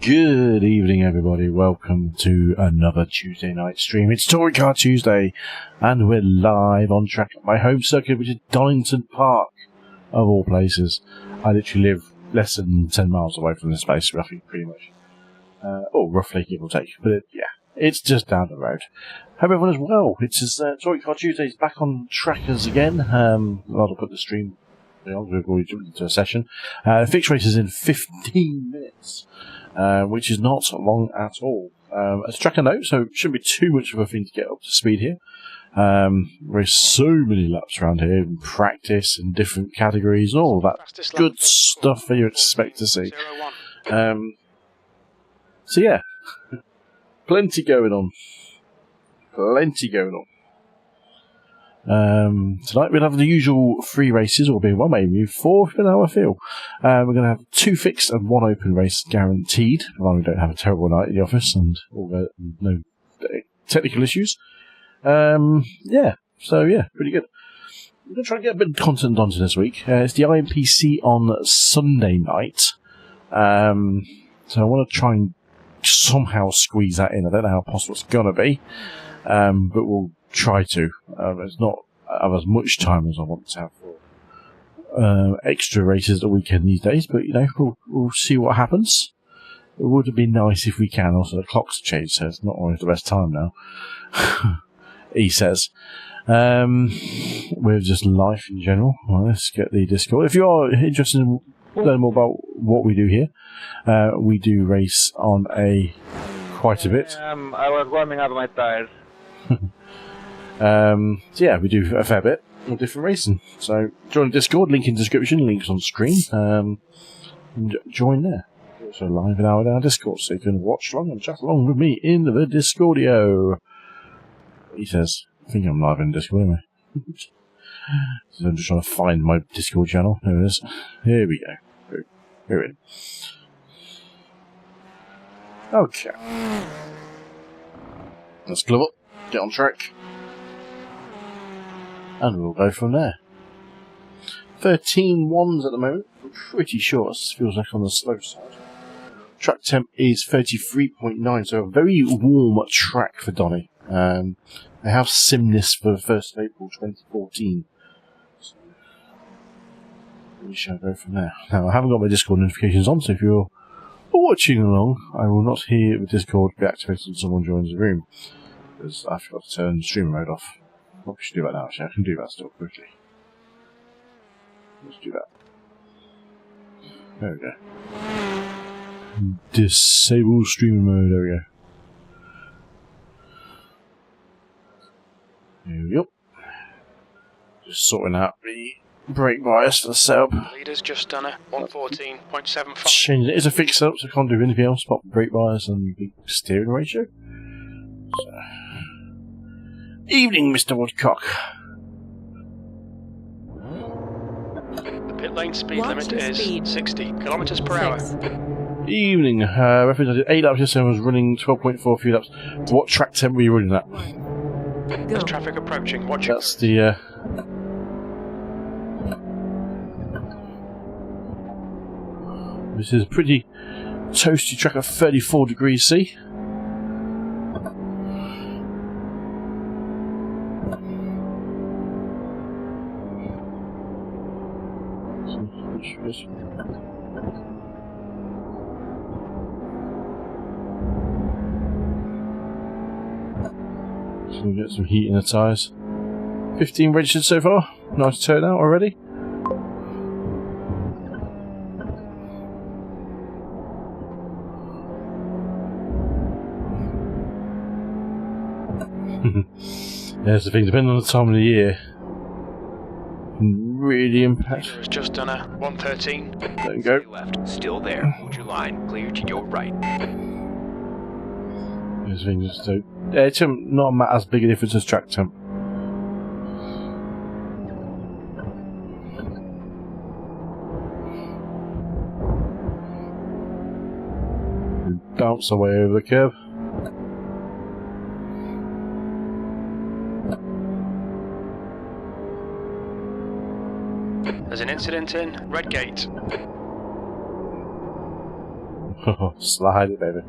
Good evening, everybody. Welcome to another Tuesday night stream. It's Touring Car Tuesday, and we're live on track at my home circuit, which is Donington Park, of all places. I literally live less than 10 miles away from this place, roughly, pretty much. Or roughly, give or take. But it's just down the road. Hope everyone is well. It's Touring Car Tuesday is back on trackers again. I'll put the stream. We've already jumped into a session. Fixed race is in 15 minutes. Which is not long at all. As a tracker note, so it shouldn't be too much of a thing to get up to speed here. There's so many laps around here in practice and different categories and all that good stuff that you expect to see. So yeah, plenty going on. Tonight we'll have the usual 3 races, or being one, maybe 4, depending on how I feel. We're going to have 2 fixed and 1 open race guaranteed, provided we don't have a terrible night in the office and all the no technical issues. Pretty good. We're going to try and get a bit of content onto this week. It's the IMPC on Sunday night. So I want to try and somehow squeeze that in. I don't know how possible it's going to be, but we'll try to. It's not have as much time as I want to have for extra races at the weekend these days, but we'll see what happens. It would have been nice if we can. Also, the clock's changed, so it's not always the best time now. He says. With just life in general. Well, let's get the Discord. If you are interested in learning more about what we do here, we do race on quite a bit. I was warming up my tires. We do a fair bit of different racing. So join the Discord, link in description, links on screen. And join there. So live in our Discord, so you can watch along and chat along with me in the Discordio. He says, I think I'm live in Discord anyway. So I'm just trying to find my Discord channel. There it is. Here we go. We're in. Okay. Let's glove up. Get on track. And we'll go from there. 13 ones at the moment. I'm pretty sure it feels like on the slow side. Track temp is 33.9, so a very warm track for Donny. They have sim this for the 1st of April 2014. So we shall go from there. Now, I haven't got my Discord notifications on, so if you're watching along, I will not hear the Discord be activated when someone joins the room. Because I forgot to turn stream mode off. Probably should do that now, actually. I can do that still quickly. Let's do that. There we go. Disable stream mode, there we go. There we go. Just sorting out the brake bias for the setup. Leader's just done a 114.75. Changing it is a fixed setup, so I can't do anything else but brake bias and the steering ratio. So. Evening, Mr. Woodcock. The pit lane speed limit is 60 kilometers per hour. Evening. Reference I did 8 laps yesterday. I was running 12.4 few laps. What track temp were you running at? There's traffic approaching. Watch it. That's the. This is a pretty toasty track at 34 degrees C. So we get some heat in the tyres. 15 registered so far. Nice turnout already. There's the thing, depending on the time of the year, can really impact. It's just done a 113. There we go. Left, still there. Hold your line, clear to your right. There's the thing, just so air temp not as big a difference as track temp. We bounce our way over the curve. There's an incident in Redgate. Slide it, baby.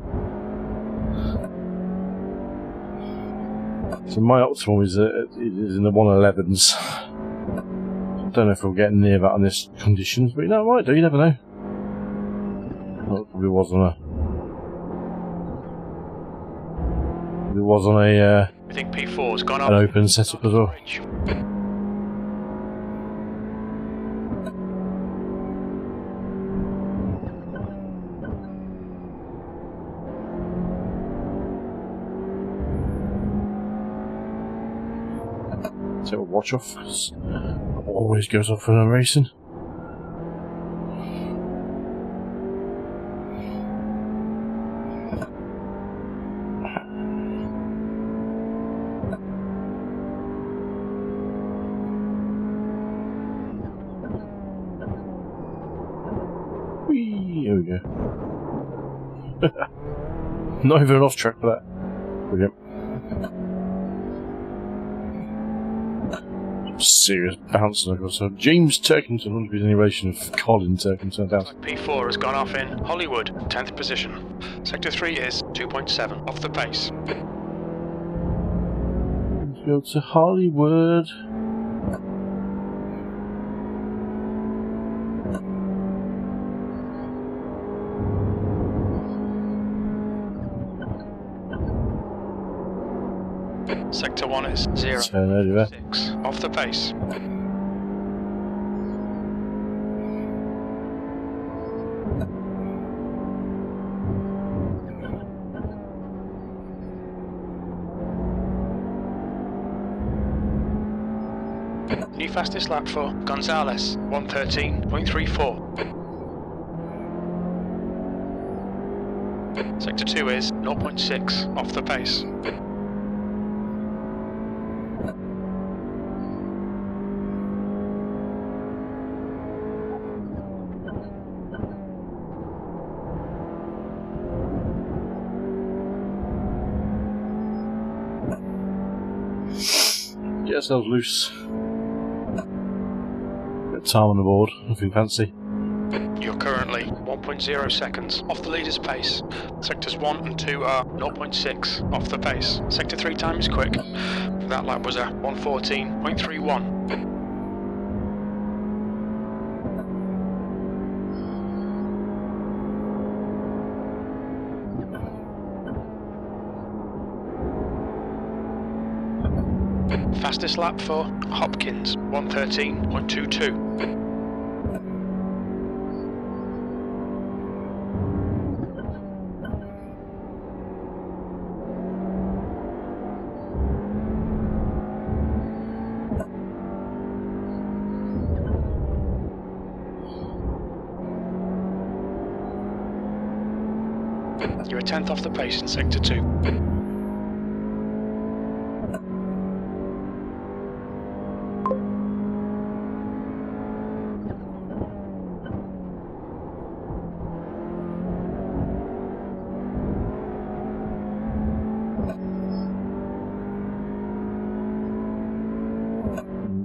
So my optimal is in the 111s. I don't know if we'll get near that on this conditions, but you know, I might do, you never know. Well, it probably was on a... It was on a... I think P4's gone an up. open setup as well. So watch off, 'cause it always goes off when I'm racing. Whee! Here we go. Not even off track for that. Brilliant. Serious bouncing across. So James Turkington wouldn't be any relation of Colin Turkington down. P4 has gone off in Hollywood, 10th position. Sector 3 is 2.7 off the pace. Let's go to Hollywood. Sector 1 is 0. Turn early there. 6 off the pace. New fastest lap for Gonzalez, 1:13.34. Sector 2 is 0.6 off the pace. Get ourselves loose. Bit of time on the board, nothing fancy. You're currently 1.0 seconds off the leader's pace. Sectors 1 and 2 are 0.6 off the pace. Sector 3 time is quick. That lap was a 1:14.31. Fastest lap for Hopkins, 1:13.22. You're a 10th off the pace in Sector 2.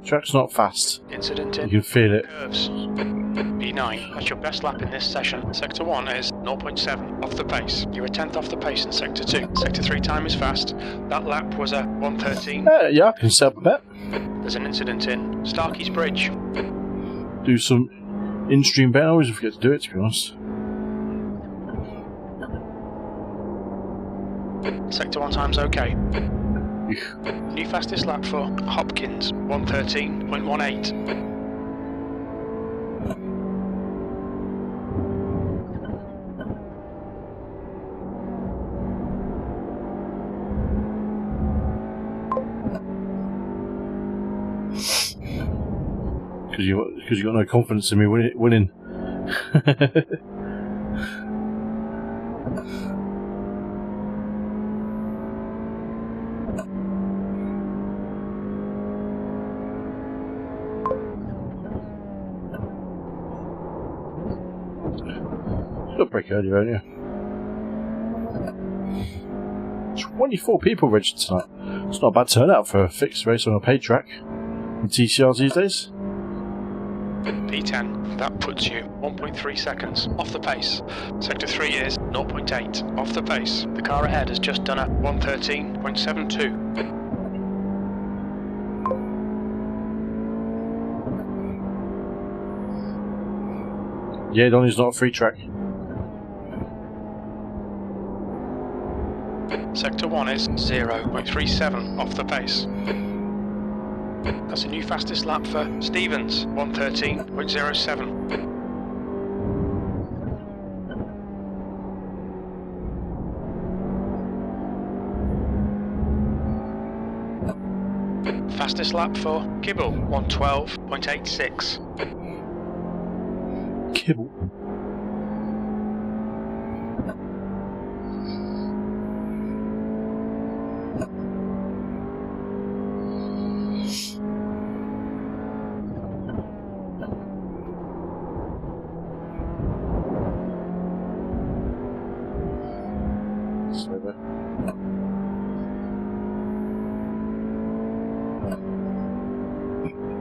Track's not fast. Incident in You can feel it. curves. B9, that's your best lap in this session. Sector 1 is 0.7 off the pace. You're a 10th off the pace in Sector 2. Sector 3 time is fast. That lap was a 1:13. Yeah, I can set up a bet. There's an incident in Starkey's Bridge. Do some in-stream bet. I always forget to do it, to be honest. Sector 1 time's okay. New fastest lap for Hopkins, 1:13.18. Because you got no confidence in me winning. Got a break earlier, haven't you? 24 people registered tonight. It's not a bad turnout for a fixed race on a paid track in TCRs these days. P10, that puts you 1.3 seconds off the pace. Sector 3 is 0.8 off the pace. The car ahead has just done a 113.72. Yeah, Donny's not a free track. Sector 1 is 0.37 off the pace. That's a new fastest lap for Stevens, 113.07. Fastest lap for Kibble, 112.86. Kibble.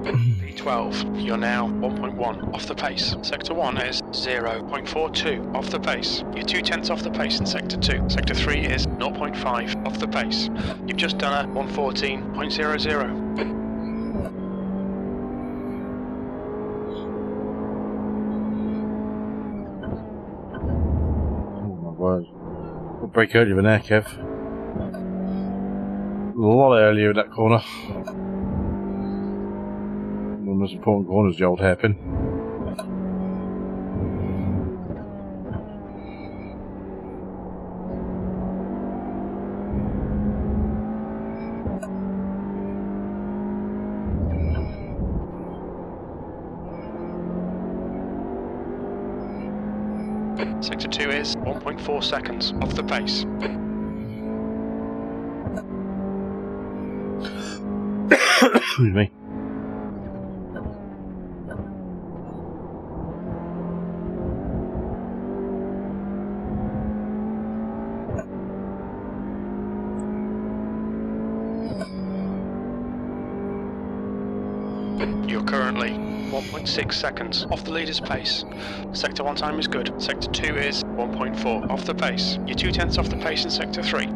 P12, you're now 1.1 off the pace. Sector 1 is 0.42 off the pace. You're 0.2 off the pace in Sector 2. Sector 3 is 0.5 off the pace. You've just done a 114.00. Oh my word. We'll break earlier than there, Kev. A lot earlier in that corner. One of the most important corners, the old hairpin. Sector 2 is 1.4 seconds off the pace. Excuse me. You're currently 1.6 seconds off the leader's pace. Sector 1 time is good. Sector 2 is 1.4 off the pace. You're 0.2 off the pace in Sector 3.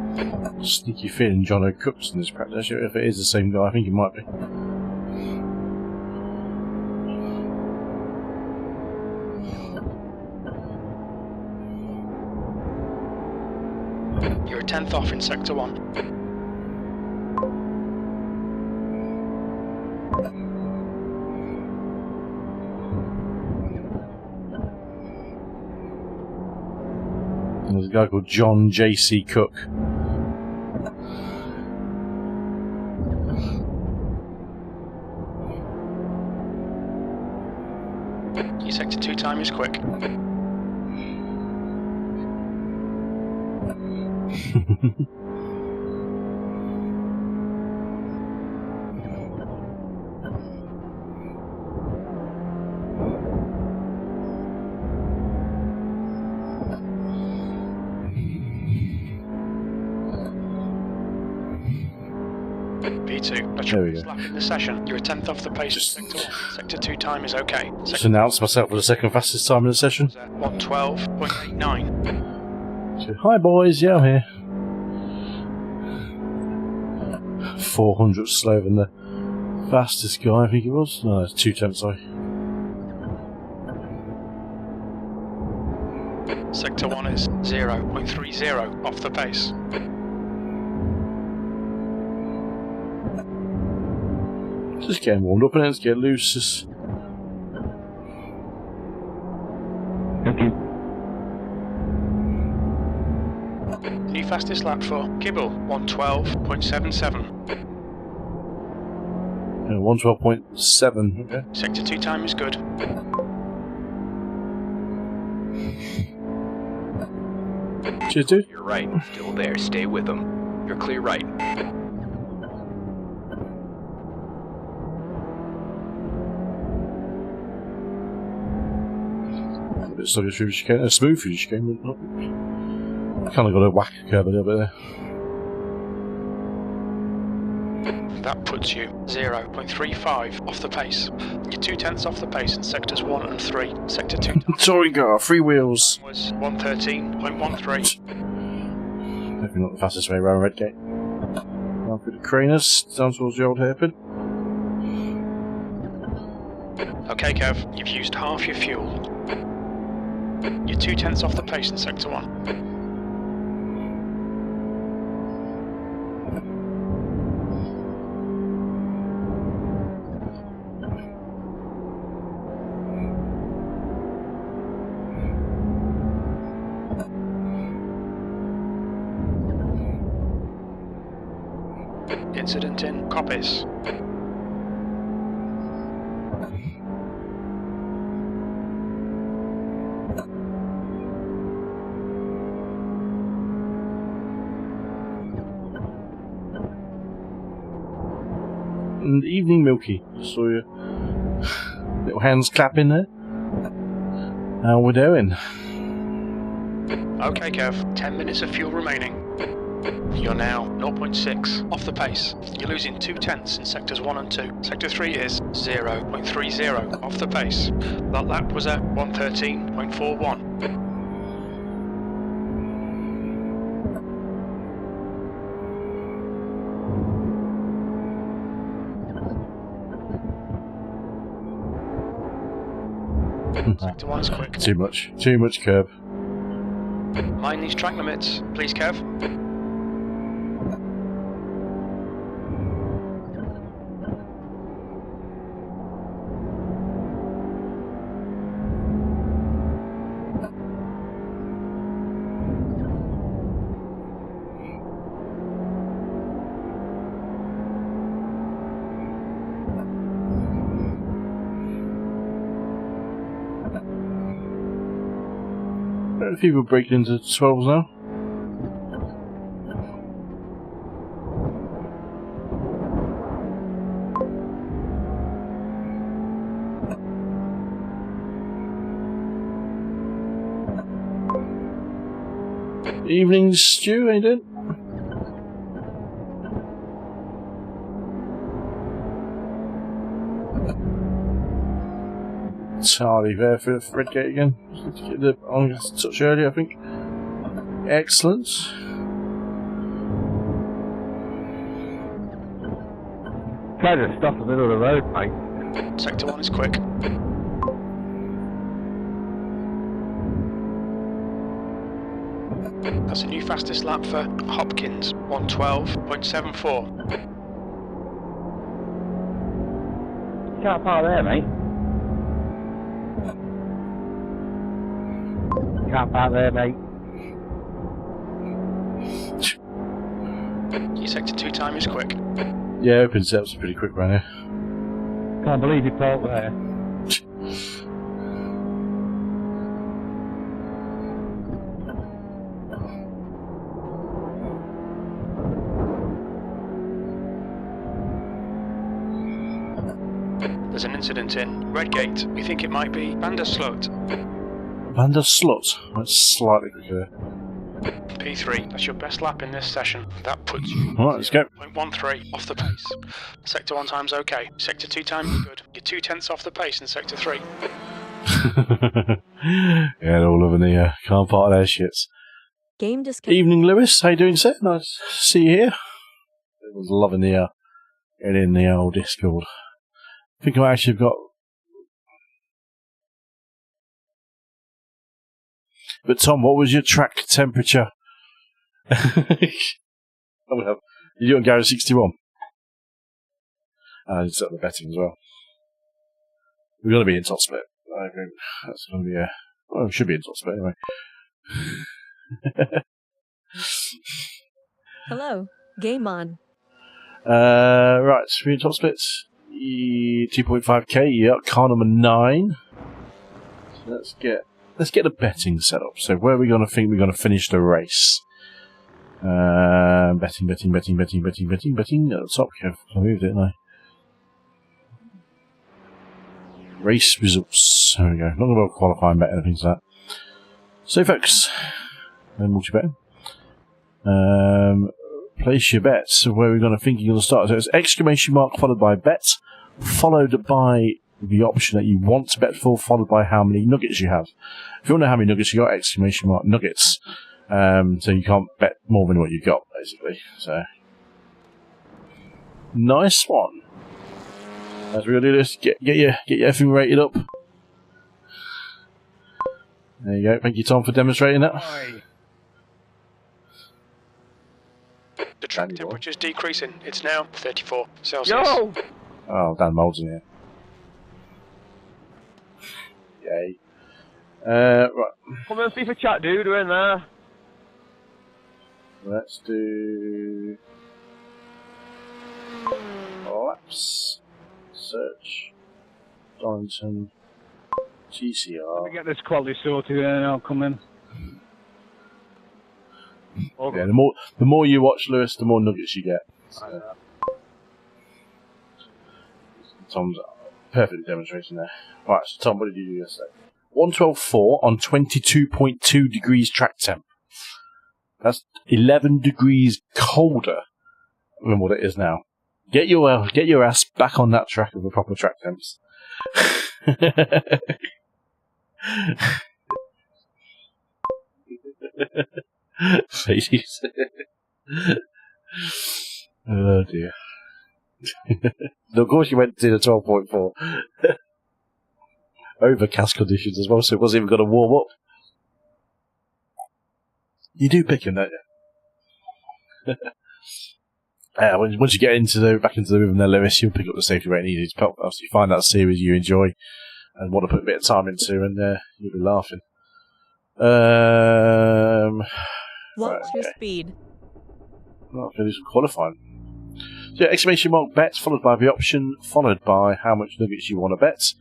Sneaky feeling John O'Cook's in this practice. If it is the same guy, I think it might be. You're a 10th off in Sector 1. There's a guy called John J.C. Cook. Your Sector 2 time is quick. P2, that's your lap in the session. You're a 10th off the pace in Sector 1. Sector 2 time is okay. Just announced myself for the second fastest time in the session. 112.89. So, hi boys, yeah, I'm here. 400 slower than the fastest guy, I think it was. No, it's 2/10, sorry. Sector 1 is 0.30 off the pace. Just getting warmed up and then let's get loose. Just... New fastest lap for Kibble, 112.77. 112.7, okay. Sector 2 time is good. Cheers, dude. You're right. Still there. Stay with them. You're clear right. A bit sluggish through the chicane, smooth through the chicane, but not. Kind of got a whack curve a little bit there. That puts you 0.35 off the pace. You're 2/10 off the pace in sectors 1 and 3. Sector 2 Touring car, 3 wheels. was 113.13. Definitely not the fastest way around Redgate. Now through the Cranus, down towards the old hairpin. Okay, Kev, you've used half your fuel. You're 2/10 off the pace in sector 1. Incident in copies. And evening Milky. Saw your little hands clapping there. How we're doing? Okay, Kev, 10 minutes of fuel remaining. You're now 0.6 off the pace. You're losing 2/10 in sectors 1 and 2. Sector 3 is 0.30 off the pace. That lap was at 113.41. Sector 1 is quick. Too much curb. Mind these track limits, please, Kev. A few people breaking into 12s now. Evening, Stu, how you doing? Charlie there for Redgate again. Get the on touch early, I think. Excellent. Try to stop in the middle of the road, mate. Sector 1 is quick. That's a new fastest lap for Hopkins, 112.74. Can't park there, mate. Can't park there, mate. Your sector 2 time is quick. Yeah, open setups are pretty quick around here. Can't believe you parked there. There's an incident in Redgate. We think it might be Vandersloot. Vandersloot. That's slightly quicker. P3, that's your best lap in this session. That puts you Alright, let's go. 0.13 off the pace. Sector 1 time's okay. Sector 2 time is good. You're 2/10 off the pace in sector 3. Yeah, they're all loving the car part of their shits. Game disconnect. Evening, Lewis. How you doing, sir? Nice to see you here. Everyone's loving the getting in the old Discord. I think I actually have got. But Tom, what was your track temperature? Oh, well, you doing Garage 61? It's at the betting as well. We're going to be in top split. I agree. That's going to be well, we should be in top split anyway. Hello. Game on. Right, so we're in top splits. 2.5k, yeah, car number 9. So let's get the betting set up. So where are we going to think we're going to finish the race? Betting. At the top, Kev. I moved it, didn't I? Race results. There we go. Not going to be qualifying bet anything to that. So, folks, multi-betting. place your bets. So where we're going to think you're going to start. So it's exclamation mark followed by bets, followed by the option that you want to bet for, followed by how many nuggets you have. If you want to know how many nuggets you got, exclamation mark nuggets. So you can't bet more than what you got, basically. So nice one. As we're gonna do this, get your effing rated up. There you go. Thank you, Tom, for demonstrating that. The track temperature is decreasing. It's now 34 Celsius. Yo! Oh, Dan Mold's in here. Yay. Right. Come and see for chat, dude. We're in there. Let's do laps. Search. Donington. GCR. Let me get this quality sorted and I'll come in. Yeah, the more you watch, Lewis, the more nuggets you get. So. Tom's perfectly demonstrating there. Right, so Tom, what did you do yesterday? 112.4 on 22.2 degrees track temp. That's 11 degrees colder than what it is now. Get your ass back on that track with the proper track temps. Faces. Oh dear. Of course you went to the 12.4. Overcast conditions as well, so it wasn't even going to warm up. You do pick him, don't you? Once you get back into the rhythm there, Lewis, you'll pick up the safety rating easy to pop. You find that series you enjoy and want to put a bit of time into, and you'll be laughing. What's your speed? Well, I'm going to do some qualifying. So, yeah, exclamation mark bets, followed by the option, followed by how much nuggets you want to bet.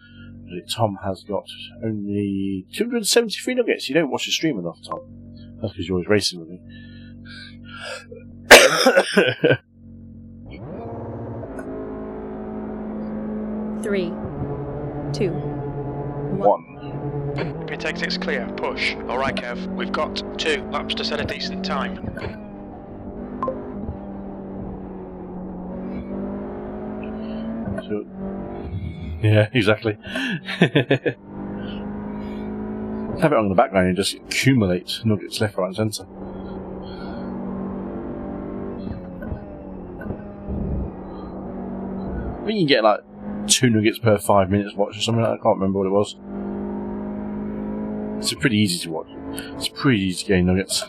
Tom has got only 273 nuggets. You don't watch the stream enough, Tom. That's because you're always racing with me. 3, 2, 1. If it takes it's clear, push. Alright, Kev, we've got 2 laps to set a decent time. So, yeah, exactly. Have it on the background and just accumulate nuggets left, right, and centre. I think you get like 2 nuggets per 5 minutes watch or something like that. I can't remember what it was. It's pretty easy to watch. It's pretty easy to gain nuggets.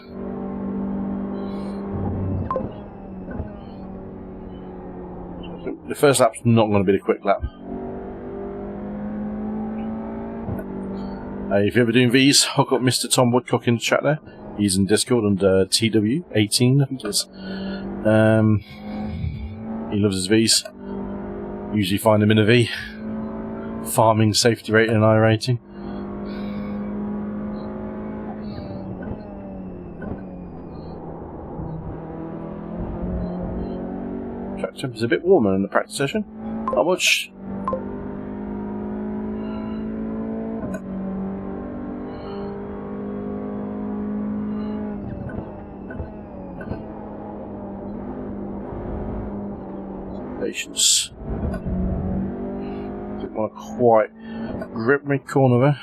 The first lap's not going to be the quick lap. If you're ever doing these, I've got Mr. Tom Woodcock in the chat there. He's in Discord under TW18, I think it is. He loves his Vs. Usually find him in a V. Farming, safety rating and iRacing. Track temp is a bit warmer in the practice session. Not much. Patience. Didn't want to quite grip my corner there.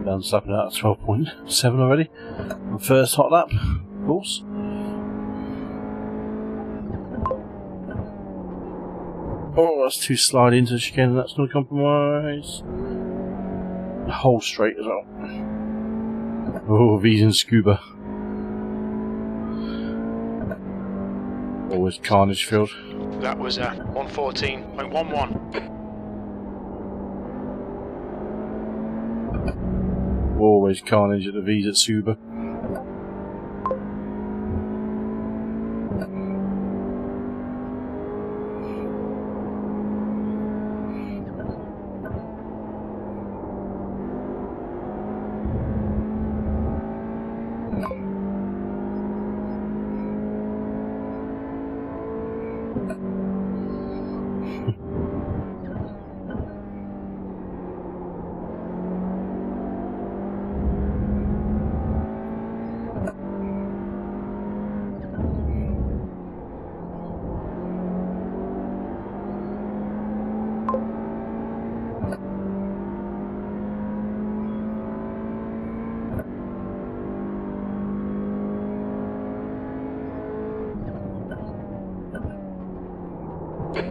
Down slapping out at 12.7 already. The first hot lap, of course. Oh, that's too slide into the chicane, that's not a compromise. Whole straight as well. Oh, V's and scuba. Always carnage field. That was 114.11. Always carnage at the V's at Suba.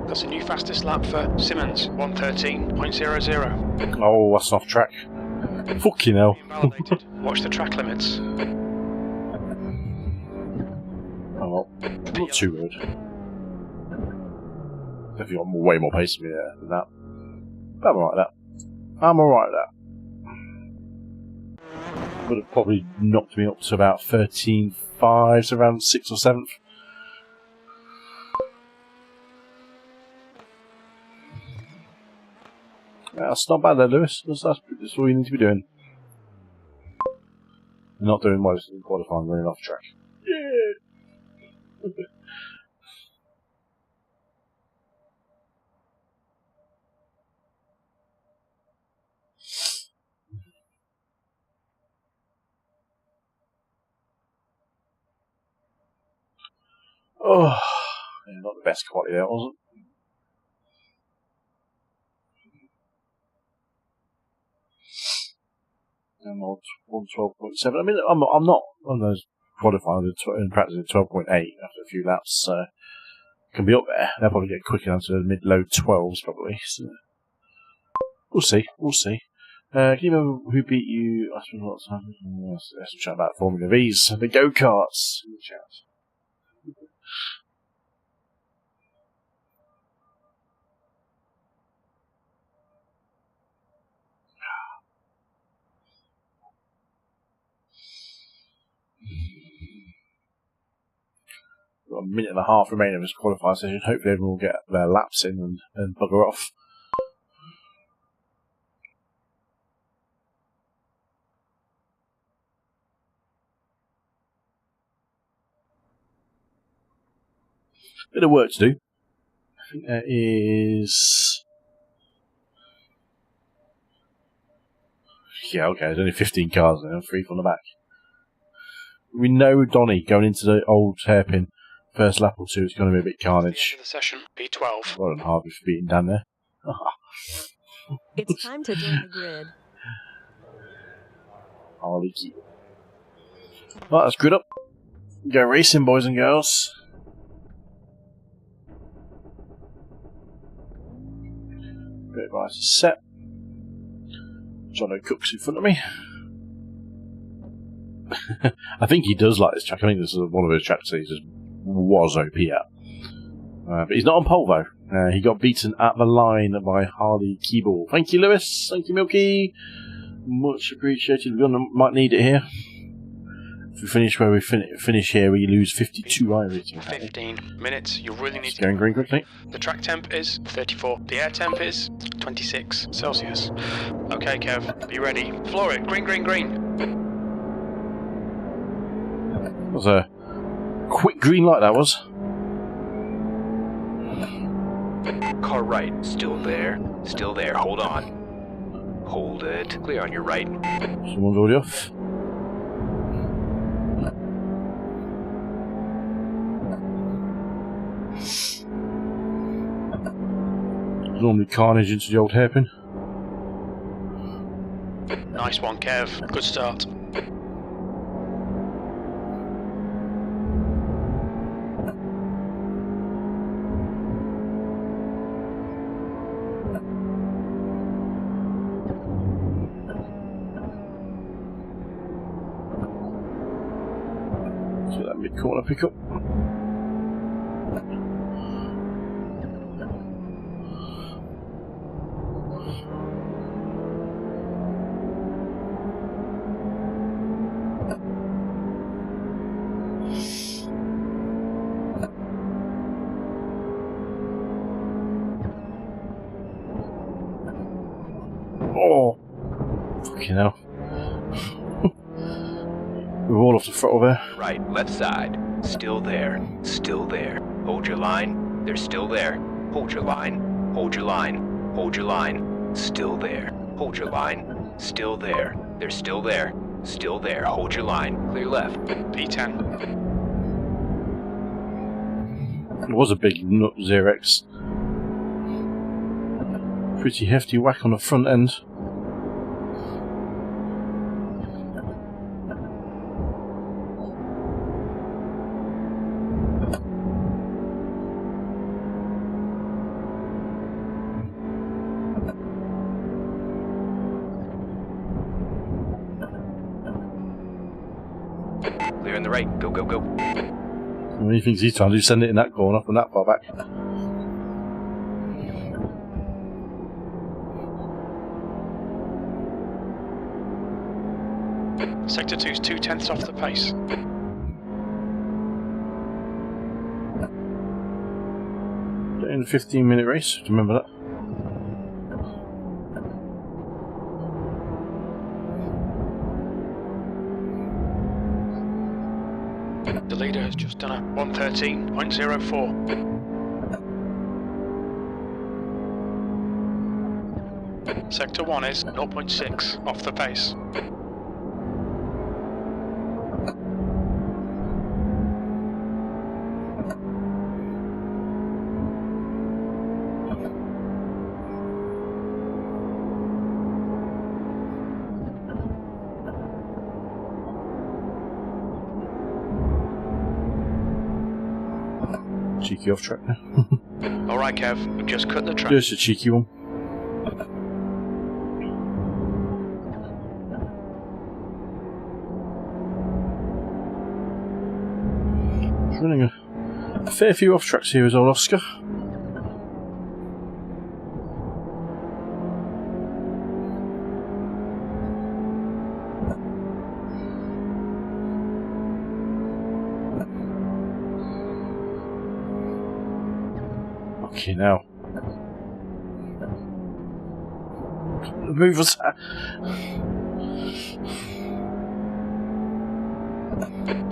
That's a new fastest lap for Simmons, 1:13.00. Oh, that's off track. Fucking hell. Invalidated. Watch the track limits. Oh, well, not too good. Definitely got way more pace than me there than that. But I'm alright with that. I'm alright with that. Would have probably knocked me up to about 13.5, so around 6th or 7th. That's not bad there, Lewis. That's all you need to be doing. You're not doing most of the qualifying, running off track. Yeah! Oh, yeah, not the best quality there, was it? And on 112.7. I mean, I'm not on those qualifying in practice at 12.8 after a few laps, so can be up there. They'll probably get quicker onto the mid-low 12s, probably. So we'll see. We'll see. Can you remember who beat you? I suppose what's happening. Let's chat about Formula V's, the go-karts. In the chat. Got a minute and a half remaining of this qualifying session. Hopefully everyone will get their laps in and bugger off. Bit of work to do. I think there is... Yeah, okay, there's only 15 cars now, 3 from the back. We know Donny going into the old hairpin. First lap or two, it's going to be a bit carnage. The end of the session, P12. Well done, Harvey, for beating down there. It's time to join the grid. Harley Keep. Right, that's good up. Go racing, boys and girls. Great advice is set. John O'Cook's in front of me. I think he does like this track. I think this is one of his tracks that he just was OP at. But he's not on pole though. He got beaten at the line by Harley Keeble. Thank you, Lewis. Thank you, Milky. Much appreciated. We might need it here. If we finish where we finish here, we lose 52 iRacing. 15 minutes. You really need to. Going green quickly. The track temp is 34. The air temp is 26 Celsius. Okay, Kev, be ready. Floor it. Green, green, green. That was a quick green light, that was. Car right, still there. Still there, hold on. Hold it. Clear on your right. Someone's already off. Normally carnage into the old hairpin. Nice one, Kev. Good start. So that mid-corner pickup. Oh! Fucking hell. We're all off the throttle there. Right, left side. Still there. Still there. Hold your line. They're still there. Hold your line. Hold your line. Hold your line. Still there. Hold your line. Still there. They're still there. Still there. Hold your line. Clear left. P10. It was a big nut, Xerex. Pretty hefty whack on the front end. Clear in the right. Go, go, go. What do you think he's trying to do? Send it in that corner from that far back. Sector 2's 2/10 off the pace. In a 15-minute race, do you remember that? The leader has just done a 113.04. Sector 1 is 0.6 off the pace. Cheeky off track now. Alright Kev, we've just cut the track. Just a cheeky one. He's running a fair few off tracks here, is old Oscar. Okay, now. Move us.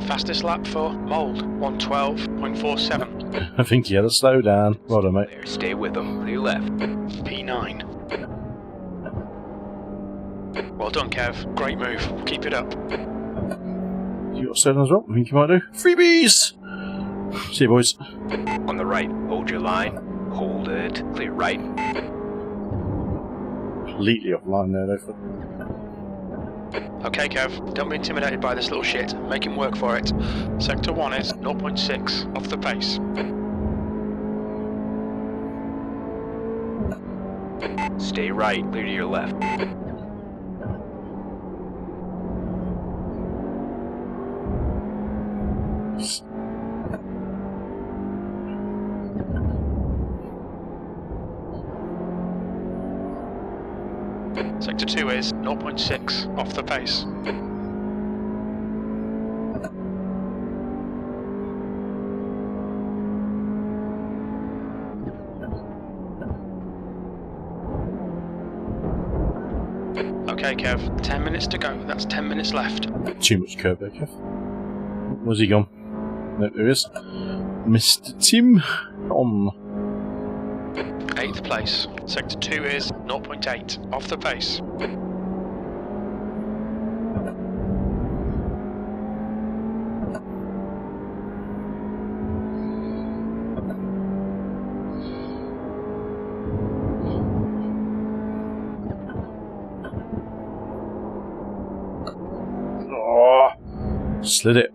Fastest lap for Mould, 112.47. I think he had a slow down. Well done, mate. There, stay with them. Clear left. P9. Well done Kev, great move, keep it up. You got a slow down as well? I think you might do. Freebies! See you, boys. On the right. Hold your line. Hold it. Clear right. Completely offline there, though. Okay Kev, don't be intimidated by this little shit, make him work for it. Sector 1 is 0.6 off the pace. Stay right. Clear to your left. Sector 2 is 0.6 off the pace. Okay Kev, 10 minutes to go, that's 10 minutes left. Too much curve there, Kev. Where's he gone? No, there he is. Mr. Tim on. 8th place. Sector 2 is 0.8 off the pace. Oh, slid it.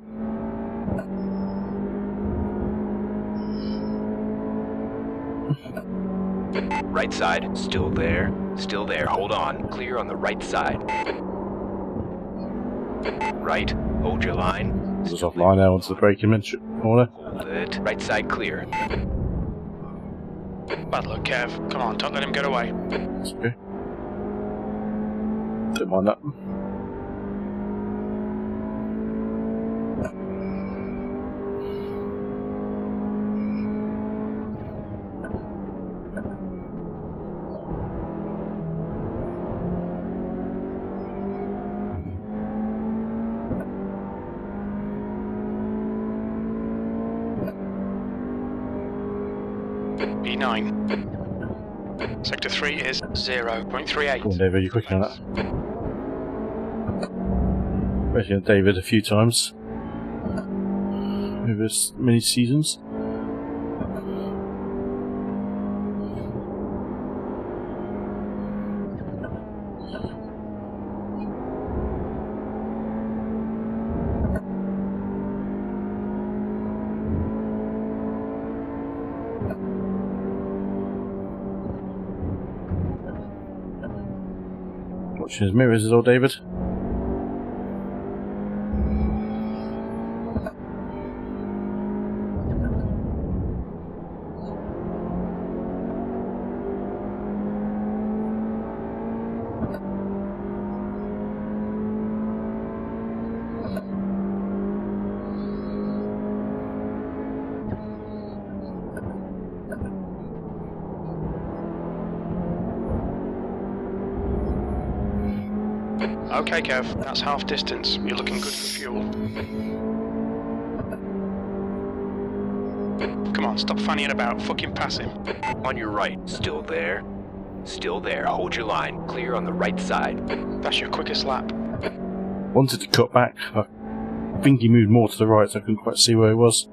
Right side. Still there. Still there. Hold on. Clear on the right side. Right. Hold your line. This is offline now onto the braking order. Hold it. Right side clear. Bad luck Kev, come on, don't let him get away. It's okay. Don't mind that. 1.39. Sector 3 is 0.38. Come on, David, you're quicker than that. Working with David a few times over many seasons. Watching his mirrors is all David. Okay, Kev, that's half distance. You're looking good for fuel. Come on, stop fannying about. Fucking pass him. On your right, still there. Still there, hold your line. Clear on the right side. That's your quickest lap. Wanted to cut back. I think he moved more to the right, so I couldn't quite see where he was.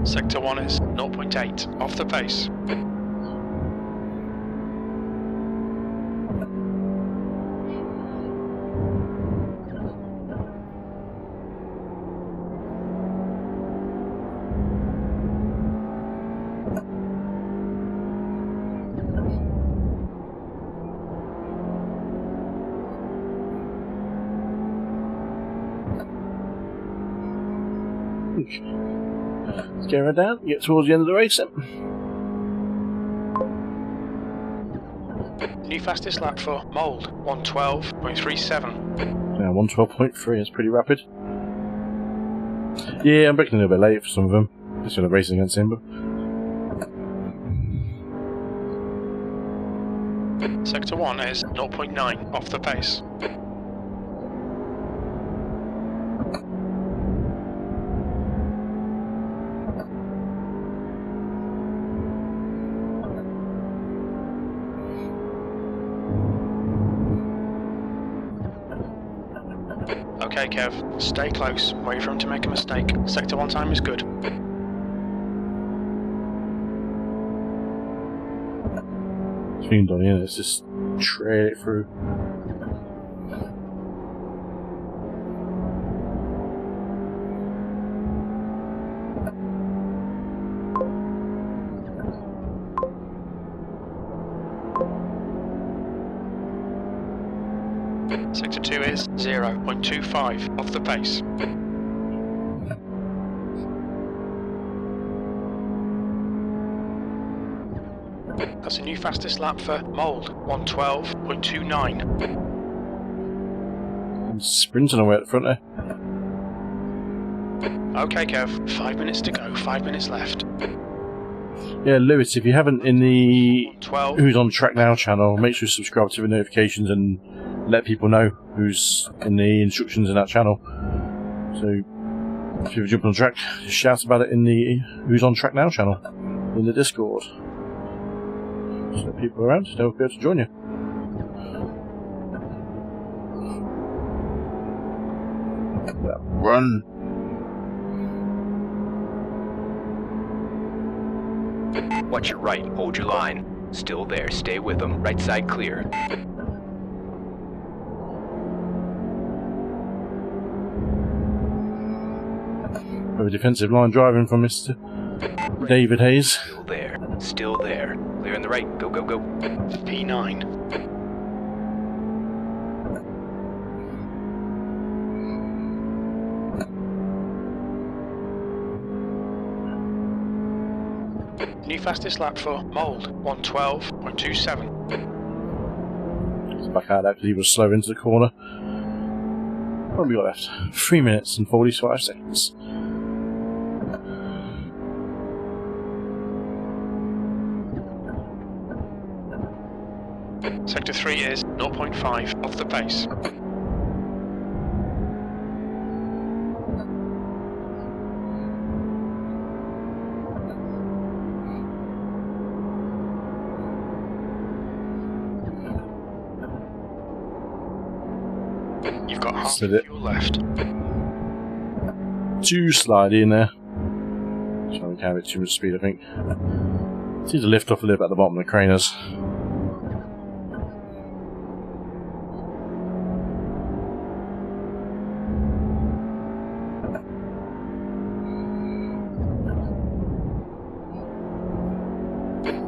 Sector 1 is 0.8, off the pace. Let's get her down, get towards the end of the race then. New fastest lap for Mould, 112.37. Yeah, 112.3, that's pretty rapid. Yeah, I'm breaking a little bit late for some of them. Just sort of racing against him, but Sector 1 is 0.9, off the pace. Okay, Kev, stay close. Wait for him to make a mistake. Sector 1 time is good. it's been done, yeah, let's just trail it through. Sector 2 is 0.25, off the pace. That's a new fastest lap for Mould, 112.29. Sprinting away at the front there. Okay, Kev, 5 minutes to go, 5 minutes left. Yeah, Lewis, if you haven't in the 12. Who's on Track Now channel, make sure you subscribe to the notifications and let people know who's in the instructions in that channel. So, if you jump on track, just shout about it in the Who's on Track Now channel in the Discord. So let people around, they'll be able to join you. Run! Watch your right, hold your line. Still there, stay with them. Right side clear. A defensive line driving from Mr. David Hayes. Still there, still there. Clear on the right, go, go, go. P9. New fastest lap for Mould, 112.27. He's back out there because he was slow into the corner. What have we got left? 3 minutes and 45 seconds. Sector 3 is 0.5 off the pace. You've got half Slid of it. fuel left. Too slidey in there. Trying to carry too much speed, I think. Need to lift off a little bit at the bottom of the craners.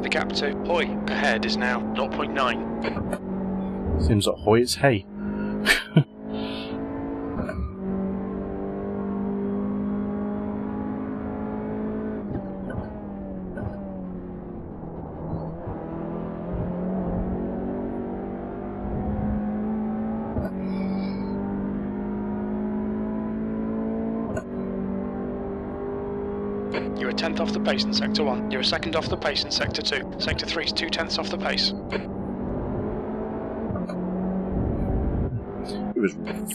The gap to Hoy ahead is now 0.9. Seems like Hoy, it's hay. You're a 10th off the pace in Sector 1. You're a 2nd off the pace in Sector 2. Sector 3 is 2/10ths off the pace. It was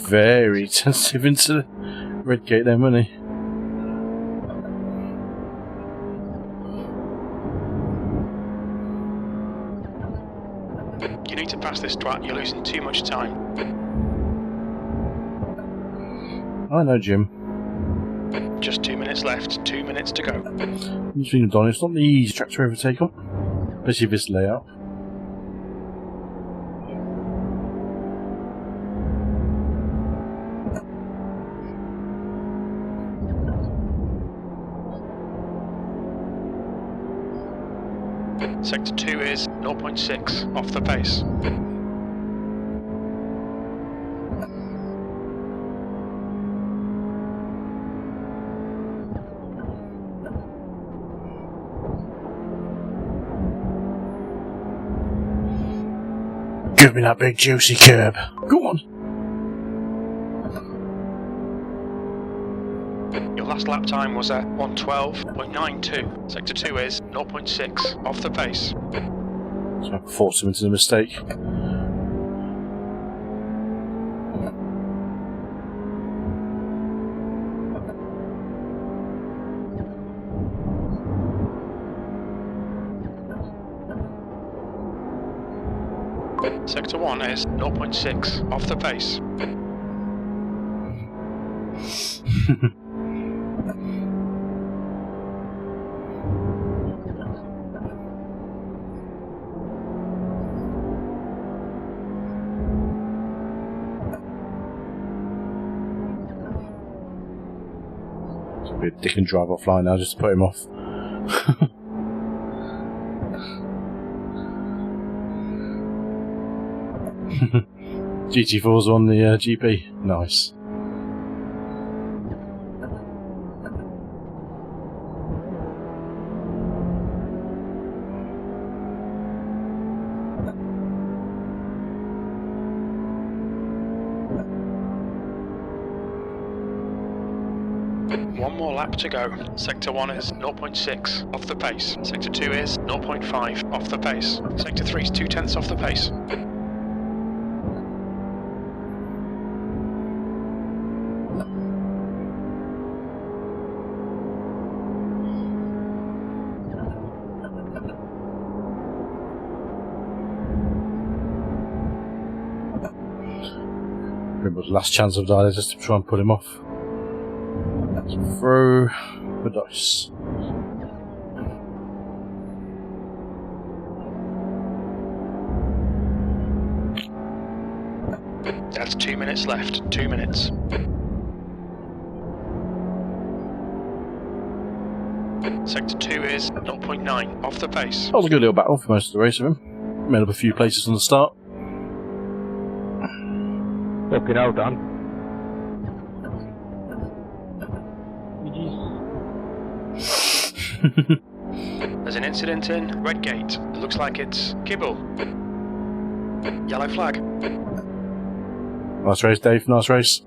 very sensitive into the red gate then, wasn't he? You need to pass this twat, you're losing too much time. I know, Jim. Just 2 minutes left, 2 minutes to go. I'm just thinking, Don, it's not the easy track to overtake on, especially this layout. Sector 2 is 0.6 off the pace. Give me that big juicy curb. Go on. Your last lap time was at 1:12.92. Sector 2 is 0.6 off the pace. So I can force him into the mistake. Sector 1 is 0.6 off the pace. It's a bit dick and drive offline now just to put him off. GT4's on the GP. Nice. One more lap to go. Sector 1 is 0.6 off the pace. Sector 2 is 0.5 off the pace. Sector 3 is 2/10ths off the pace. Pretty much the last chance I've died is just to try and put him off. Throw the dice. That's 2 minutes left. 2 minutes. Sector 2 is 0.9 off the pace. That was a good little battle for most of the race of him. Made up a few places on the start. Fucking hell, Dan. There's an incident in Redgate. It looks like it's Kibble. Yellow flag. Nice race, Dave. Nice race.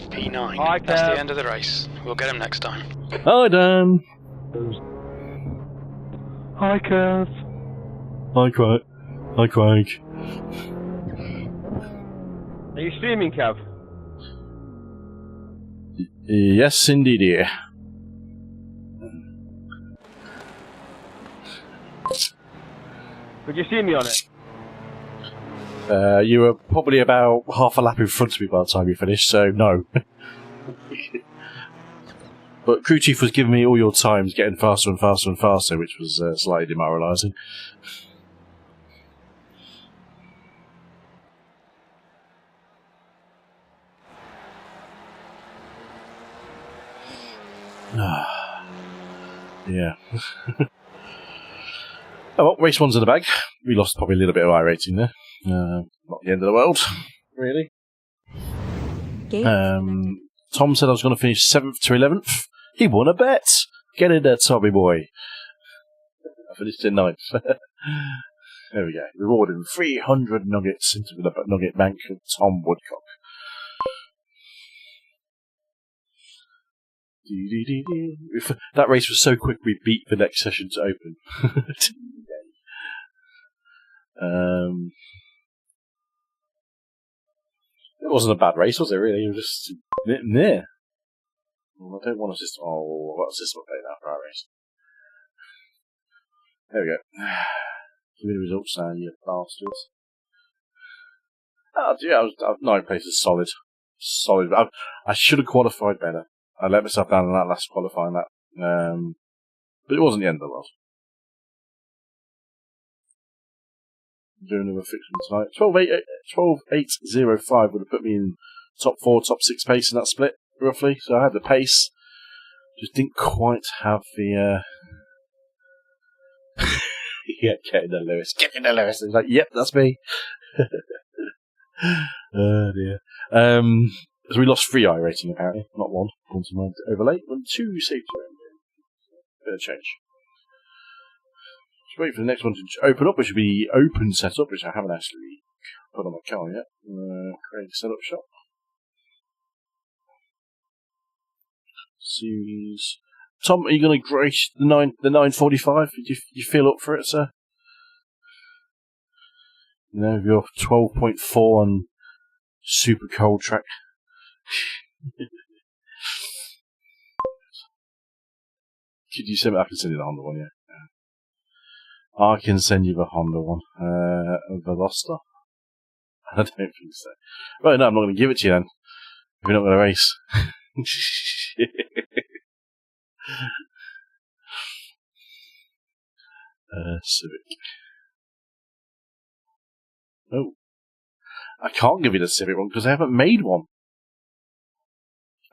P9. Hi, That's Kev. the end of the race. We'll get him next time. Hi, Dan. Hi, Curve. Hi, Quote. Hi, Craig. Are you streaming, Kev? Yes, indeed, dear. Could you see me on it? You were probably about half a lap in front of me by the time you finished, so no. But Crew Chief was giving me all your times getting faster and faster and faster, which was slightly demoralising. Yeah. Oh, well, race one's in the bag. We lost probably a little bit of iRacing there. Not the end of the world, really. Tom said I was going to finish 7th to 11th. He won a bet. Get in there, Tommy boy. I finished in 9th. There we go. Rewarding 300 nuggets into the nugget bank of Tom Woodcock. If that race was so quick, we beat the next session to open. It wasn't a bad race, was it, really? It was just near. Well, I don't want a system. Oh, what system play now for our race? There we go. Give me the results now, you bastards. Oh, yeah, I was 9 places solid. Solid. I should have qualified better. I let myself down in that last qualifying lap. But it wasn't the end of the world. Doing another fixing tonight. 12.805 would have put me in top 4, top 6 pace in that split, roughly. So I had the pace. Just didn't quite have the... Yeah, get in there, Lewis. Get in there, Lewis. He's like, yep, that's me. Oh, dear. So we lost 3 iRacing, apparently. Not 1. According to my overlay. And 2 safety round. Bit of change. Just wait for the next one to open up, which will be open setup, which I haven't actually put on my car yet. Create setup shop. Series. Tom, are you going to grace the 945? Do you feel up for it, sir? You know, your 12.4 on super cold track. Could you send me? I can send you the Honda one, yeah. I can send you the Honda one. Veloster? I don't think so. Right, no, I'm not going to give it to you then. If you're not going to race. Civic. Oh. I can't give you the Civic one because I haven't made one.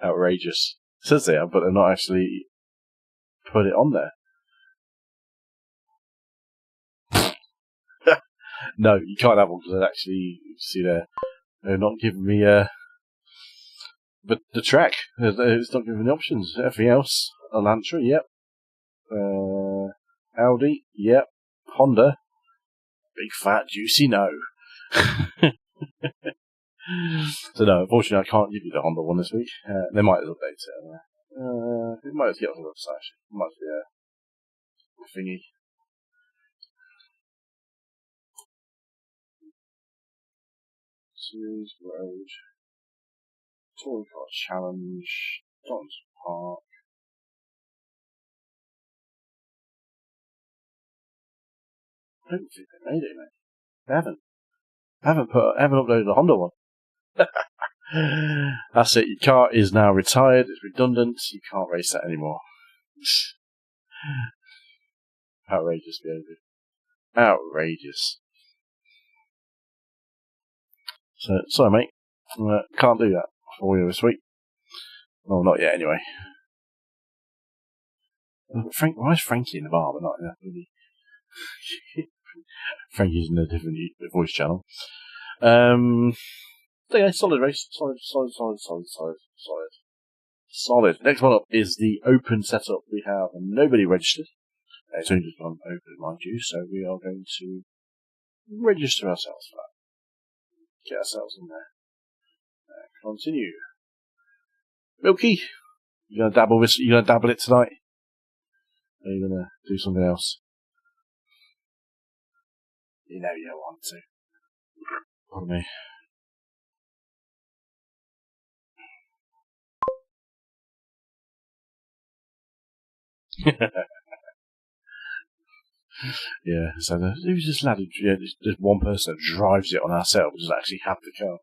Outrageous. It says there, but they're not actually put it on there. No, you can't have one because they're actually, see there, they're not giving me but the track. It's not giving me options. Everything else, Elantra, yep. Audi, yep. Honda, big fat juicy no. So no, unfortunately I can't give you the Honda one this week. They might have updated it. It might have get on the website actually. It might be a thingy. Series Road, Touring Car Challenge, Donington Park. I don't think they made it, mate. They haven't. I haven't uploaded the Honda one. That's it. Your car is now retired. It's redundant. You can't race that anymore. Outrageous behaviour. Outrageous. So, sorry, mate. Can't do that for you this week. Well, not yet, anyway. Why is Frankie in the bar, but not in that movie? Frankie's in a different voice channel. Okay, solid race. Solid. Next one up is the open setup. We have nobody registered. It's only just gone open, mind you, so we are going to register ourselves for that. Get ourselves in there. Continue. Milky, you gonna dabble this? You gonna dabble it tonight? Or are you gonna do something else? You know you don't want to. Pardon me. Yeah, so who's this lad? There's one person that drives it on ourselves, does actually have the car.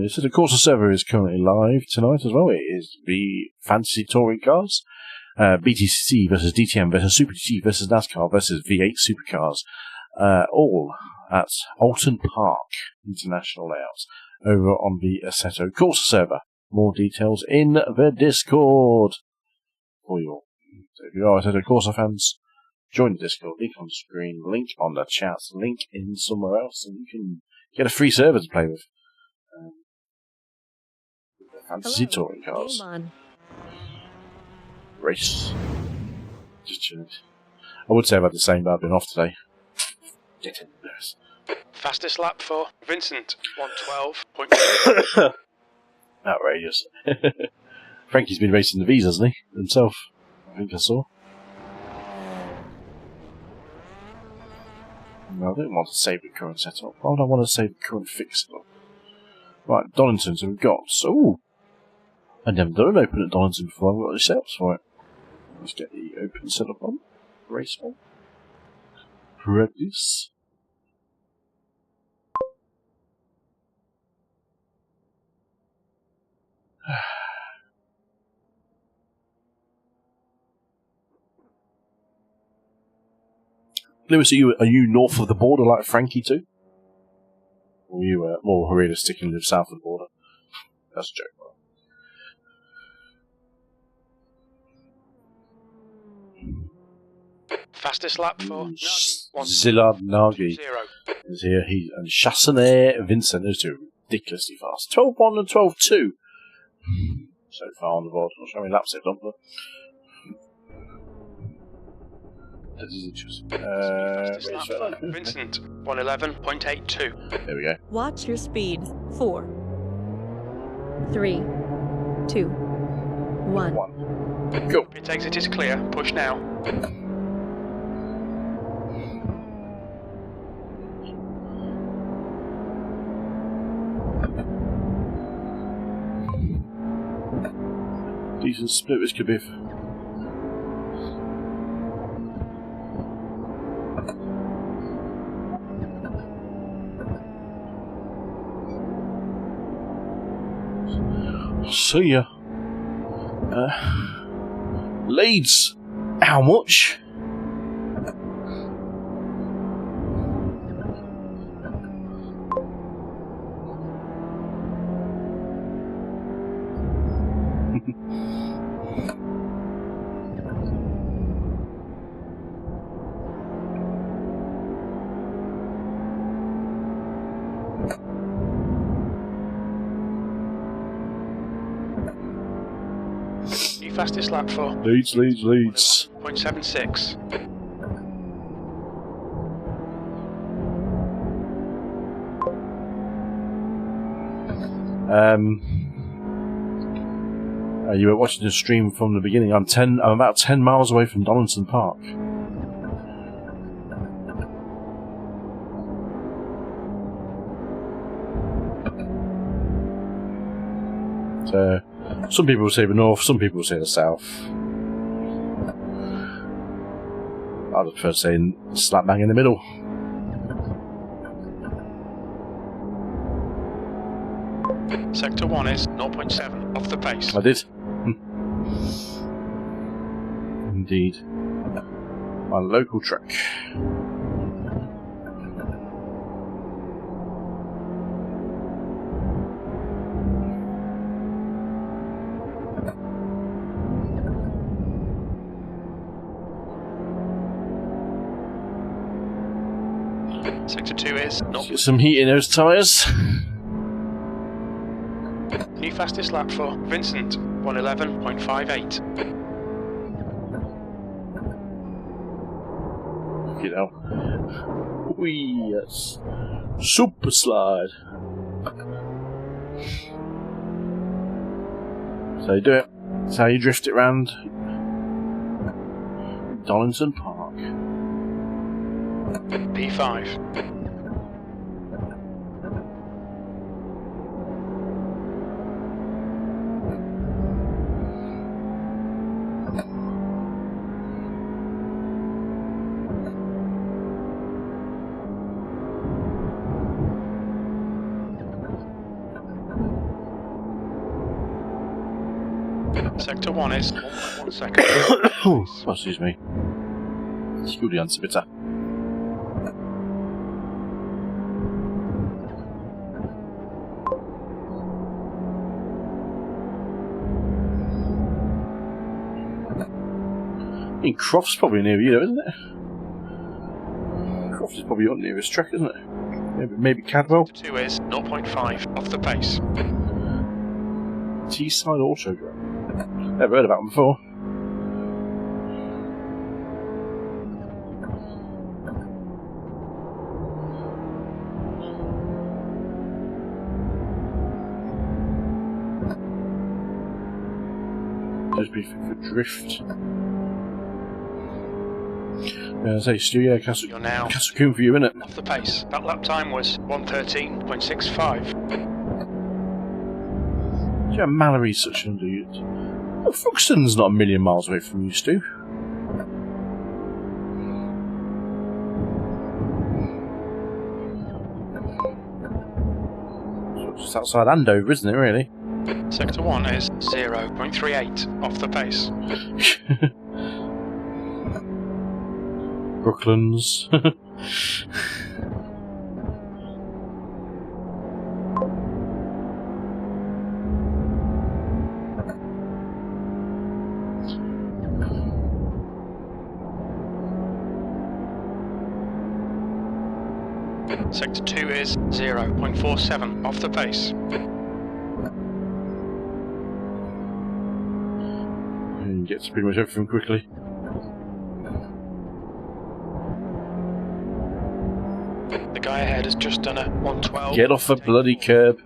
So the Corsa server is currently live tonight as well. It is the Fantasy Touring Cars, BTCC versus DTM versus Super GT versus NASCAR versus V8 Supercars, all at Alton Park International Layouts over on the Assetto Corsa server. More details in the Discord for you all. So if you are Assetto Corsa fans, join the Discord. Link on the screen, link on the chat, link in somewhere else, and you can get a free server to play with. Fantasy Touring Cars. Game on. Race. Just chilling. I would say I've had the same, but I've been off today. Getting nervous. Fastest lap for Vincent, 112.2. Outrageous. Frankie's been racing the V's, hasn't he? Himself. I think I saw. No, I don't want to save the current setup. Why would I want to save the current fix setup? Right, Donington, so we've got... So, I've never done an open at Donington before. I've got the setups for it. Let's get the open setup on. Race on. Practice. Lewis, are you north of the border like Frankie too? Or are you more realistic and live south of the border? That's a joke. Fastest lap for Zilab Nagy 0. is here. And Chassanet Vincent, those two are ridiculously fast. 12.1 and 12.2 so far on the board. Not sure how many laps they've done, but this is interesting. Vincent, 111.82. There we go. Watch your speed. 4, 3, 2, 1. Go. Pit exit is clear. Push now. Decent split this could be. See ya. Leeds. How much? Fastest lap for Leeds. 0.76. You were watching the stream from the beginning. I'm about 10 miles away from Donington Park. So, some people will say the north, some people will say the south. I'd prefer saying slap bang in the middle. Sector 1 is 0.7 off the pace. I did. Indeed. My local track. Sector 2 is Let's get some heat in those tyres. New fastest lap for Vincent, 111.58. You know. Whee, yes. Super slide. So you do it. That's how you drift it round Donington Park. P5. Sector 1 is 1 second. Oh, excuse me. Studians bitte. I mean, Croft's probably near you, isn't it? Croft is probably your nearest track, isn't it? Maybe Cadwell? Sector 2 is 0.5 off the pace. Teesside Autodrome. Never heard about them before. Just be for drift. Yeah, say Stu, yeah, Castle You're now Coombe for you, innit? off the pace. That lap time was 1:13.65. Yeah, Mallory's such an dude. Well, Folkestone's not a million miles away from you, Stu. So just outside Andover, isn't it, really? Sector 1 is 0.38 off the pace. Brooklands. Sector 2 is 0.47 off the pace. And gets pretty much everything quickly. The guy ahead has just done a 1:12. Get off the bloody curb.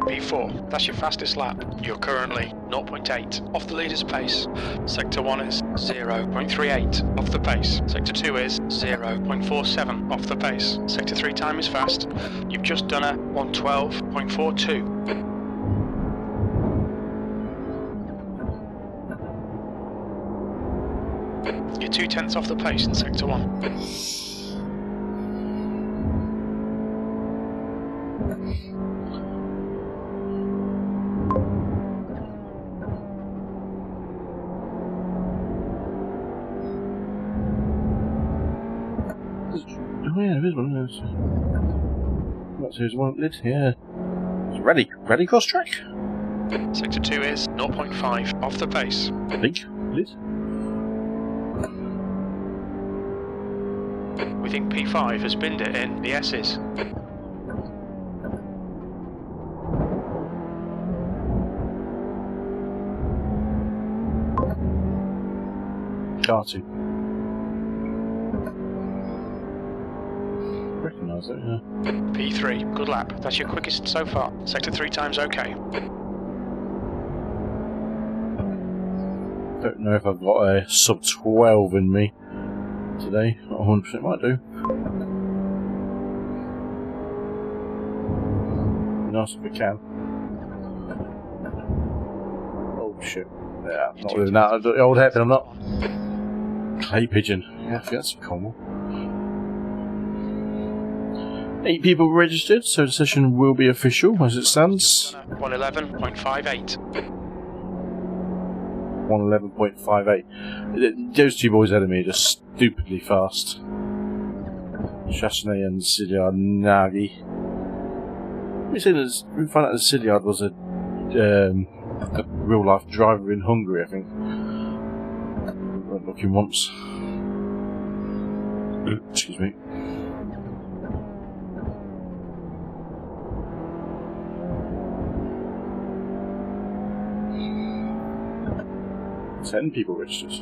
P4, that's your fastest lap. You're currently 0.8 off the leader's pace. Sector 1 is 0.38 off the pace. Sector 2 is 0.47 off the pace. Sector 3 time is fast. You've just done a 1:12.42. You're 2/10 off the pace in Sector 1. Oh yeah, there is one. There's one lid, yeah. It's ready cross track. Sector 2 is 0.5 off the pace. Big lid. We think P5 has binned it in the S's. Carty. Recognise it, yeah. P3, good lap. That's your quickest so far. Sector 3 time's okay. Don't know if I've got a sub 12 in me today. Not 100% might do. Nice if we can. Oh shit. Yeah, not doing that. The old hairpin, I'm not. Clay pigeon. Yeah, I think that's common. 8 people registered, so the session will be official as it stands. 111.58. 111.58. Those two boys ahead of me are just stupidly fast. Chassenay and Silliard Nagy. We found out that Silliard was a real life driver in Hungary, I think. We went looking once. Excuse me. Ten people registered.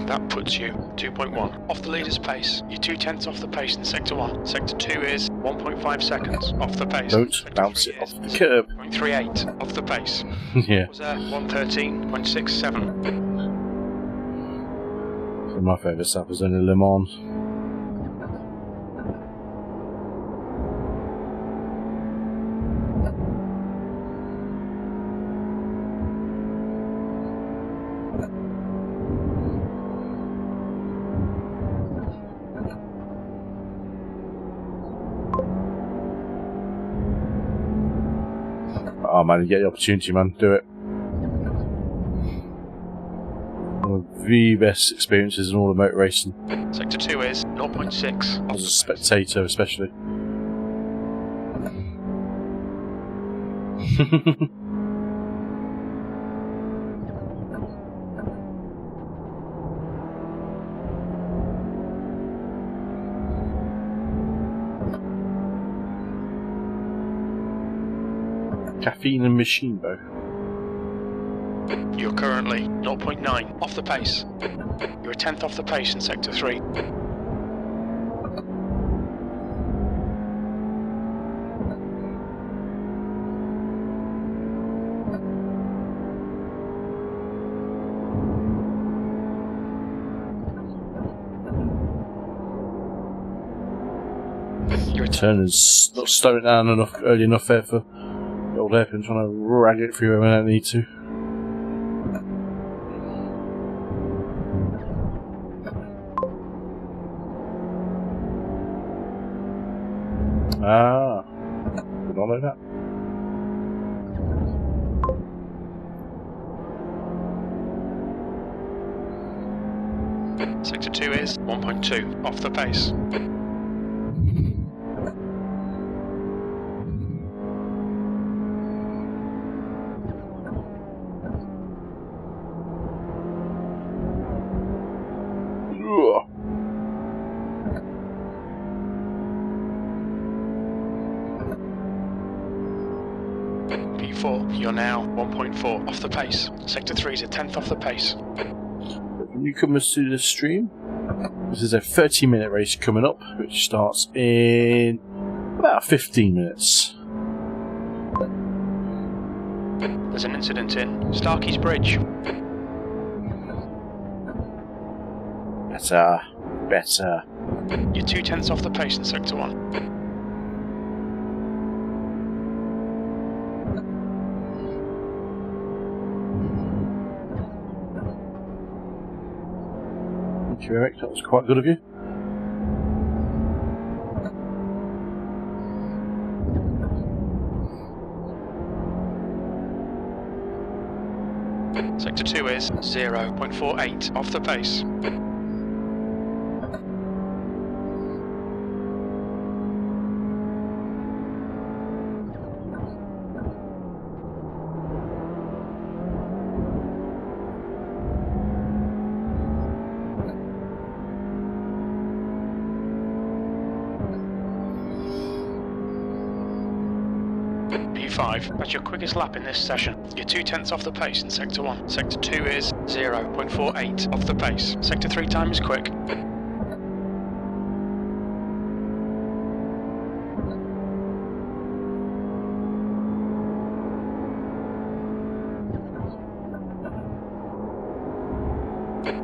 That puts you 2.1 off the leader's pace. You're 2/10 off the pace in Sector 1. Sector 2 is 1.5 seconds off the pace. Don't Sector bounce 3 it off is the curb. 0.38 off the pace. Yeah. Was there 113.67. So my favourite stuff is only Le Mans. Oh man, you get the opportunity, man. Do it. One of the best experiences in all of motor racing. Sector 2 is 0.6 off As a the pace. spectator, especially. Caffeine and machine bow. You're currently 0.9 off the pace. You're 1/10 off the pace in Sector 3. You're Turn is not slowing down enough early enough there for the old hairpin, trying to rag it through when I don't need to. Ah, did not know that. Sector 2 is 1.2 off the pace. Ugh. P4, you're now 1.4 off the pace. Sector 3 is 1/10 off the pace. Newcomers to the stream. This is a 30-minute race coming up, which starts in about 15 minutes. There's an incident in Starkey's Bridge. Better, better. You're 2/10 off the pace in Sector 1. Thank you, Eric. That was quite good of you. Sector 2 is 0.48 off the pace. P5, that's your quickest lap in this session. You're 2/10 off the pace in Sector 1. Sector 2 is 0.48 off the pace. Sector 3 time is quick.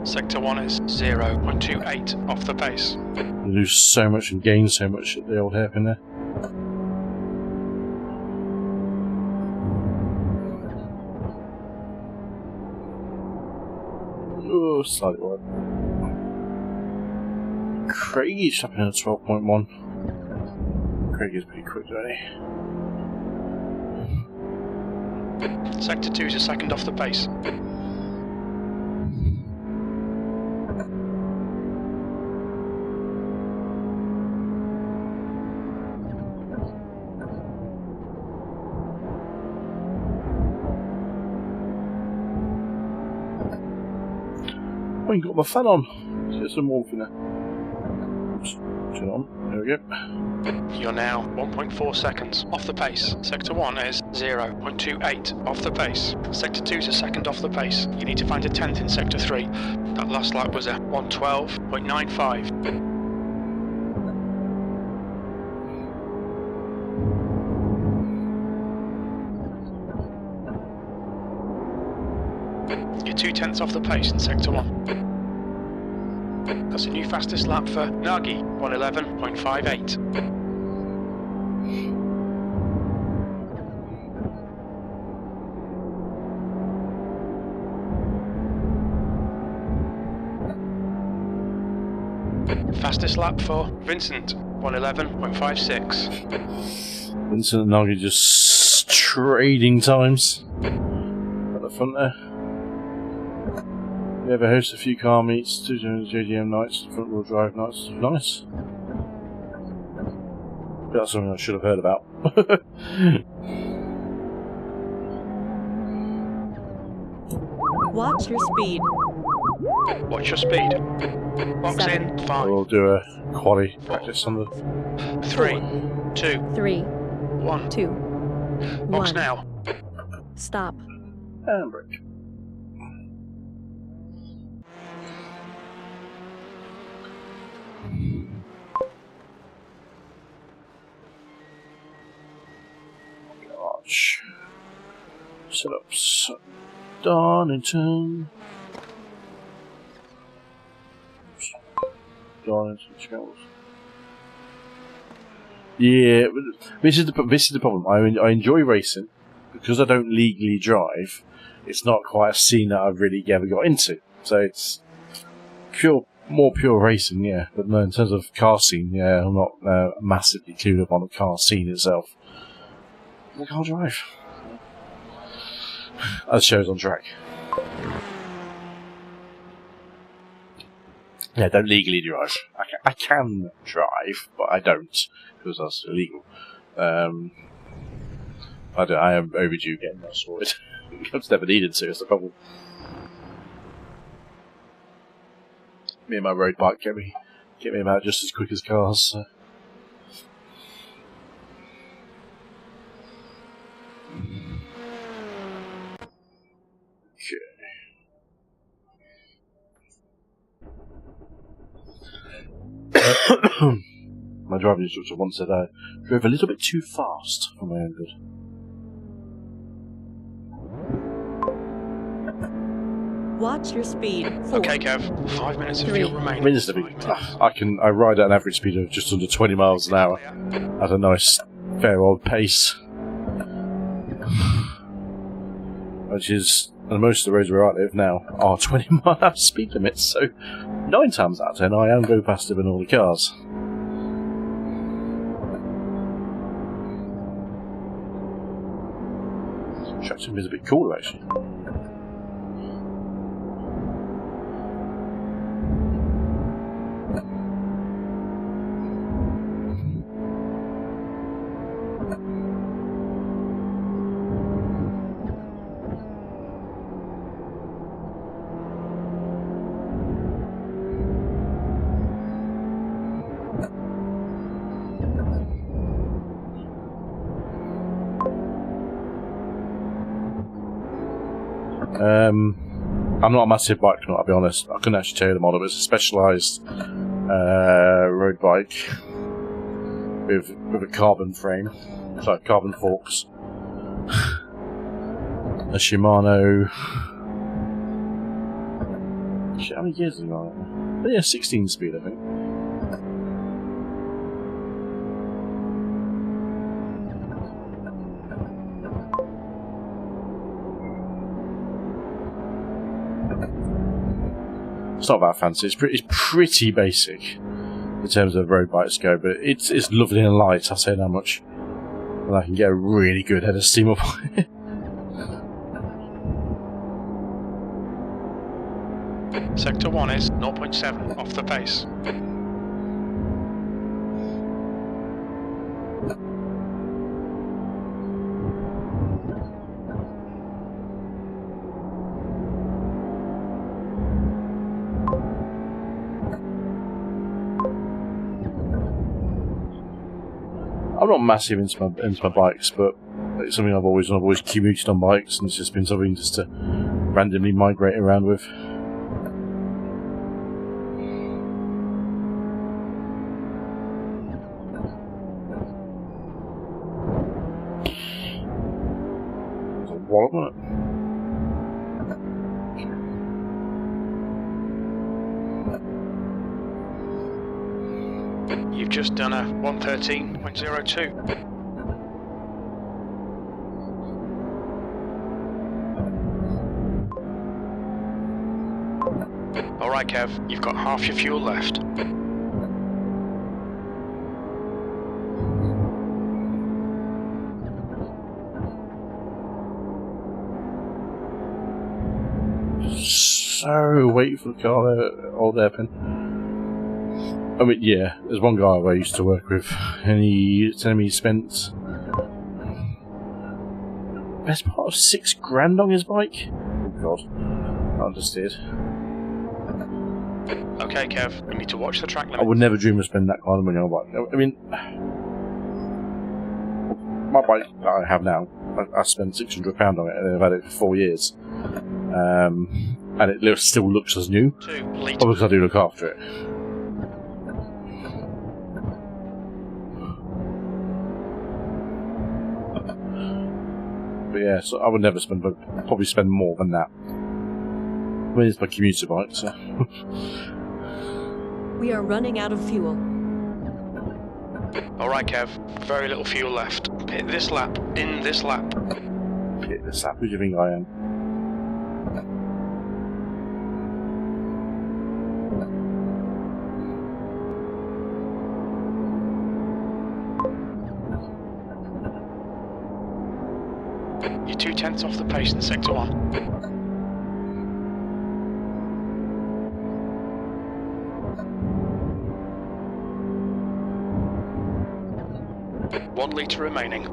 Sector 1 is 0.28 off the pace. You lose so much and gain so much at the old hairpin there. Oh, slightly wide. Craig is stopping at 12.1. Craig is pretty quick, isn't he? Sector 2 is a second off the pace. I ain't got my fan on. Let's get some warmth in there. Oops. Turn it on. There we go. You're now 1.4 seconds off the pace. Sector 1 is 0.28 off the pace. Sector 2 is a second off the pace. You need to find a 10th in Sector 3. That last lap was a 112.95. You're 2/10 off the pace in Sector 1. That's a new fastest lap for Nagy, 111.58. Fastest lap for Vincent, 111.56. Vincent and Nagy just trading times at the front there. We ever host a few car meets, 2 JDM nights, front wheel drive nights. Nice. That's something I should have heard about. Watch your speed. Watch your speed. Box in, 5. We'll do a quali practice on the 3, 2, 3, 1. 2, Box 1. now. Stop. and brake. Garage. Setups. Donington. Donington Channels. Yeah, this is the problem. I enjoy racing because I don't legally drive. It's not quite a scene that I've really ever got into. So it's more pure racing, yeah. But no, in terms of car scene, yeah, I'm not massively clued up on the car scene itself. I can't drive. As shows on track. Yeah, don't legally drive. I can drive, but I don't because that's illegal. I am overdue getting that sorted. I've just never needed to. It's the problem. Me and my road bike get me about just as quick as cars. So. My driving instructor once said I drove a little bit too fast for my own good. Watch your speed. 4, Okay, Kev. 5 minutes of 3. fuel remaining. I ride at an average speed of just under 20 miles an hour at a nice, fair old pace. Which is, and most of the roads where I live now are 20 mile an hour speed limits, so 9 times out of 10 I am go faster than all the cars. Traction is a bit cooler actually. I'm not a massive bike nut, I'll be honest. I couldn't actually tell you the model, but it's a specialised road bike with a carbon frame, sorry, carbon forks. A Shimano. Shit, how many gears is it on it? Yeah, 16 speed, I think. It's not that fancy. It's pretty basic in terms of road bikes go, but it's lovely and light. I'll say that much. And I can get a really good head of steam up on it. Sector 1 is 0.7 off the pace. I'm not massive into my bikes, but it's something I've always done. I've always commuted on bikes, and it's just been something just to randomly migrate around with. wallop, wasn't it? You've just done a 113.02. Alright Kev, you've got half your fuel left. So, wait for the car there, old airpin. I mean, yeah, there's one guy I used to work with, and he told me he spent best part of $6 grand on his bike. Oh god, I understood. Okay Kev, you need to watch the track limit. I would never dream of spending that kind of money on a bike. I mean, my bike that I have now, I spent £600 on it, and I've had it for 4 years. And it still looks as new. Because I do look after it. But yeah, so I would never spend, but probably spend more than that. I mean, it's my commuter bike, so. We are running out of fuel. Alright Kev, very little fuel left. Hit this lap, in this lap. Hit this lap, who do you think I am? You're 2/10 off the pace in sector 1. One litre remaining.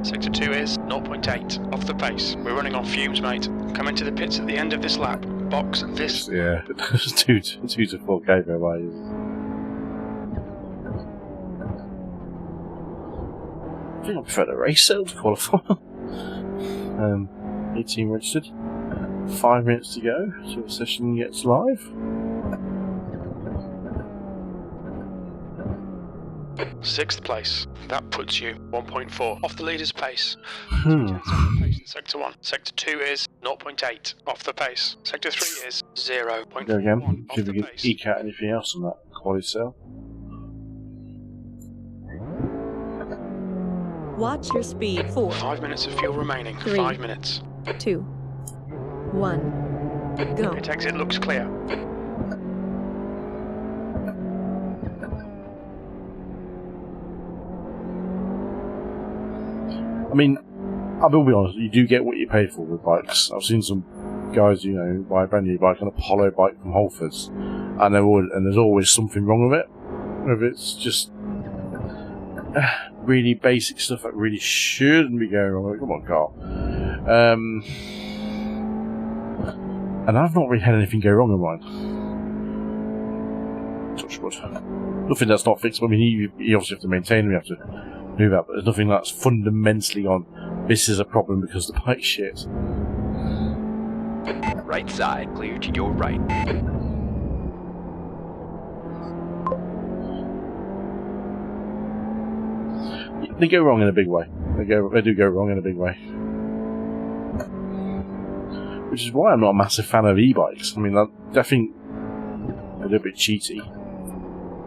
Sector 2 is 0.8 off the pace. We're running on fumes, mate. Come into the pits at the end of this lap. Box this. Yeah, it's 2 to 4k per way. I think I prefer the Racelabs qualifier. 18 registered. 5 minutes to go till the session gets live. 6th place. That puts you 1.4 off the leader's pace. 2/10 off the pace in sector 1. Sector 2 is 0.8 off the pace. Sector 3 is 0.1 Go again. off See if the we can pace. eke out anything else on that quality cell. Watch your speed. 4, 5 minutes of fuel remaining. 3. 5 minutes. 2, 1, go. Pit exit looks clear. I mean, I will be honest, you do get what you pay for with bikes. I've seen some guys, you know, buy a brand new bike, an Apollo bike from Halfords, and there's always something wrong with it. Whether it's just really basic stuff that really shouldn't be going wrong. Come on, car. And I've not really had anything go wrong with mine. Touch wood. Nothing that's not fixed. I mean, you obviously have to maintain them, you have to do that, but there's nothing that's fundamentally gone, this is a problem because the bike's shit. Right side, clear to your right. They go wrong in a big way. They do go wrong in a big way. Which is why I'm not a massive fan of e-bikes. I mean, I think a little bit cheaty,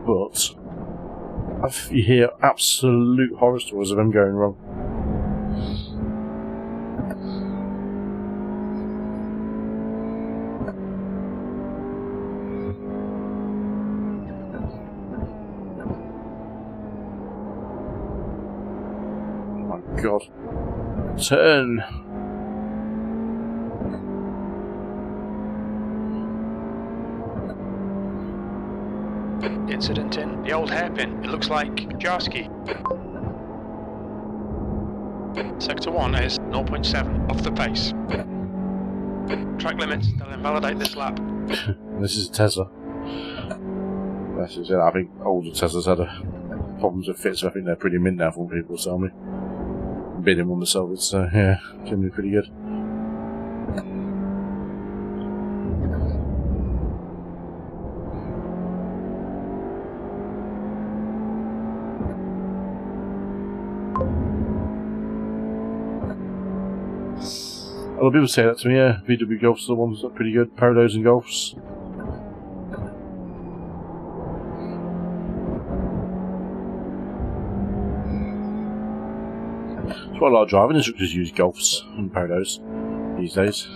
but you hear absolute horror stories of them going wrong. Oh my god. Turn! Incident in the old hairpin. It looks like Jarski. Sector 1 is 0.7 off the pace. Track limits, they'll invalidate this lap. This is a Tesla. That's just it. I think older Teslas had problems with fits, so I think they're pretty mint now from people tell me. Bidding on myself, it's yeah, generally pretty good. lot of people say that to me, yeah. VW Golfs are the ones that are pretty good. Polos and Golfs. That's why a lot of driving instructors use Golfs and Polos these days.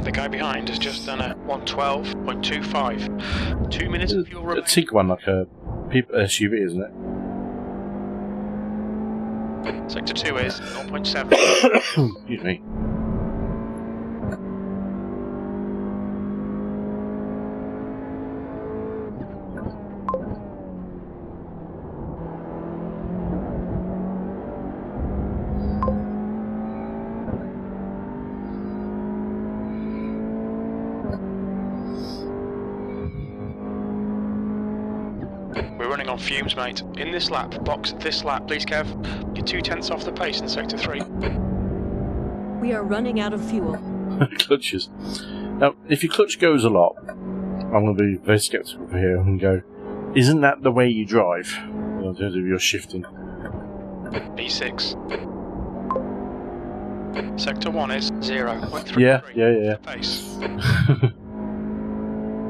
The guy behind has just done a 112.25. 2 minutes of fuel A remaining. Tiguan, like a SUV, isn't it? Sector 2 is 0.7. Excuse me. We're running on fumes, mate. In this lap, box this lap, please, Kev. You're 2/10 off the pace in Sector 3. We are running out of fuel. Clutches. Now, if your clutch goes a lot, I'm going to be very sceptical here and go, isn't that the way you drive? In terms of your shifting. B6. Sector 1 is 0.33. Yeah. Pace.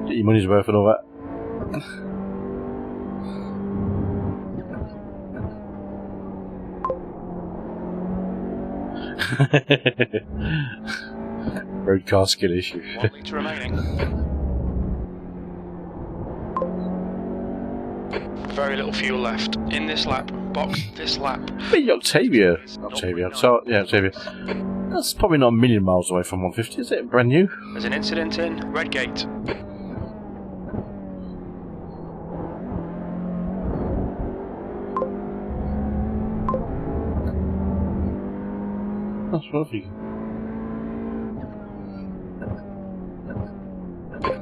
Get your money's worth and all that. Road car skill issue. 1 litre remaining. Very little fuel left. In this lap, box this lap. Hey, Octavia. Octavia. That's probably not a million miles away from 150, is it? Brand new? There's an incident in Redgate. That's lovely.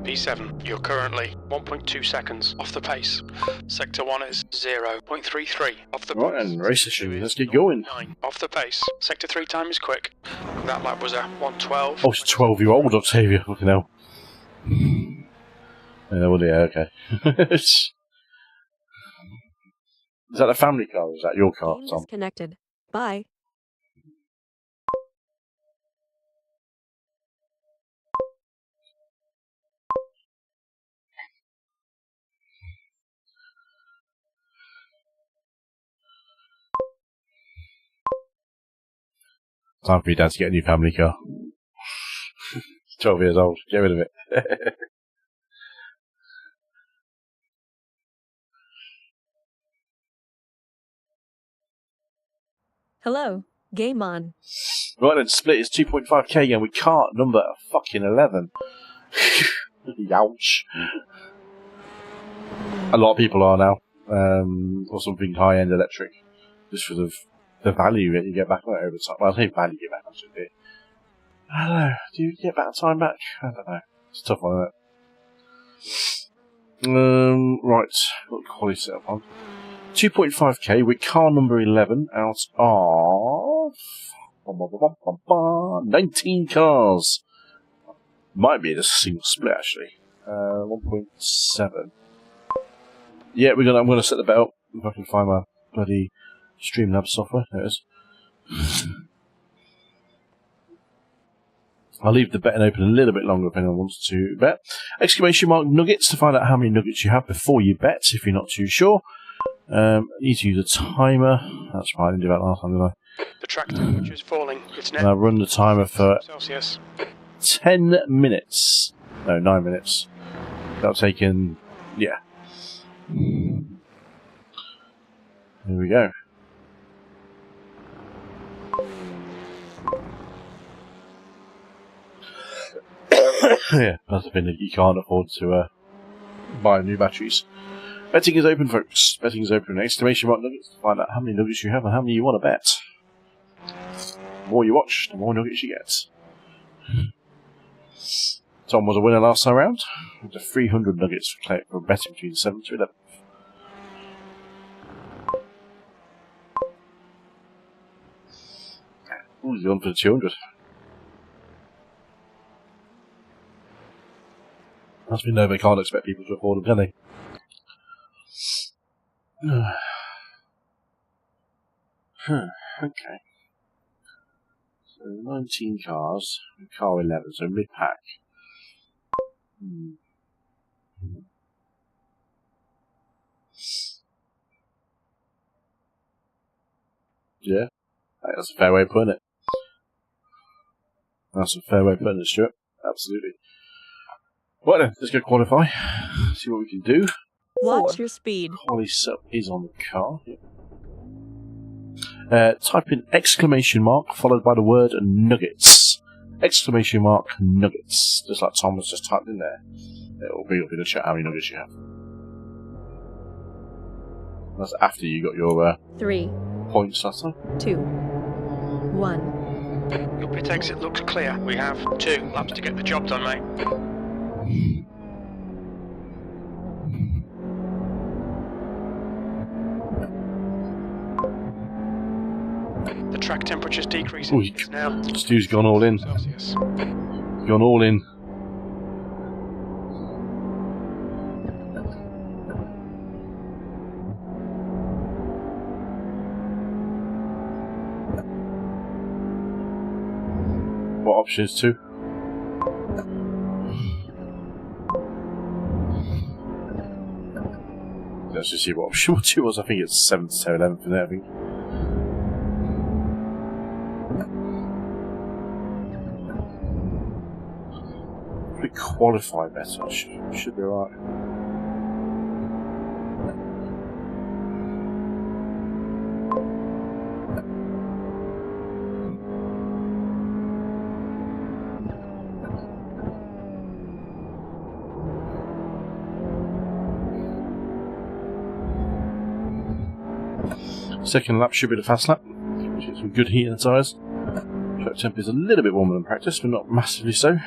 P7, you're currently 1.2 seconds off the pace. Sector 1 is 0.33 off the pace. Right, and race session, let's get going. 9 off the pace. Sector 3 time is quick. That lap was a 112. Oh, it's a 12-year-old Octavia. Fucking hell. Okay. Is that a family car or is that your car, Game Tom? disconnected. Bye. Time for your dad to get a new family car. 12 years old. Get rid of it. Hello. Game on. Right then, split is 2.5k again. We can't number fucking 11. Ouch. A lot of people are now. Or something high-end electric. Just for the value that you get back on it over time. Well, I say value you get back on it. I don't know. Do you get that time back? I don't know. It's a tough one, isn't it? Right. Got the quality set up on. 2.5k with car number 11 out of 19 cars. Might be a single split actually. 1.7. Yeah, I'm gonna set the bet up if I can find my bloody Streamlabs software. There it is. I'll leave the betting open a little bit longer if anyone wants to bet. Exclamation mark nuggets to find out how many nuggets you have before you bet if you're not too sure. Need to use a timer. That's fine, I didn't do that last time, did I? The track temperature is falling. It's And I run the timer for Celsius. 10 minutes. No, 9 minutes. That'll take in, yeah. Here we go. Yeah, that's the thing that you can't afford to buy new batteries. Betting is open, folks. Betting is open. Exclamation mark nuggets to find out how many nuggets you have and how many you want to bet. The more you watch, the more nuggets you get. Tom was a winner last time round. With the 300 nuggets for betting between 7th to 11th. Ooh, he's gone for the 200. Must be no, they can't expect people to afford them, can they? Okay. So 19 cars, car 11, so mid-pack. Yeah, that's a fair way of putting it. That's a fair way of putting it, Stuart. Absolutely. Right then, let's go qualify. See what we can do. Watch your speed. Quali setup is on the car. Type in exclamation mark followed by the word nuggets. Exclamation mark nuggets. Just like Tom has just typed in there. It will be up in the chat how many nuggets you have. That's after you got your 3, points last time. 2, 1. Your pit exit looks clear. We have 2 laps to get the job done, mate. The track temperature's decreasing. Ooh, It's now Stu's gone all in. Celsius. Gone all in. What option is 2? Let's just see what option 2 was. I think it's 7th to 11th in there, I think. We qualify better. Should be alright. Second lap should be the fast lap. Get some good heat in the tyres. Track temp is a little bit warmer than practice, but not massively so.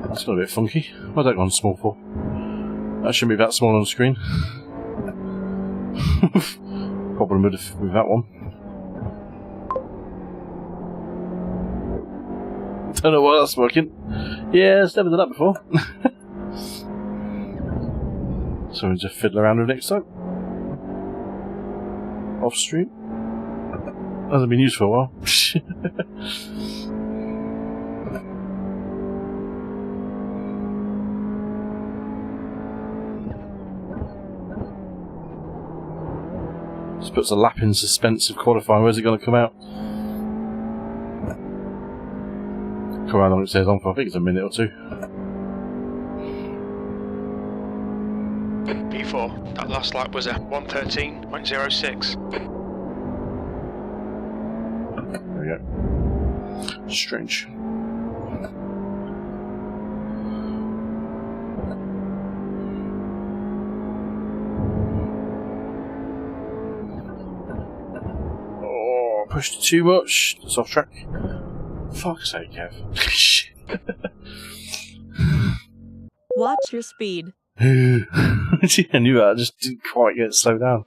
That's got a bit funky. Why's that gone small for? That shouldn't be that small on the screen. Problem with that one. Don't know why that's working. Yeah, it's never done that before. Something to fiddle around with next time. Off stream. Hasn't been used for a while. Just puts a lap in suspense of qualifying. Where's it going to come out? How long it says on for? I think it's a minute or 2. P4. That last lap was a 1:13.06. There we go. Strange. Oh, pushed too much. It's off track. Fuck's sake, Kev. Watch your speed. I knew that. I just didn't quite get it slowed down.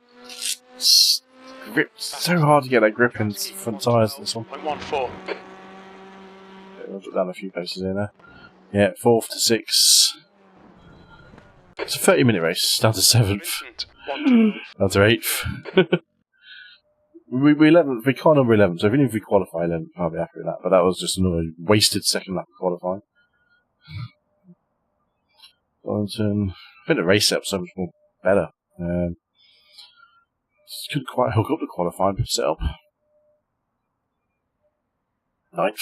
So hard to get that grip in front tyres. This one. 0.14. I'll drop down a few paces in there. Yeah, 4th to 6th. It's a 30-minute race. Down to 7th. Down to 8th. we 11th. We can't number 11th. So even if we qualify 11th, I'll be happy with that. But that was just another wasted second lap of qualifying. Donington. I think the race setup's so much more better. Couldn't quite hook up the qualifying setup. Ninth.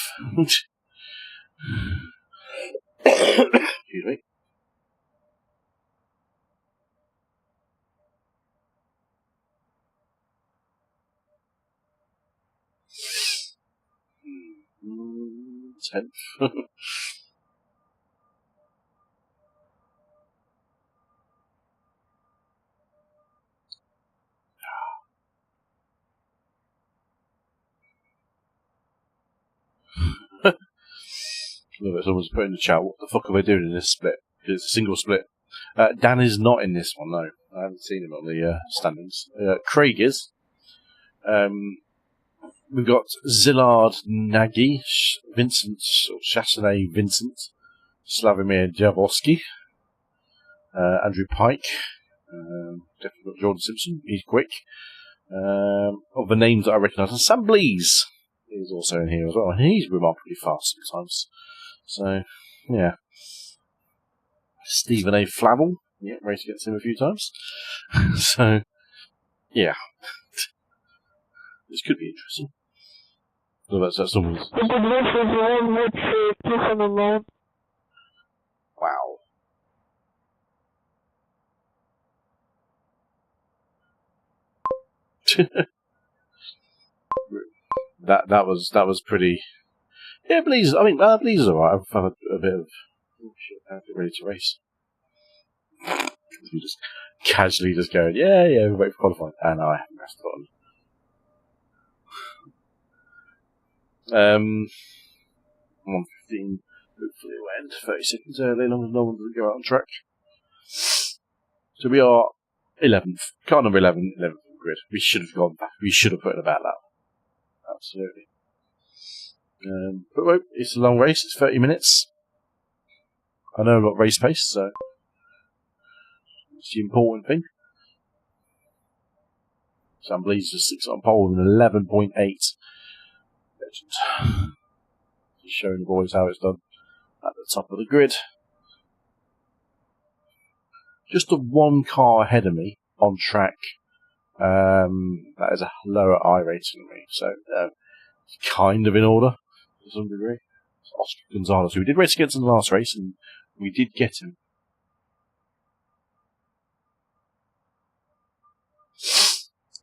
Excuse me. Tenth. Someone's put in the chat, what the fuck are they doing in this split? It's a single split. Dan is not in this one, no. I haven't seen him on the standings. Craig is. We've got Zillard Nagy, Vincent, or Chassenet Vincent, Slavomir Jaworski, Andrew Pike, definitely got Jordan Simpson, he's quick. Of the names that I recognise, Sam Blees is also in here as well, and he's remarkably fast sometimes. So, yeah. Stephen A. Flavel, yeah, raced against him a few times. So, yeah. This could be interesting. So that's almost... Wow. that was pretty... Yeah, Blees, I mean, Blees is alright. I've had a bit of... Oh shit, I'm ready to race. You just casually just going, yeah, we'll wait for qualifying. And I haven't pressed the button. 1:15, hopefully it will end 30 seconds early, no one doesn't go out on track. So we are 11th, car number 11, 11th grid. We should have gone back, we should have put in about that. Absolutely. But wait, it's a long race, it's 30 minutes. I know I've got race pace, so it's the important thing. Sam Blees just 6 on pole with an 11.8. Legend. Just showing the boys how it's done at the top of the grid. Just the one car ahead of me on track. That is a lower iRacing than me, so kind of in order to some degree. It's Oscar Gonzalez, who we did race against in the last race, and we did get him.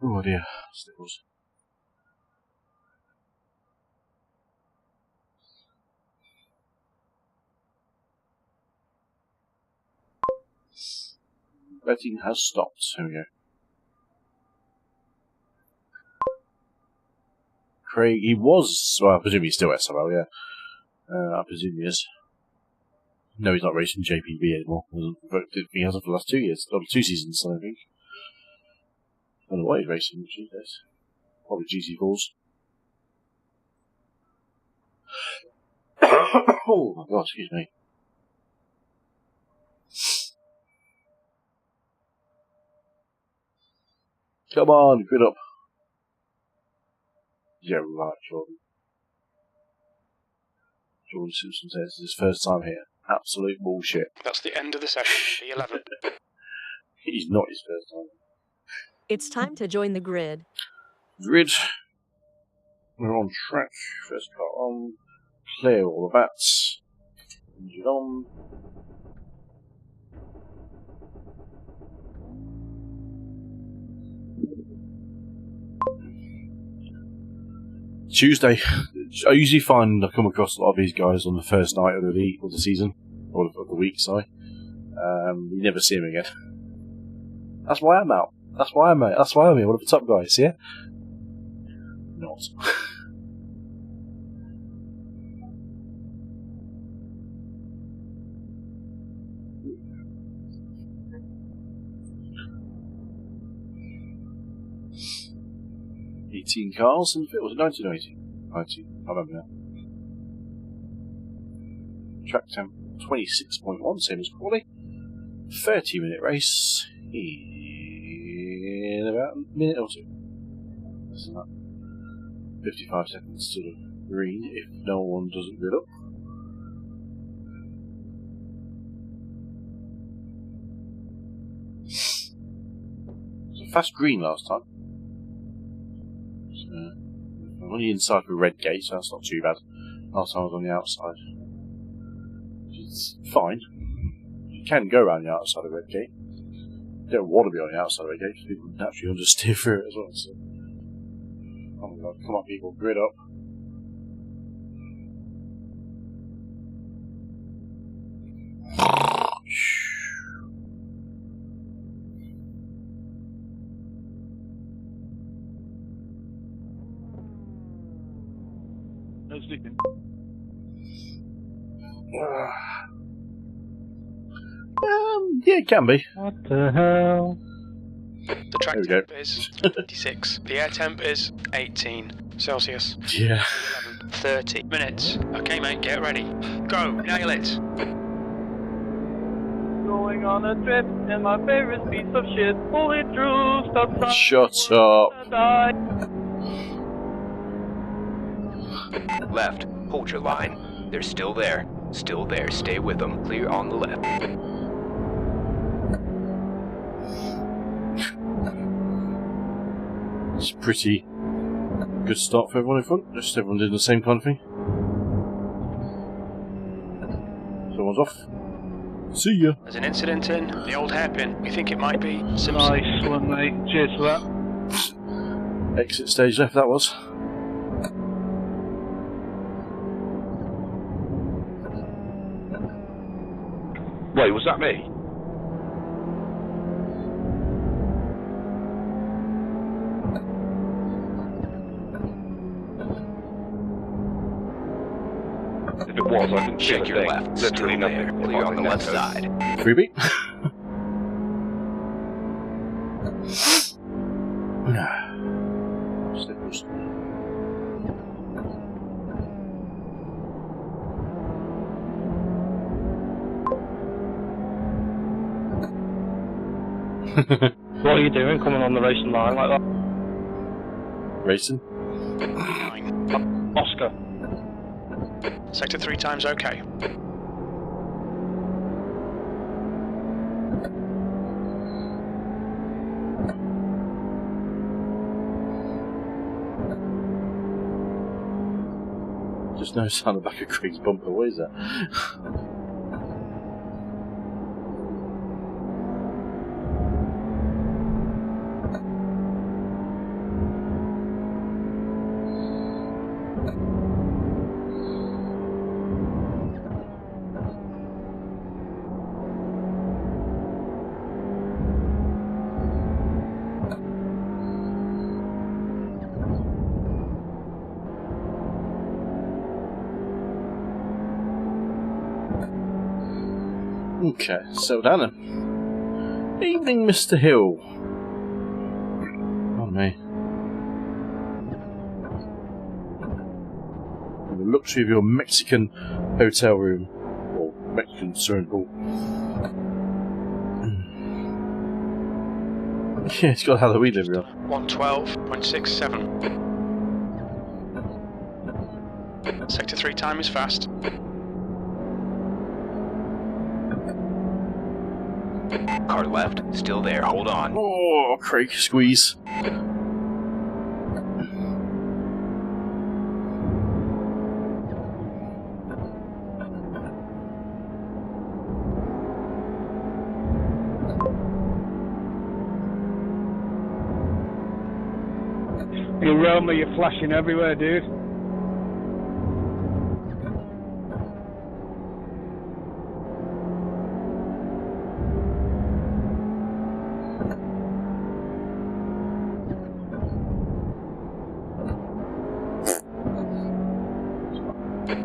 Oh dear, Stickles. Betting has stopped. Here we go. Craig, he was, well, I presume he's still SRL, yeah. I presume he is. No, he's not racing JPB anymore. He hasn't for the last 2 years. Or 2 seasons, I think. I don't know what he's racing these days. Probably GC4s. Oh my god, excuse me. Come on, grid up. Yeah, right, Jordan. Jordan Simpson says it's his first time here. Absolute bullshit. That's the end of the session, the 11th. He's not his first time. It's time to join the grid. Grid. We're on track. First car on. Clear all the bats. Engine on. Tuesday. I usually find I come across a lot of these guys on the first night of the season, or of the week, sorry. You never see them again. That's why I'm out. That's why I'm out. That's why I'm here. One of the top guys, yeah? Not. Cars, and it was 1980. 90, I remember now. Track temp 26.1, same as Crawley. 30-minute race in about a minute or two. Isn't that 55 seconds to the green if no one doesn't grid up. It was a fast green last time. I'm on the inside of a red gate, so that's not too bad. Last time I was on the outside. Which is fine. You can go around the outside of Red Gate. You don't want to be on the outside of Red Gate because people naturally will just steer through it as well. So. Oh my god, come on people, grid up. No sleeping. Yeah, it can be. What the hell? The track There we go. temp is 26. The air temp is 18 Celsius. Yeah. 30 minutes. Okay, mate, get ready. Go, nail it. Going on a trip in my favorite piece of shit. Pull it through, stop sign. Shut up. Left. Hold your line. They're still there. Still there. Stay with them. Clear on the left. It's a pretty good start for everyone in front. Just everyone doing the same kind of thing. Someone's off. See ya. There's an incident in the old hairpin. We think it might be Simhub. Nice one, mate. Cheers for that. Exit stage left, that was. Wait, was that me? If it was, I didn't Check your left. Still there. Clear on the left side. Freebie. Sniffles. What are you doing coming on the racing line like that? Racing. 9. Oscar. Sector 3 times okay. Just no sound of back of Craig's bumper. What is that? Okay, so down then. Evening, Mr. Hill. Oh me. The luxury of your Mexican hotel room. Or Mexican swimming pool. Yeah, it's got Halloween livery on. 112.67. Sector 3 time is fast. Car left. Still there. Hold on. Oh, Craig, squeeze. You Roma, you're flashing everywhere, dude.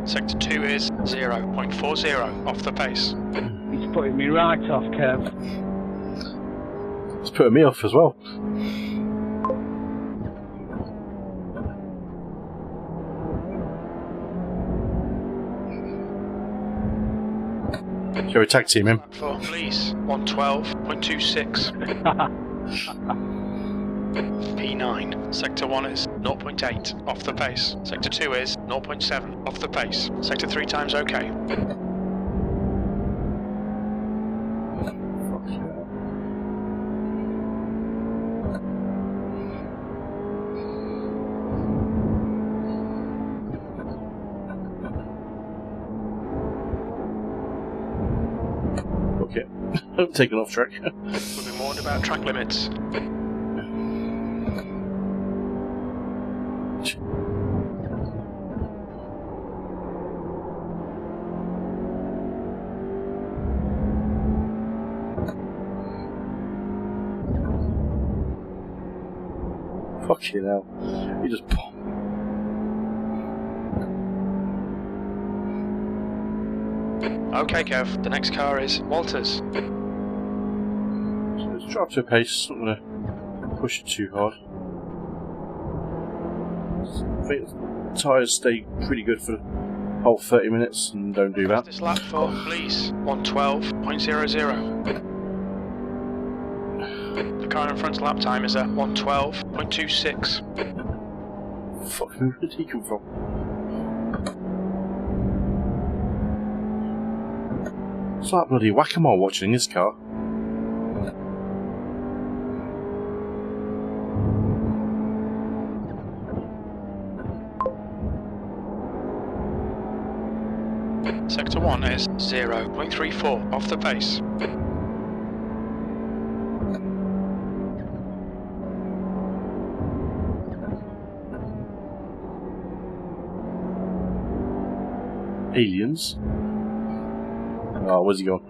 Sector 2 is 0.40 off the pace. He's putting me right off, Kev. It's putting me off as well. Shall we tag team him? For police, 112.26. P9. Sector 1 is 0.8 off the pace. Sector 2 is 0.7 off the pace. Sector 3 times okay. Fuck yeah. fuck it. Taken off track. We'll be warned about track limits. Fucking hell. You just pop. Okay, Kev, the next car is Walters. So let's drop to a pace, not going to push it too hard. I think the tyres stay pretty good for the whole 30 minutes and don't do that. This lap for Blease, 112.00. The car in front's lap time is at 112.26. Fuck, where did he come from? It's like bloody whack-a-mole watching this car. Sector 1 is 0.34 off the pace. Aliens? Oh, where's he going?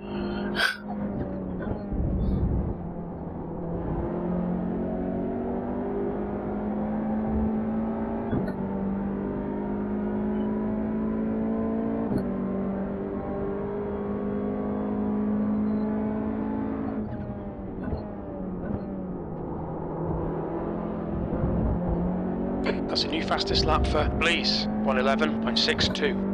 That's a new fastest lap for Blease, 111.62.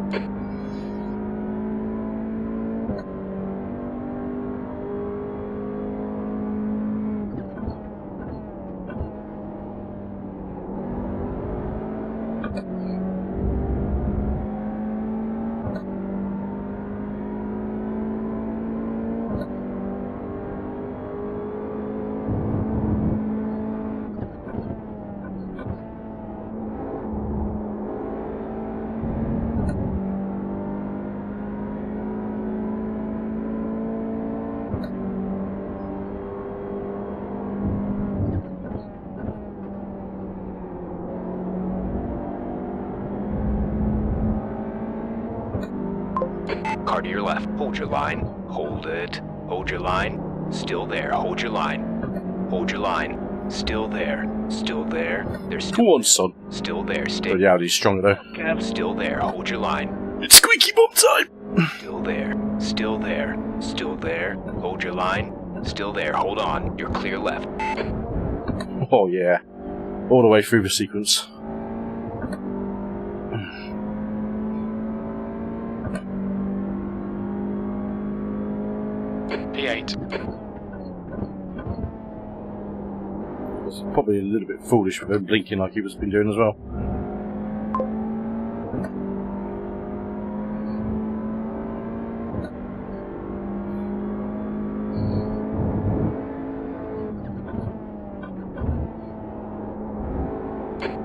Car to your left. Hold your line. Hold it. Hold your line. Still there. Hold your line. Hold your line. Still there. Still there. They're still Go on, son. Still there. Stay. Oh, yeah, he's stronger though. Still there. Hold your line. It's squeaky bum time! Still there. Still there. Still there. Hold your line. Still there. Hold on. You're clear left. Oh, yeah. All the way through the sequence. P8. It's probably a little bit foolish with him blinking like he was been doing as well.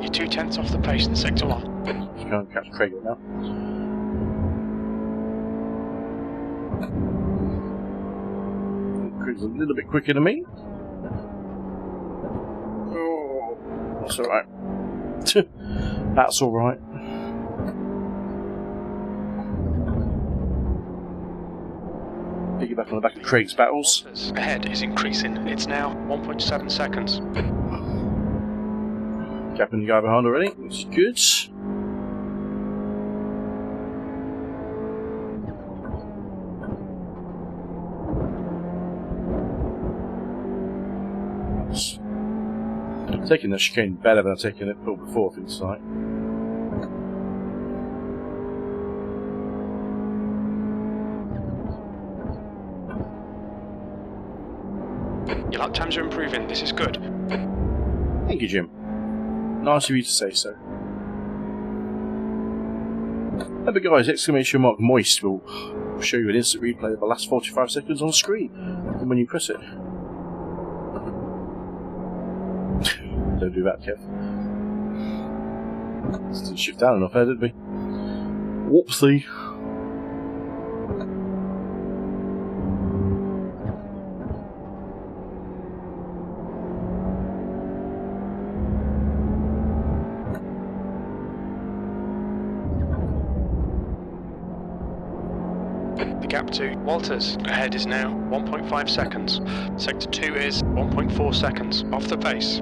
You're 2/10 off the pace in Sector 1. Just go and catch Craig now. Craig's a little bit quicker than me. Oh, that's alright. That's alright. Piggyback on the back of Craig's battles. Ahead is increasing. It's now 1.7 seconds. Gapping the guy behind already, which is good. Taking the chicane better than taking it before, I think it's like. Your lap times are improving. This is good. Thank you, Jim. Nice of you to say so. Remember guys, exclamation mark moist will show you an instant replay of the last 45 seconds on screen when you press it. Don't do that, Kev. Didn't shift down enough there, did we? Whoopsie. gap to Walters ahead is now 1.5 seconds. Sector 2 is 1.4 seconds off the pace.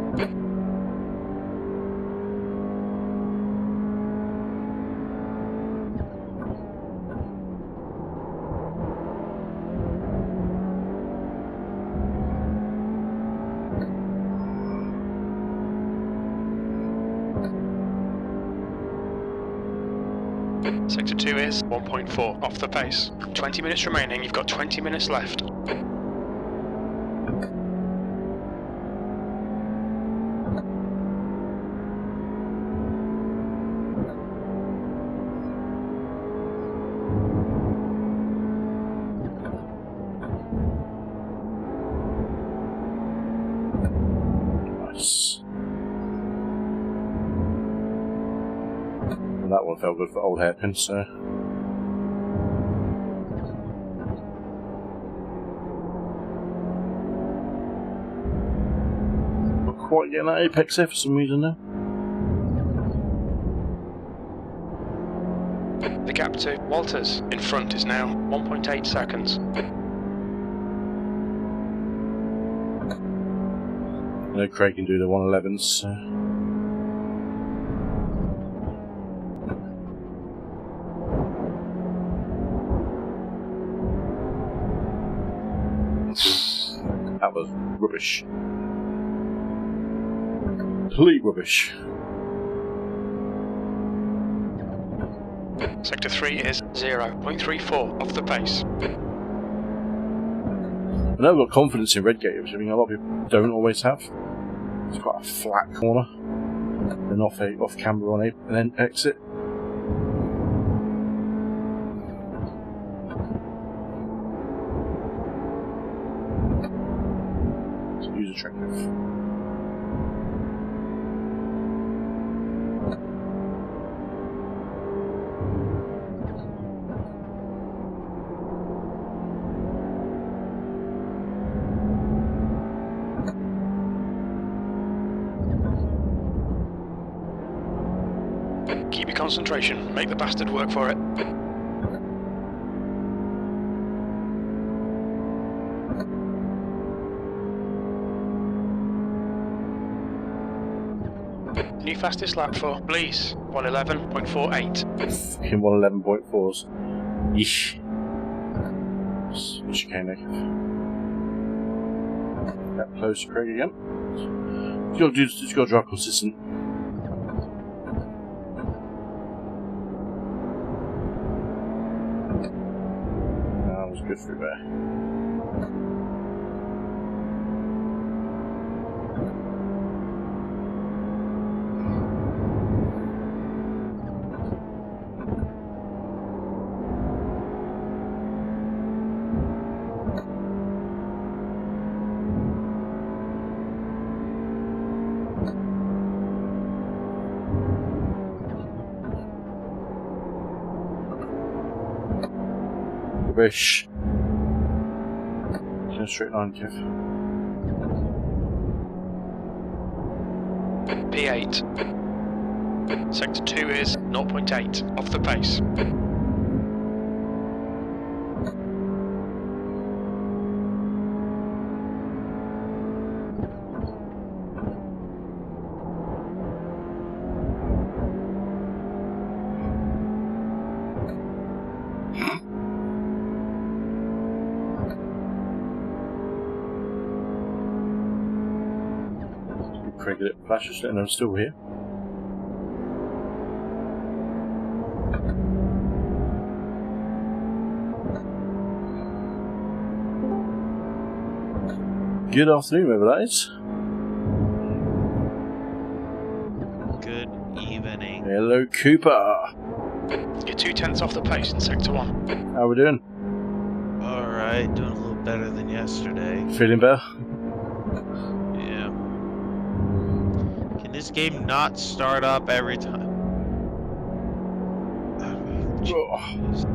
Sector 2 is 1.4 off the pace. 20 minutes remaining, you've got 20 minutes left. Nice. That one felt good for old hairpin, so. Not quite getting that apex there for some reason now. The gap to Walters in front is now 1.8 seconds. I know Craig can do the 111s, so. That was rubbish. Complete rubbish. Sector 3 is 0.34 off the pace. I know I've got confidence in Redgate, which I mean a lot of people don't always have. It's quite a flat corner. Then off camber on it, and then exit. Attractive. Keep your concentration, make the bastard work for it. New fastest lap for Blease, 111.48. Fucking 111.4s. Yeesh. Chicane negative. That close to Craig again. Just got to drive consistent. That was good through there. Rubbish. In a straight line, Kev. P8. Sector 2 is 0.8 off the pace. Craig it flashes and I'm still here. Good afternoon, whoever that is. Good evening. Hello, Cooper. You're 2/10 off the pace in Sector 1. How we doing? Alright, doing a little better than yesterday. Feeling better? Yeah. Can this game not start up every time? Jeez.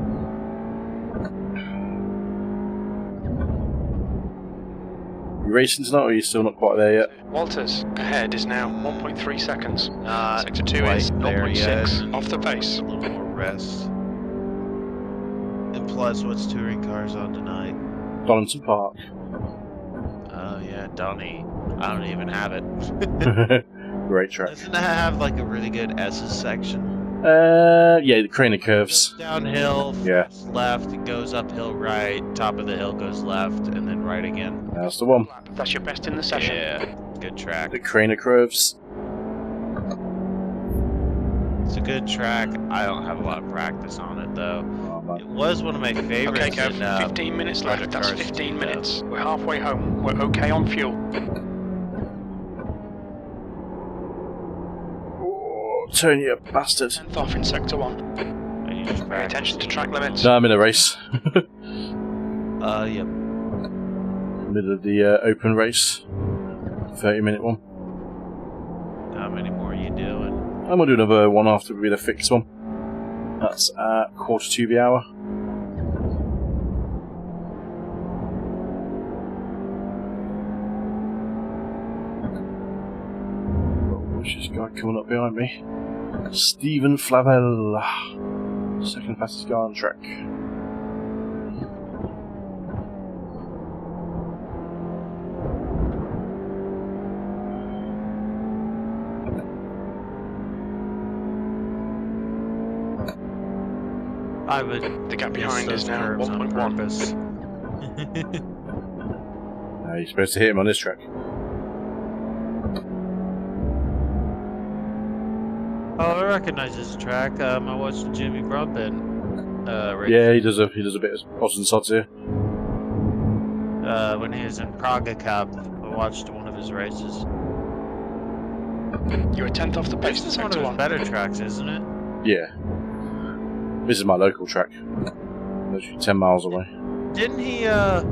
You racing tonight, or are you still not quite there yet? Walters ahead is now 1.3 seconds. Not Sector 2 quite is there 0.6 yet. off the pace. A little more rest. plus, what's touring cars on tonight? Donington Park. Oh yeah, Donny. I don't even have it. Great track. Doesn't that have like a really good S's section? Yeah, the Craner curves. Goes downhill, Yeah. left, it goes uphill right, top of the hill goes left, and then right again. That's the one. That's your best in the session. Yeah, good track. The Craner curves. It's a good track. I don't have a lot of practice on it though. It was one of my favorites. Okay, Kev, in, 15 minutes Project left. That's Cars 15 2, minutes. We're halfway home. We're okay on fuel. Oh, turn you bastard. 10th off in sector 1. And you just Pay attention to track limits. No, I'm in a race. Yep. Middle of the open race. 30-minute one. How many more are you doing? I'm going to do another one after we the fixed one. That's at 1:45 the hour. What's this guy coming up behind me? Stephen Flavel. Second fastest guy on track. I would. The gap behind is now 1.1. You're supposed to hit him on this track. Oh, I recognize this track. I watched the Jimmy Broadbent race. Yeah, he does a bit of odds and sods here. When he was in Praga Cup, I watched one of his races. You're a 10th off the pace This in is one sector of 1. his better tracks, isn't it? Yeah. This is my local track. Literally 10 miles away. Didn't he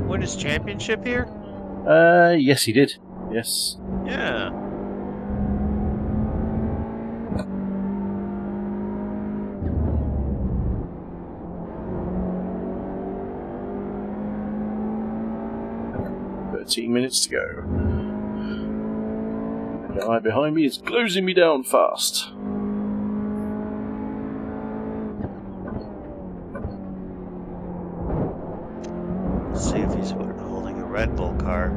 win his championship here? Yes, he did. Yes. Yeah. Minutes to go. The guy behind me is closing me down fast. Let's see if he's holding a Red Bull car.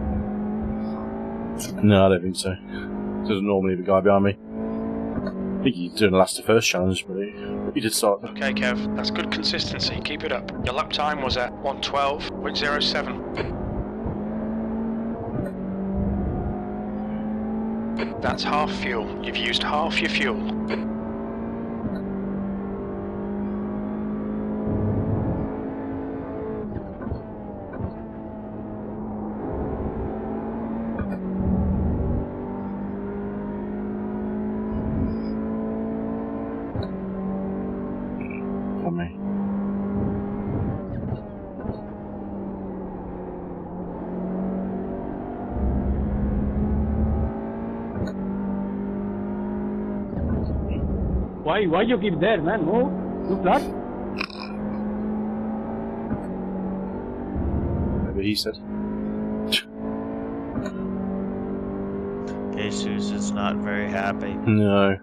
No, I don't think so. Doesn't normally have a guy behind me. I think he's doing the last to first challenge, but he did start. Okay, Kev, that's good consistency. Keep it up. Your lap time was at 1:12.07. That's half fuel. You've used half your fuel. On me. Why you keep there, man? No, you flat. Maybe he said. Jesus is not very happy. No.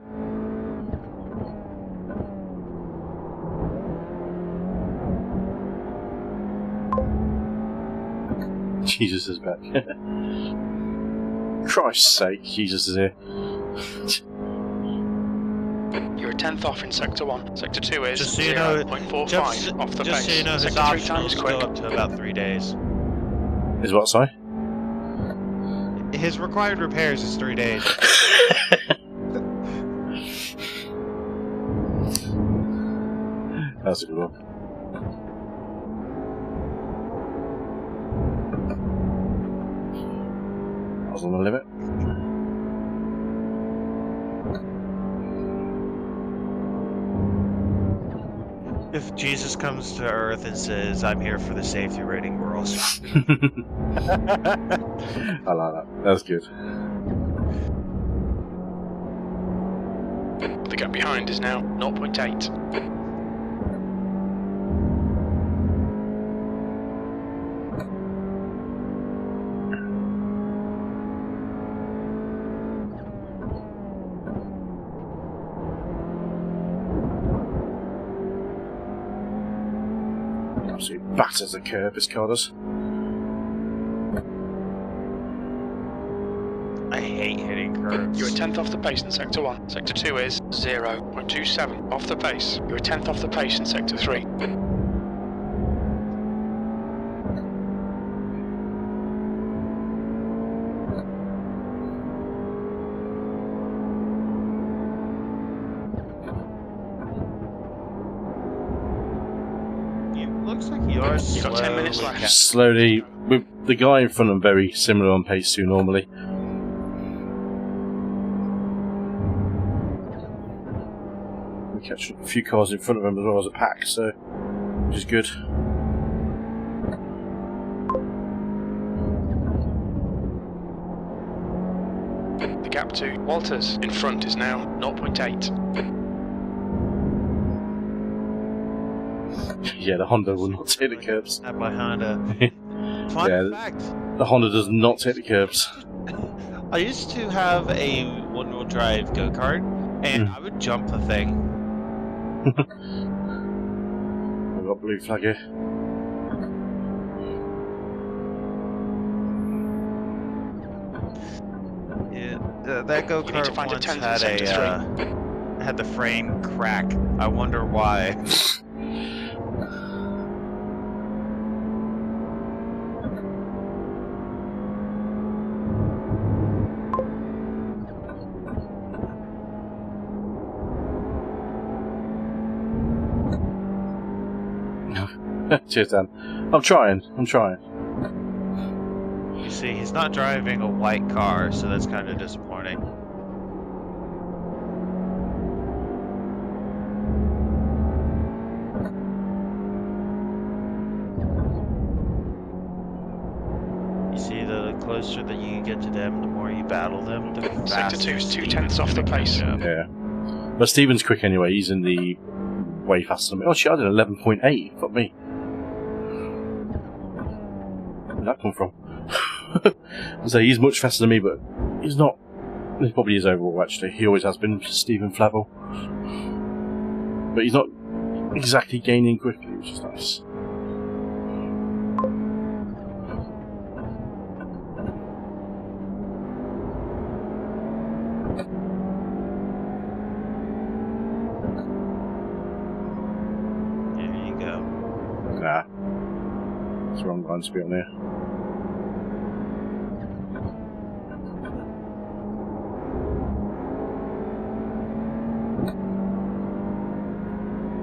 Jesus is back. Christ's sake, Jesus is here. You're a 10th off in sector 1. Sector 2 is Just so you know, 0.45 off the just pace. so you know, his Sector 3 optionals times go quick. up to about 3 days. Is what, sorry? His required repairs is 3 days. That's a good one. I was on the limit. If Jesus comes to Earth and says, "I'm here for the safety rating rules," I like that. That's good. The gap behind is now 0.8. Absolutely batters the curb, this car does. I hate hitting curves. You're a tenth off the pace in Sector 1. Sector 2 is 0.27 off the pace. You're a tenth off the pace in Sector 3. It looks like you are You've got 10 minutes left. Slowly, with the guy in front of him very similar on pace to normally. We catch a few cars in front of him as well as a pack, so which is good. The gap to Walters in front is now 0.8. Yeah, the Honda will not take the curbs. Not by Honda. Fun Yeah. fact. The Honda does not take the curbs. I used to have a one-wheel drive go-kart, and I would jump the thing. We've got blue flag here. Yeah, that You need to go-kart find a once 10th in had Sector 3. had the frame crack. I wonder why. Cheers, Dan. I'm trying. You see, he's not driving a white car, so that's kind of disappointing. You see, the closer that you get to them, the more you battle them, the Sector faster 2 is 2 Steven's tenths off the gonna pace. catch up. Yeah. But Steven's quick anyway. He's in the way faster than me. Oh, shit, I did 11.8. Fuck me. Where did that come from? So he's much faster than me, but he's not. He probably is overall, actually. He always has been, Stephen Flavel. But he's not exactly gaining quickly, which is nice. There you go. Nah. It's the wrong line to be on there.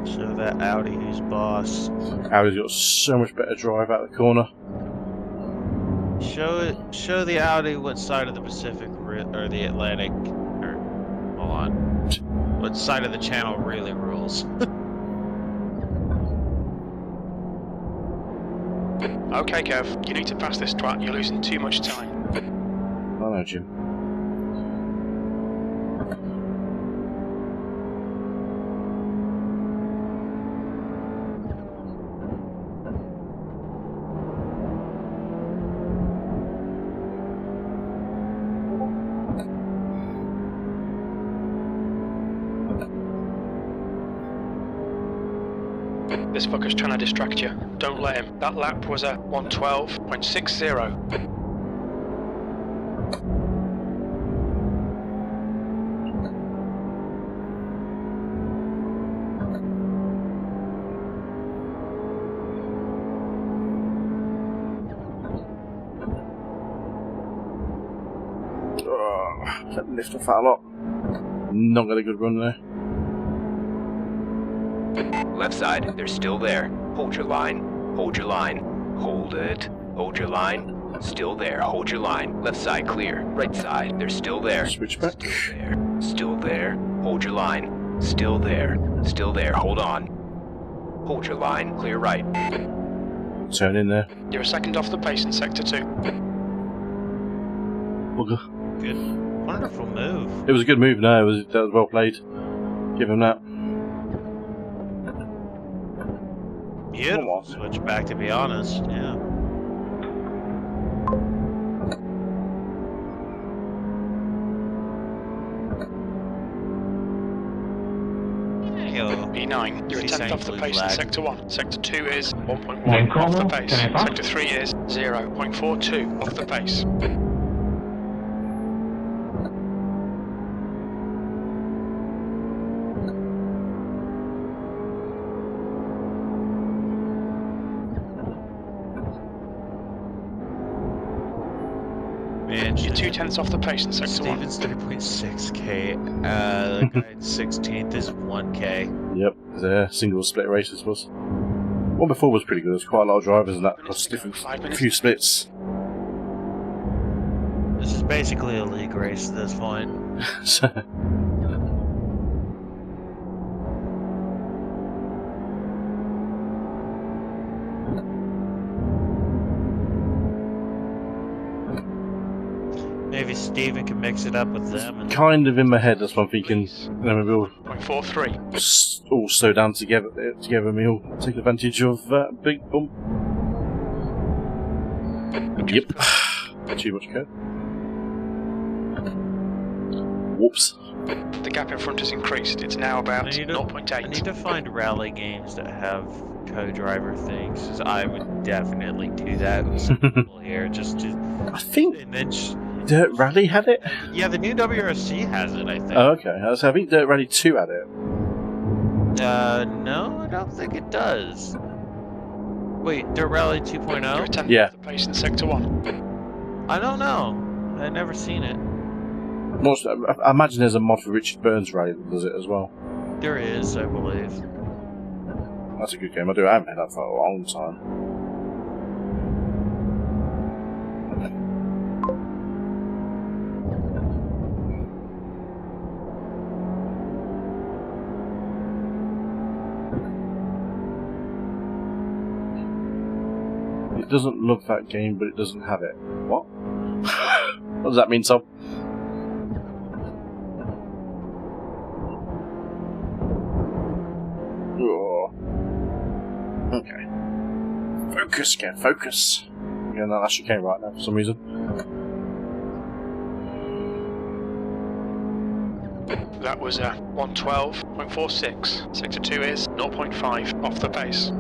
Show that Audi who's boss. Audi's got so much better drive out of the corner. Show the Audi what side of the Pacific or the Atlantic, or hold on, what side of the channel really rules. Okay, Kev, you need to pass this twat. You're losing too much time. I know, Jim. This fucker's trying to distract you. Don't let him. That lap was a 112.60. That lift off that a lot. Not got a good run there. Left side, they're still there. Hold your line. Hold your line. Hold it. Hold your line. Still there. Hold your line. Left side clear. Right side, they're still there. Switch back. Still there. Still there. Hold your line. Still there. Still there. Hold on. Hold your line. Clear right. Turn in there. You're a second off the pace in Sector 2. Bugger. Good, wonderful move. It was a good move, no, that was well played. Give him that. Beautiful switch back, to be honest. Yeah. There you go. P9, you're a She's tenth saying off the blue pace in flag. Sector 1. Sector 2 is 1.1 off the pace. Sector 3 is 0.42 off the pace. Man, You're 2/10 off the pace in Sector 1. Steven's 3.6k. The guy in 16th is 1k. Yep, the single split races was. One before was pretty good. There's quite a lot of drivers and that across different few splits. This is basically a league race at this point. So, Maybe Steven can mix it up with them. And kind of in my head, that's what I'm thinking. Maybe we'll 0.43. all slow down together. And we'll take advantage of that big bump. Yep. Too much code. Whoops. The gap in front has increased. It's now about I need 0.8. to find rally games that have co-driver things, 'cause I would definitely do that with some people here. Just to, I think and then Dirt Rally had it. yeah, the new WRC has it, I think. Oh, okay. I think Dirt Rally 2 had it. No, I don't think it does. Wait, Dirt Rally You're a 2.0? tenth Yeah. off the pace in Sector 1. I don't know. I've never seen it. Most, I imagine there's a mod for Richard Burns Rally that does it as well. There is, I believe. That's a good game. I haven't had that for a long time. It doesn't look that game, but it doesn't have it. What? What does that mean, Tom? Oh. Okay. Focus, Kev, focus. Yeah, no, that's okay right now for some reason. That was a 112.46. Sector 2 is 0.5 off the pace.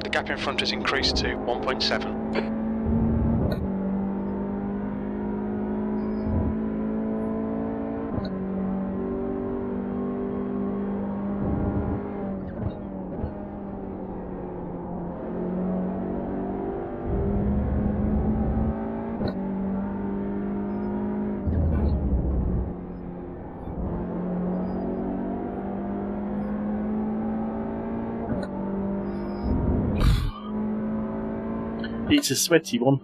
The gap in front has increased to 1.7. It's a sweaty one.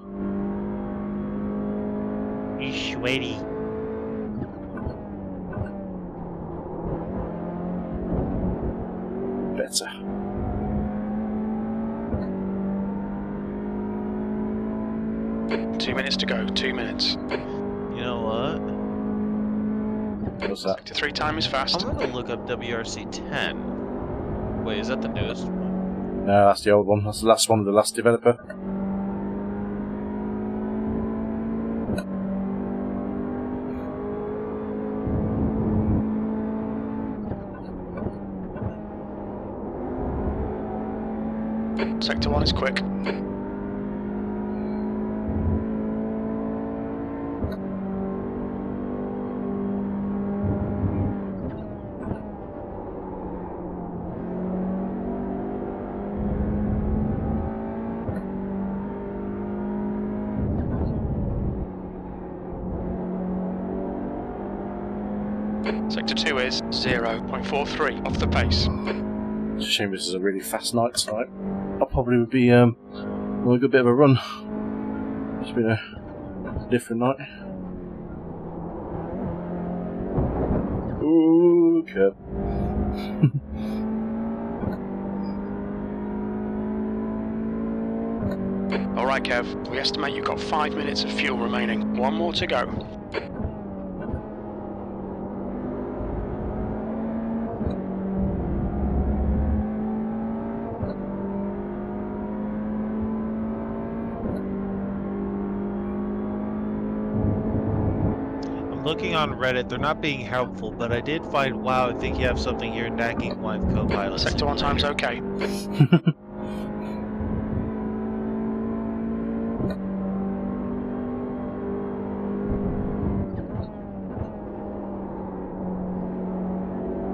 He's sweaty. Better. Two minutes to go, 2 minutes. You know what? What's that? Sector 3 time is fast. I'm gonna look up WRC 10. Wait, is that the newest one? No, that's the old one. That's the last one of the last developer. Sector 1 is quick. Sector 2 is 0.43 off the pace. It's a shame this is a really fast night tonight. I probably would be on a good bit of a run. It's been a different night. Ooh, curb. Alright Kev, we estimate you've got 5 minutes of fuel remaining. One more to go. looking on Reddit, they're not being helpful, but I did find, wow, I think you have something here, nagging wife co-pilot. Sector 1 time's okay.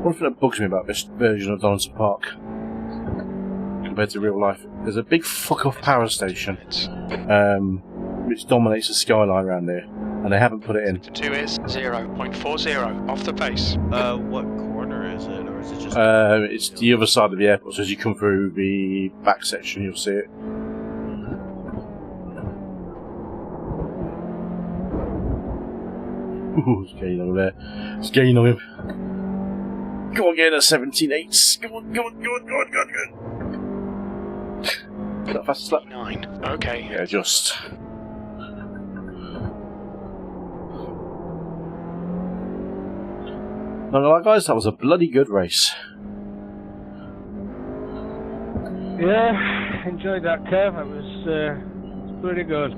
One thing that bugs me about this version of Donington Park compared to real life, there's a big fuck off power station which dominates the skyline around there, and they haven't put it in. Sector 2 is 0.40 off the base. What corner is it, or is it just... It's the other side of the airport, so as you come through the back section you'll see it. Ooh, it's getting on there. It's getting on him. Go on, get a 17.8. Go on, go on, go on, go on, go on, go on. Is that fast slap? 9. Okay. Yeah, just. Not gonna lie, guys, that was a bloody good race. Yeah, enjoyed that curve. It was pretty good.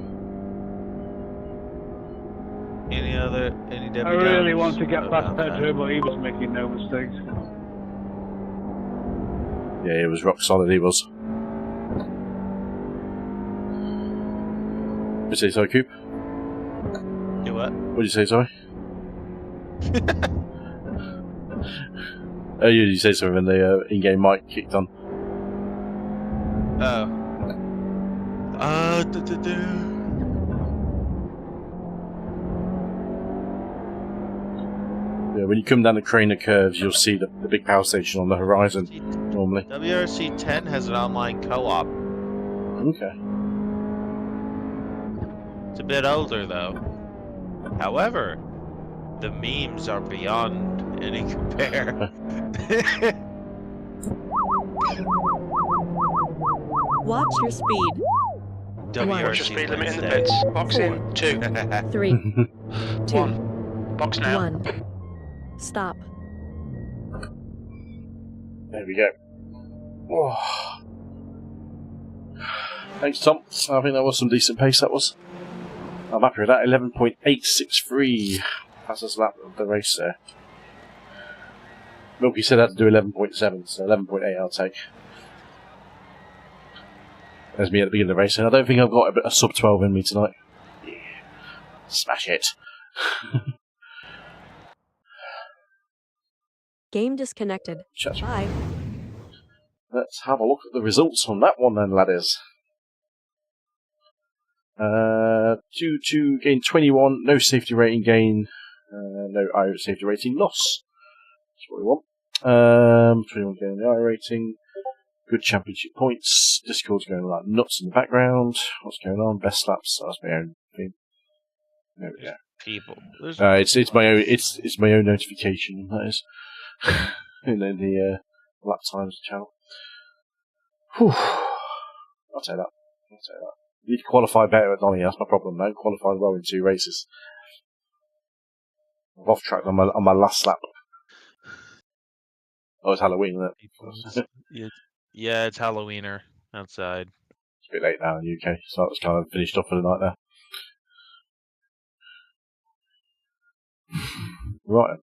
Any Debbie I really Downs want to get past about that? Pedro, but he was making no mistakes. Yeah, he was rock solid, he was. What did you say, sorry, Coop? Do what? What did you say, sorry? Oh, you say something when the in-game mic kicked on. Oh. Yeah, when you come down the crane of curves, you'll see the big power station on the horizon, normally. WRC 10 has an online co-op. Okay. It's a bit older, though. However, the memes are beyond any compare. Watch your speed. Watch your speed limit in the pits. Box in. 2. 3, 2, 1. Box now. 1. Stop. There we go. Oh. Thanks, Tom. I think that was some decent pace, that was. I'm happy with that. 11.863. Fastest lap of the race there. Milky said I had to do 11.7, so 11.8 I'll take. There's me at the beginning of the race, and I don't think I've got a sub 12 in me tonight. Yeah. Smash it. Game disconnected. Shut up. Bye. Let's have a look at the results on that one then, laddies. 2 gain 21, no safety rating gain, no I safety rating loss. That's what we want. 21 gain the I rating, good championship points. Discord's going like nuts in the background. What's going on? Best slaps. That's my own thing. There we go. People. It's my own. It's my own notification. That is. And then the lap times channel. Whew. I'll take that. You need to qualify better at Donny, that's my problem. I don't qualify well in 2 races. I'm off track on my last lap. Oh, it's Halloween, isn't it? Yeah, it's Halloweener outside. It's a bit late now in the UK, so it's kind of finished off for the night there. Right.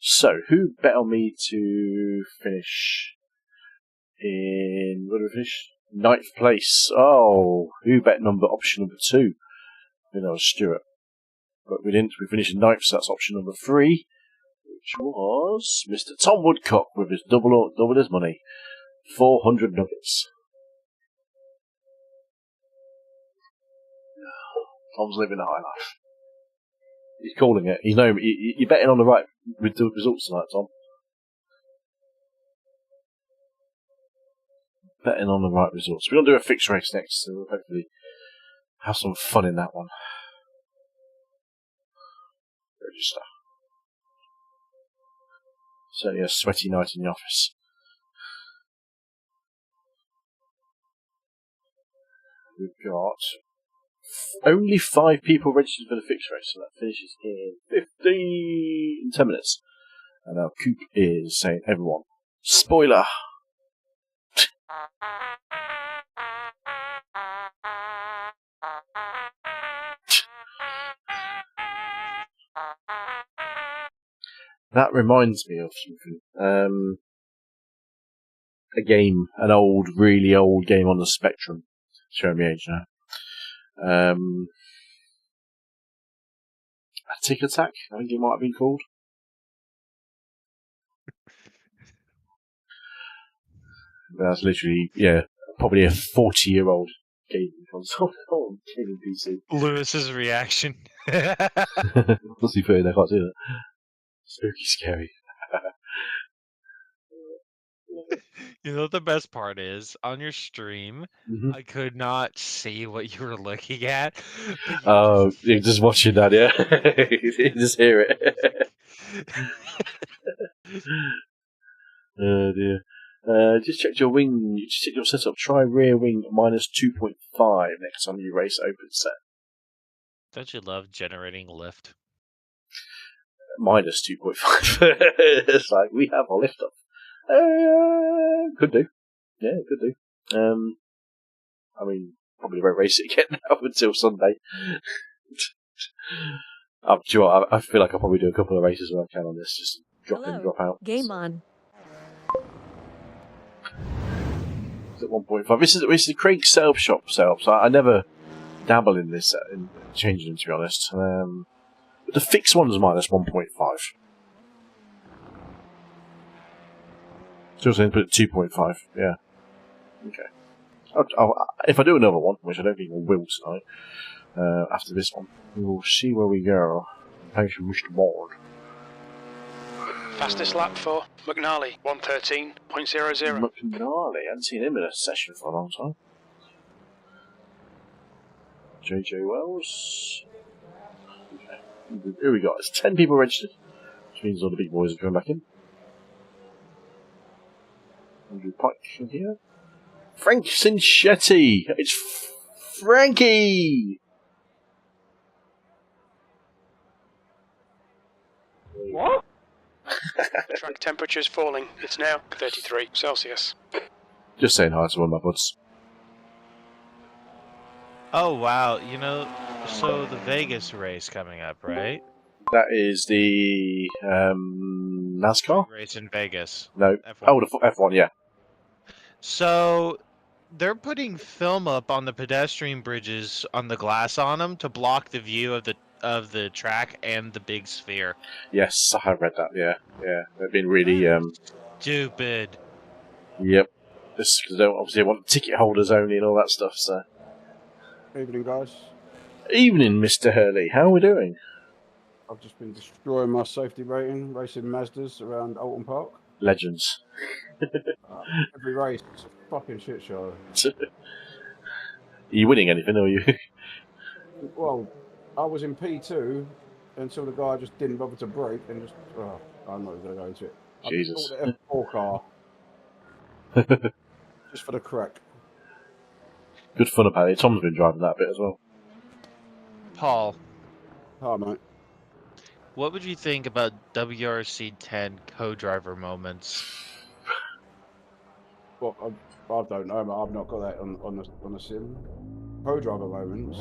So, who bet on me to finish in... Where do we finish? 9th place. Oh, who bet option number 2? I think that was Stuart. But we didn't. We finished in 9th, so that's option number 3, which was Mr. Tom Woodcock with his double his money. 400 nuggets. Tom's living a high life. He's calling it. He's no. You're betting on the right with the results tonight, Tom. Betting on the right results. We're going to do a fixed race next, so we'll hopefully have some fun in that one. Register. Certainly a sweaty night in the office. We've got only 5 people registered for the fixed race, so that finishes in 10 minutes. And now Coop is saying, everyone, spoiler! That reminds me of something. A game, an old, really old game on the Spectrum. Showing me age now. Tick Attack, I think it might have been called. That's literally, probably a 40-year-old gaming console. Oh, gaming PC. Lewis's reaction. What's he putting? I can't do that. Spooky, scary. You know what the best part is? On your stream, Mm-hmm. I could not see what you were looking at. But Oh, you're just watching that, yeah? You just hear it. Oh dear. Just check your wing. Just check your setup. Try rear wing minus 2.5 next time you race open set. Don't you love generating lift? Minus 2.5. It's like, we have a lift up. Could do. Yeah, could do. I mean, probably won't race it again now until Sunday. Do you know what, I feel like I'll probably do a couple of races when I can on this. Just drop in, drop out. Game on. It's at 1.5. This is the Craig setup shop setup, so I never dabble in this, in changing them, to be honest. But the fixed one is minus 1.5. Still saying put it 2.5, yeah. Okay. If I do another one, which I don't think I will tonight, after this one, we will see where we go. Thank you, Mr. Board. Fastest lap for McNally, 113.00. McNally, I haven't seen him in a session for a long time. JJ Wells. Okay. Here we go. It's 10 people registered, which means all the big boys are coming back in. Andrew Pike in here. Frank Cinchetti! It's Frankie! What? Track temperature's falling. It's now 33 Celsius. Just saying hi to one of my buds. Oh wow, you know, so the Vegas race coming up, right? That is the NASCAR? Race in Vegas. No. F1. Oh, the F1, yeah. So they're putting film up on the pedestrian bridges on the glass on them to block the view of the track and the big sphere. Yes, I have read that, yeah. Yeah, they've been really... Stupid. Yep. Just because they obviously want ticket holders only and all that stuff, so... Evening, guys. Evening, Mr. Hurley. How are we doing? I've just been destroying my safety rating, racing Mazdas around Alton Park. Legends. Every race is a fucking shit show. Are you winning anything, or are you? Well, I was in P2 until the guy just didn't bother to brake and just... Oh, I'm not going to go into it. Jesus. I bought the F4 car. Just for the crack. Good fun about it. Tom's been driving that bit as well. Paul, Hi, mate. what would you think about WRC 10 co-driver moments? Well, I don't know, mate. I've not got that on the sim. Co-driver moments.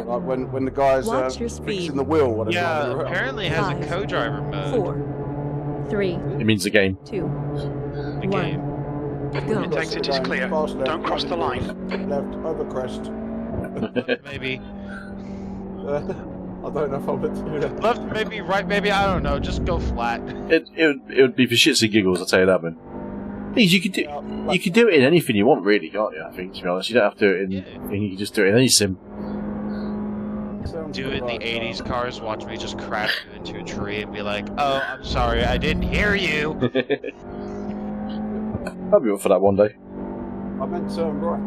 Like when the guys Watch your speed. fixing the wheel. While they're Yeah, driving around. apparently it has a 5, co-driver mode. 4, 3, It means the game. 2, The 1. game. Go. It takes it is clear. Fast left, Don't cross the line. Left, over crest. Maybe. I don't know if I'm going to do that. Left, maybe, right, maybe, I don't know. Just go flat. It would be for shits and giggles, I'll tell you that, man. Things you could do it in anything you want, really, can't you? I think, to be honest, you don't have to do it in. Yeah. You can just do it in any sim. Sounds Do it in the right, 80s cars, watch me just crash into a tree and be like, oh, I'm sorry, I didn't hear you. I'll be up for that one day. I meant turn right.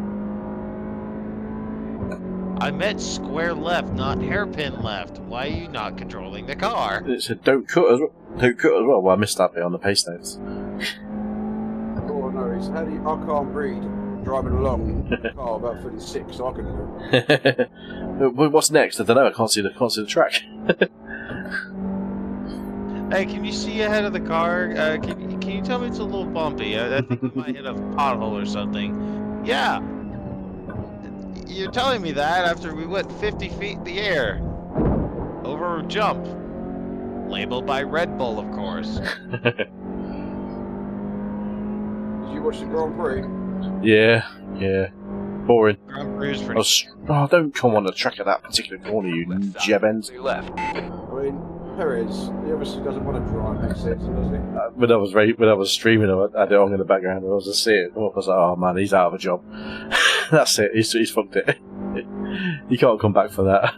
I meant square left, not hairpin left. Why are you not controlling the car? It said don't cut as well. Don't cut as well. Well, I missed that bit on the pace notes. Oh no, it's how do you, I can't read. Driving along in a car about 36, so I can do it. Well, what's next? I don't know. I can't see the track. Hey, can you see ahead of the car? Can you tell me it's a little bumpy? I think we might hit a pothole or something. Yeah. You're telling me that after we went 50 feet in the air. Over a jump. Labeled by Red Bull, of course. Did you watch the Grand Prix? Yeah. Boring. Grand Prix is pretty. Don't come on the track at that particular corner, you jebend. To your left. I mean, Perez, he obviously doesn't want to drive next season, does he? When I was streaming, I had it on in the background. I was just seeing it. I was like, oh man, he's out of a job. That's it. He's fucked it. He can't come back for that.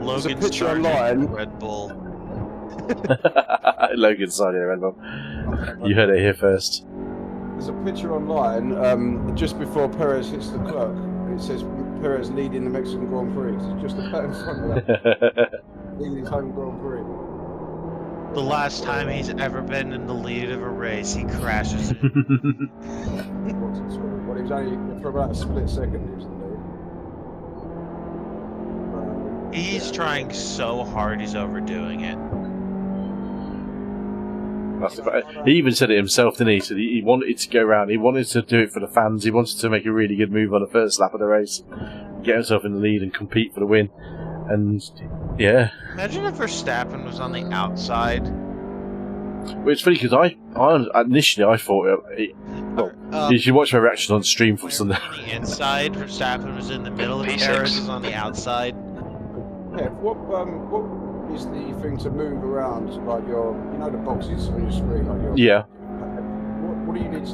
Logan's picture charging online. Red Bull. Logan's signing a Red Bull. You heard it here first. There's a picture online just before Perez hits the clock, and it says Perez leading the Mexican Grand Prix. It's just about in front of that, leading his home Grand Prix. The last time he's ever been in the lead of a race, he crashes it. Well, he was only for about a split second. He was in the lead. He's trying so hard, he's overdoing it. He even said it himself, didn't he? He said he wanted to go around. He wanted to do it for the fans. He wanted to make a really good move on the first lap of the race, get himself in the lead and compete for the win. And yeah, Imagine if Verstappen was on the outside. well, it's funny because I initially thought you should watch my reaction on stream from Sunday. On the inside, Verstappen was in the middle, and P6. Perez was on the outside. Yeah, what is the thing to move around, like the boxes on your screen, like your... Yeah, What do you need?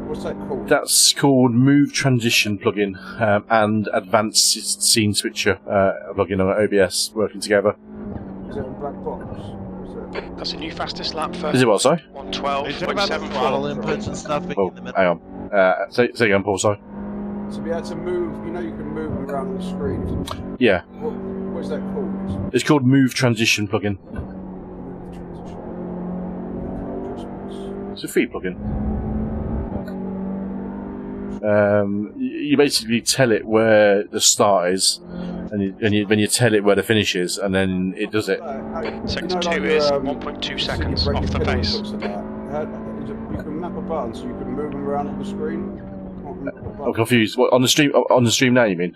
What's that called? that's called Move Transition plugin and Advanced Scene Switcher plugin on OBS working together. Is it a black box? That's a new fastest lap for Is it what? Sorry. Are you talking about the throttle 112.74. inputs and stuff being Oh, in the middle? hang on. Say again, Paul. Sorry. To be able to move, you can move around on the screen. Yeah, What's that called? it's called Move Transition plugin. It's a free plugin. You basically tell it where the start is, and then you tell it where the finish is, and then it does it. Sector 2 is 1.2 seconds off the pace. You can map a button so you can move them around on the screen. I'm confused. What, on the stream? On the stream now? You mean?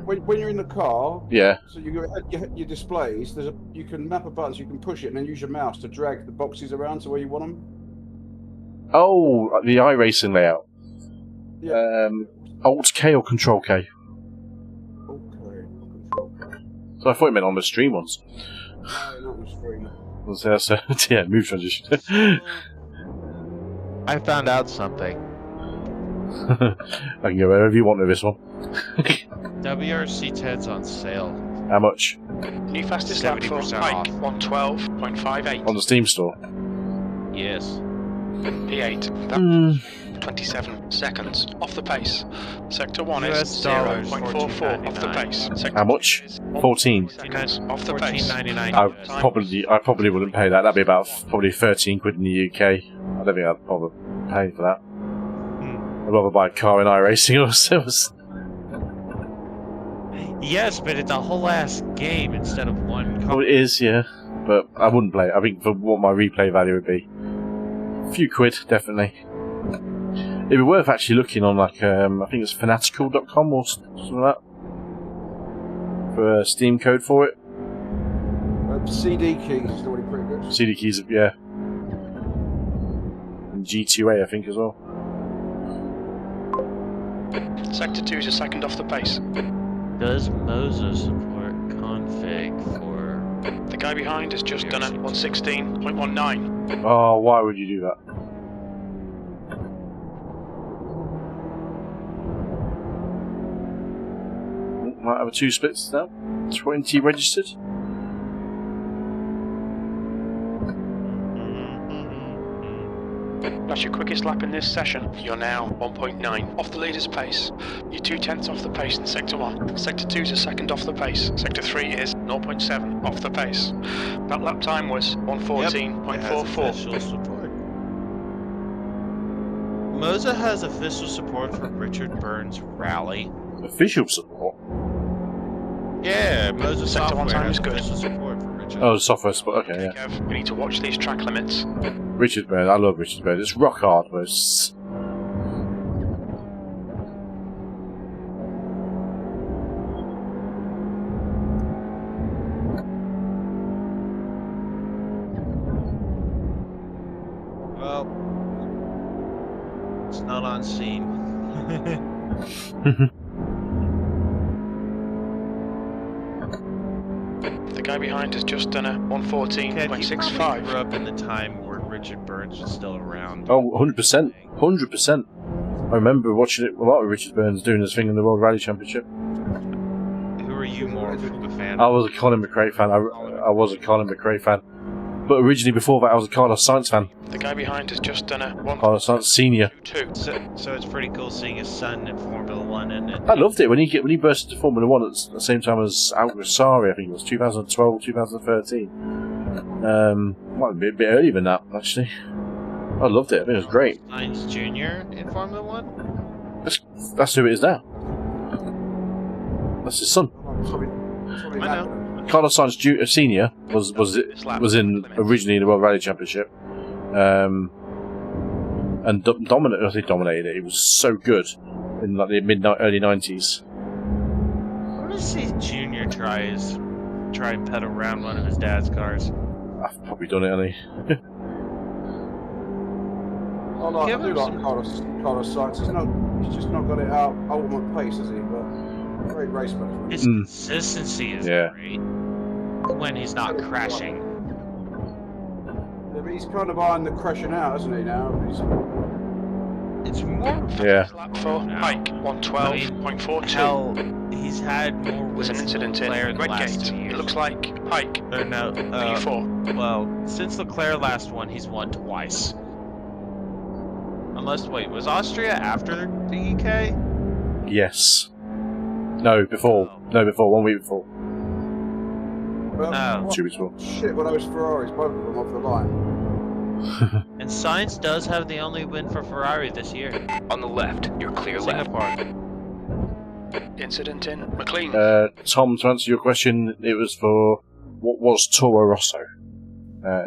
When you're in the car, Yeah. so your displays, you can map a button so you can push it and then use your mouse to drag the boxes around to where you want them. Oh, the iRacing layout. Yeah. Alt K or Control K? Okay. So I thought it meant on the stream once. No, not on the screen. So, yeah, move transition. I found out something. I can go wherever you want with this one. WRC10's on sale. How much? New fastest lap for 70% Pike, off. 112.58. On the Steam store? Yes. P8, Hmm. 27 seconds off the pace. Sector 1 US is dollars, 0.44 off the pace. Sector How much? 14. seconds off the pace. $14.99. I probably wouldn't pay that. That'd be about probably 13 quid in the UK. I don't think I'd bother paying for that. I'd rather buy a car in iRacing or something. Yes, but it's a whole ass game instead of one Well, car. it is, yeah. But I wouldn't play it. I think for what my replay value would be. A few quid, definitely. It'd be worth actually looking on, like, I think it's fanatical.com or something like that. For a Steam code for it. CD keys is already pretty good. CD keys, yeah. And G2A, I think, as well. Sector 2 is a second off the pace. Does Moza support config for... The guy behind has just done a 116.19. Oh, why would you do that? Might have a 2 splits now. 20 registered. That's your quickest lap in this session. You're now 1.9 off the leader's pace. You're 2/10 off the pace in Sector 1. Sector 2 is a second off the pace. Sector 3 is 0.7 off the pace. That lap time was 114.44. Official support. Moza has official support for Richard Burns' rally. Official support. Yeah, Moza Sector 1 software time has is good. official support for Richard. Oh, software support. Okay, yeah. Kev, we need to watch these track limits. Richard Bird. I love Richard Bird. It's rock hard, but it's... not on scene. The guy behind has just done a Ted, he probably 114.65. grew up in the time where Richard Burns was still around. Oh, 100%. 100%. I remember watching it a lot of Richard Burns doing his thing in the World Rally Championship. Who are you more of a fan I of? was a Colin McRae fan. I was a Colin McRae fan. But originally, before that, I was a Carlos Sainz fan. The guy behind has just done a Carlos Sainz Senior. 1.22. So it's pretty cool seeing his son in Formula One, isn't it? I loved it when he burst into Formula One at the same time as Algasari. I think it was 2012, 2013. Might have been a bit earlier than that, actually. I loved it. I think it was great. Sainz Jr. in Formula One. That's who it is now. That's his son. I know. Carlos Sainz Senior was in originally in the World Rally Championship, and dominated it. He was so good in like the early 90s. I want to see Junior try and pedal around one of his dad's cars. I've probably done it, honey. I Give do him like some- Carlos Sainz. He's just not got it out ultimate pace, has he? But great race management. His consistency is Yeah. great when he's not crashing. Yeah, but he's kind of eyeing the crashing out, isn't he? Now It's more. Yeah. Lap for Pike, 112.42. Hell, he's had more There's wins an incident than in Leclerc the last Redgate. 2 years. It looks like Pike, Or no, P4. well, since Leclerc last won, he's won twice. Unless, wait, was Austria after the UK? Yes. No, before. No, before. 1 week before. No. 2 weeks before. Shit, well, those Ferraris, both of them off the line. And Sainz does have the only win for Ferrari this year. On the left, you're clear left. Singapore. Incident in McLean. Tom, to answer your question, it was for what was Toro Rosso.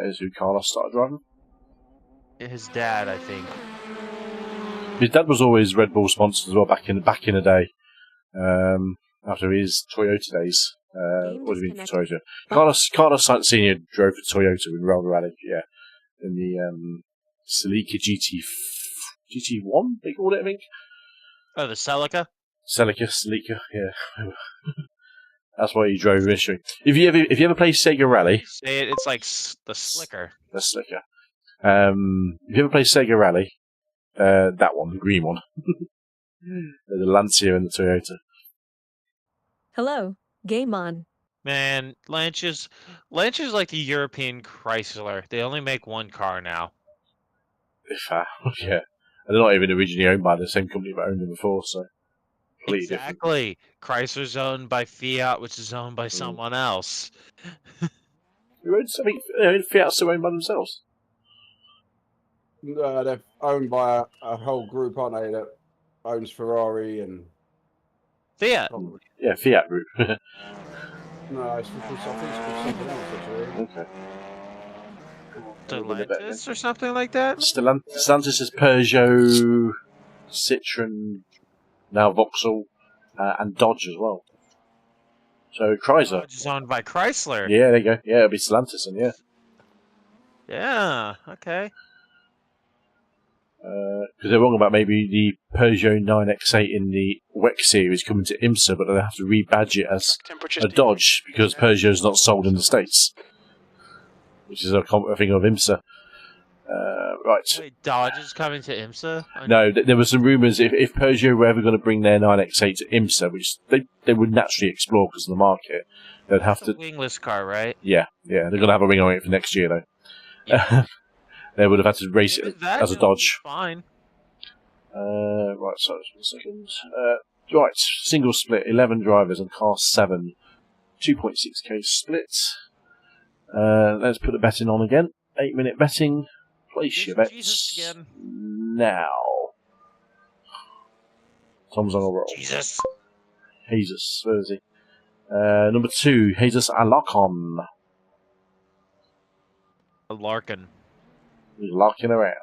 Is who Carlos started driving. His dad, I think. His dad was always Red Bull sponsored as well back in the day. After his Toyota days, what do you mean for Toyota? Carlos Sainz Senior drove for Toyota in World Rally, yeah, in the Celica GT1 they called it, I think. Oh, the Celica? Celica, yeah. That's why he drove initially. If you ever play Sega Rally, Say it, it's like the Slicker. the Slicker. If you ever play Sega Rally, that one, the green one, the Lancia and the Toyota. Hello, game on. Man, Lancia's like the European Chrysler. They only make one car now. Yeah, and they're not even originally owned by the same company that owned them before, so completely different. Exactly. Chrysler's owned by Fiat, which is owned by someone else. Who owns? I mean, Fiat's still owned by themselves. They're owned by a whole group, aren't they? That owns Ferrari and Fiat. probably. Yeah, Fiat Group. No, I think it's called something else actually. Okay. Stellantis or something like that? Stellantis is Peugeot, Citroen, now Vauxhall, and Dodge as well. So Chrysler. Which is owned by Chrysler. Yeah, there you go. Yeah, it'll be Stellantis, and yeah. Yeah, okay. Because they're wrong about maybe the Peugeot 9X8 in the WEC series coming to IMSA, but they'll have to rebadge it as a Dodge because Peugeot's not sold in the States, which is a thing of IMSA. Right. Wait, Dodge is coming to IMSA? No, there were some rumours if Peugeot were ever going to bring their 9X8 to IMSA, which they would naturally explore because of the market, they'd have It's a to. wingless car, right? Yeah, they're going to have a wing on it for next year, though. Yeah. They would have had to race Even it that as a it'll be Dodge. Fine. Right, so 1 second. Right, single split, 11 drivers and car 7. 2.6k split. Let's put the betting on again. 8-minute betting. Place your bets Jesus again. now. Tom's on a roll. Jesus. Jesus, where is he? Number 2, Jesus Alacon. A Larkin. He's larking around.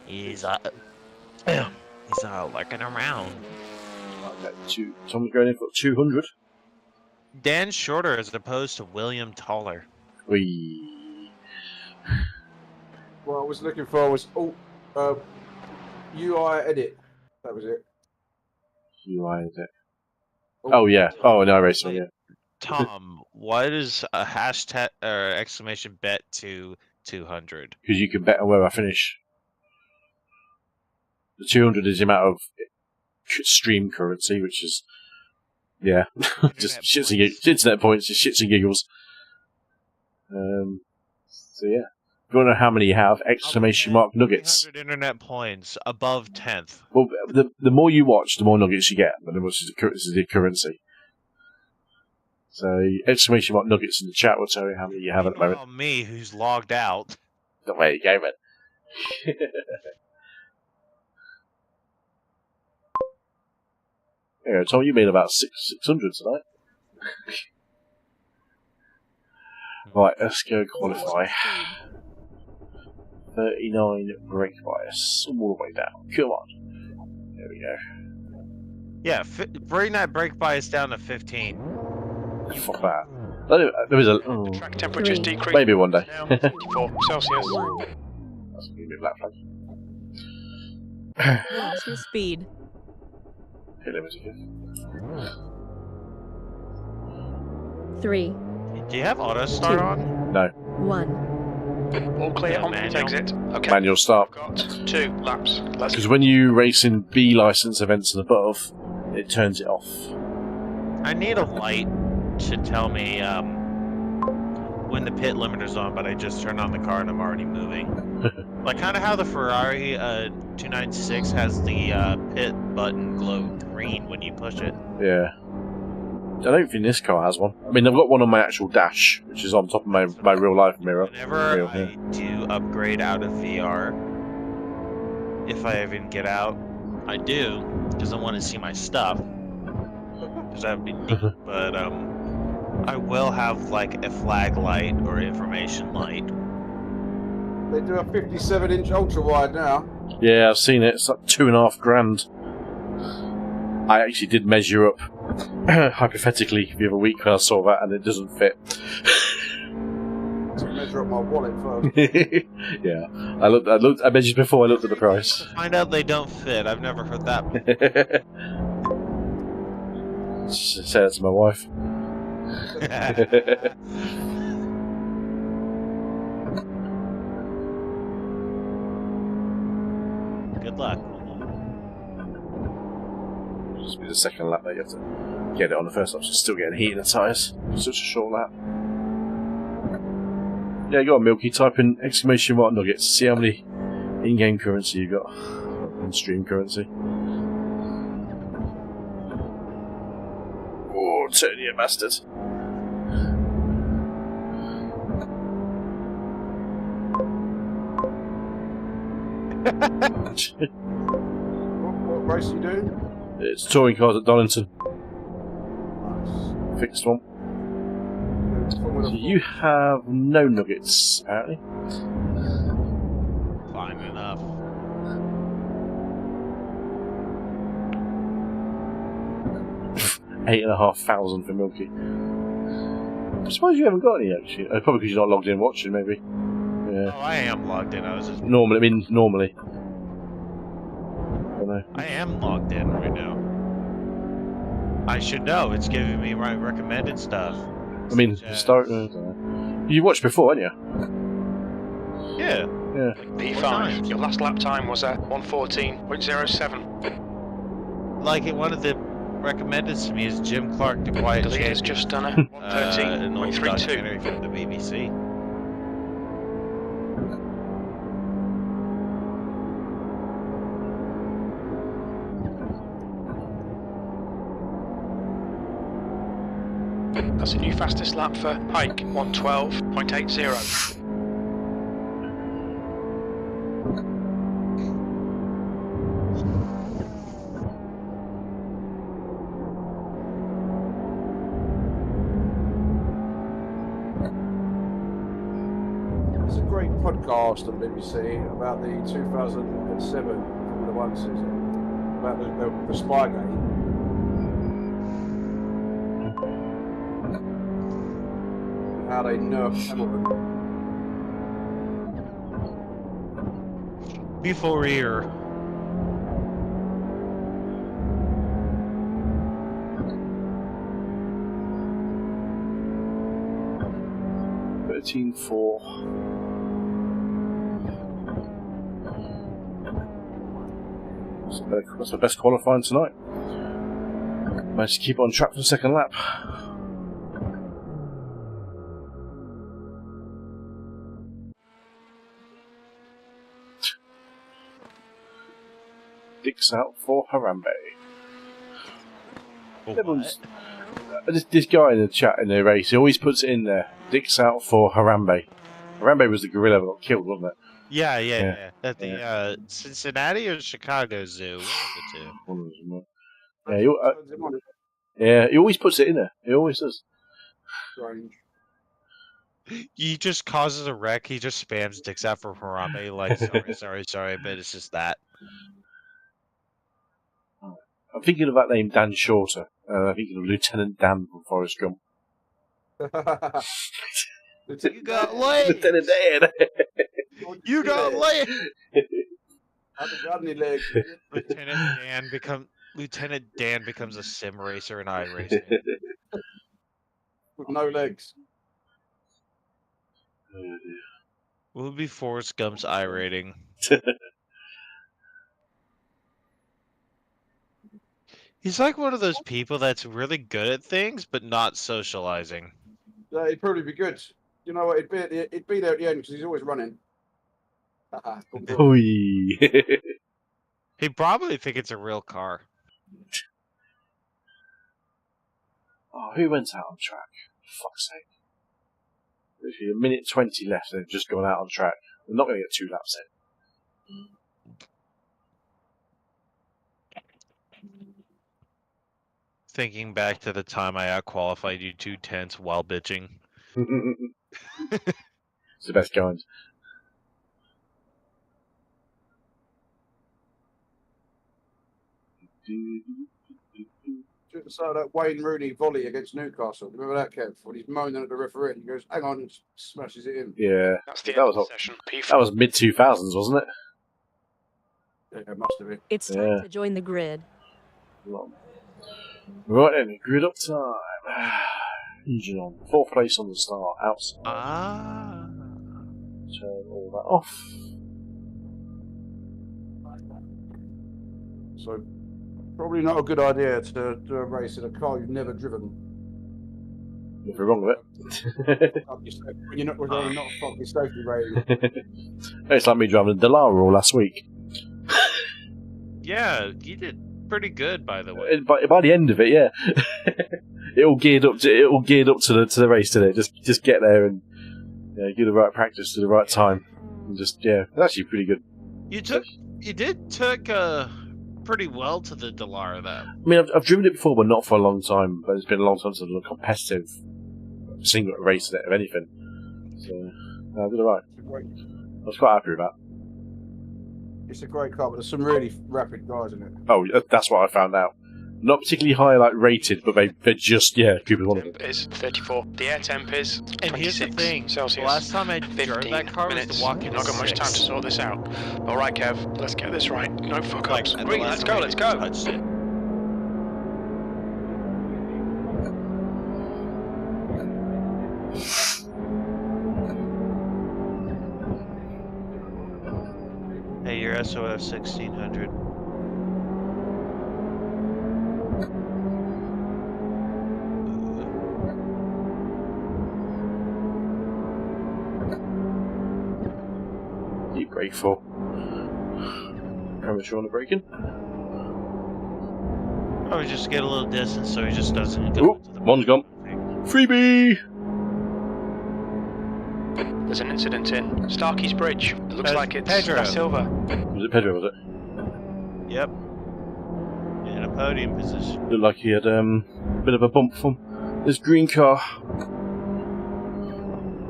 He's larking around. Okay, Tom's going in for 200. Dan Shorter as opposed to William Taller. Whee. What I was looking for was UI edit. That was it. UI is it? Oh yeah. Oh, no, iRacing. Yeah. Tom, what is a hashtag or exclamation bet to 200? Because you can bet on where I finish. The 200 is the amount of stream currency, which is just shits and giggles. Internet points, just shits and giggles. So yeah. If you want to know how many you have, exclamation mark nuggets. 300 internet points above 10th. Well, the more you watch, the more nuggets you get, but the more this is the currency. So exclamation mark nuggets in the chat will tell you how many you have at the moment. Meanwhile, me, who's logged out. The way you go, man. Yeah, Tom, you made about 600 tonight. Right, let's go qualify. 39 brake bias, all the way down. Come on. There we go. Yeah, bring that brake bias down to 15. Fuck that. There was a... The track temperature's decreased. Maybe one day. Now 54 Celsius. That's going to be a black flag. Watch your speed. Hit limit again. 3, Do you have auto start 2, on? No. 1. All clear Yeah, on pit manual. exit. Okay. Manual start. Got 2 laps. Let's Because when you race in B license events and above, it turns it off. I need a light to tell me when the pit limiter's on, but I just turned on the car and I'm already moving. Like kind of how the Ferrari 296 has the pit button glow green when you push it. Yeah. I don't think this car has one. I mean, I've got one on my actual dash, which is on top of my real life mirror. Whenever Real, I do upgrade out of VR, if I even get out, I do, because I want to see my stuff. Because that would be neat. But I will have like a flag light or information light. They do a 57-inch ultra wide now. Yeah, I've seen it. It's like $2,500. I actually did measure up hypothetically the other week when I saw that, and it doesn't fit. To measure up my wallet first. Yeah, I measured before I looked at the price. Find out they don't fit. I've never heard that before. Say that to my wife. Good luck. Just be the second lap that you have to get it on the first lap. So still getting heat in the tyres. Such a short lap. Yeah, go on, Milky. Type in exclamation mark nuggets. See how many in-game currency you got. In-stream currency. Oh, turn you bastard. What race are you doing? It's touring cars at Donington. Nice. Fixed one. Formula So you have no nuggets, apparently. Fine enough. $8,500 for Milky. I suppose you haven't got any actually. Probably because you're not logged in watching, maybe. Yeah. Oh, I am logged in. I was just. Normally. I don't know. I am logged in right now. I should know. It's giving me my recommended stuff. I mean, Such as- you watched before, haven't you? Yeah. Yeah. P5. Your last lap time was at 1:14.07. Like one of the recommended to me is Jim Clark, the Quiet The leader's Champion. just done a An old 1:13.32. documentary from the BBC. That's a new fastest lap for Pike, 1:12.80. There's a great podcast on BBC about the 2007 Formula One season, about the Spygate. And how they nerfed Hamilton. Before here. $13.4. That's the best qualifying tonight. Managed to keep on track for the second lap. Dicks out for Harambe. What? This guy in the chat in the race, he always puts it in there. Dicks out for Harambe. Harambe was the gorilla that got killed, wasn't it? Yeah. At the Cincinnati or Chicago Zoo. One of the two. Yeah, he always puts it in there. He always does. Strange. He just causes a wreck. He just spams dicks out for Harambe. Like, sorry, but it's just that. I'm thinking of that name, Dan Shorter. I'm thinking of Lieutenant Dan from Forrest Gump. You got laid! Lieutenant Dan! You got laid! I haven't got any legs. Lieutenant Dan becomes a sim racer in iRacing. With no legs. Oh, dear. What would be Forrest Gump's iRating? He's like one of those people that's really good at things, but not socializing. Yeah, he'd probably be good. You know what? He'd be there at the end because he's always running. Oi. He'd probably think it's a real car. Oh, who went out on track? For fuck's sake. Literally a minute 20 left and they've just gone out on track. We're not going to get 2 laps in. Thinking back to the time I outqualified you 2/10 while bitching. It's the best kind. Just saw that Wayne Rooney volley against Newcastle. Remember that, Kev? When he's moaning at the referee, he goes, "Hang on," and smashes it in. Yeah. That's the That end was of hot. the session. That was mid-2000s, wasn't it? Yeah, it must have been. It's time to join the grid. Right then, grid up time. Engine on. 4th place on the start. Outside. Turn all that off. So, probably not a good idea to do a race in a car you've never driven. If you're wrong with it. When you're not a fucking safety rating. It's like me driving the Delara all last week. Yeah, you did pretty good, by the way. By the end of it, yeah. it all geared up to the race, didn't it? Just get there and do the right practice to the right time. And just, it's actually pretty good. You did took pretty well to the Delara, though. I mean, I've driven it before, but not for a long time. But it's been a long time since I've done a competitive single race in it of anything. So, I did alright. I was quite happy with that. It's a great car, but there's some really rapid guys in it. Oh, that's what I found out. Not particularly high, rated, but they're just, Cooper's one of them. Temp is 34. The air temp is 26 And here's the thing, Celsius. the last time I drove that car was the walk-in Not got much time to sort this out. Alright, Kev, let's get this right. No fuck-ups. and the Green, last let's go, time I let's go. touched it. Hey, your SOS 1600. Deep brake for. How much you want to brake in? Probably just get a little distance so he just doesn't go into the One's gone. Freebie! There's an incident in Starkey's Bridge. It looks like it's Pedro. Silver. Was it Pedro, was it? Yep. In a podium position. Looked like he had a bit of a bump from this green car.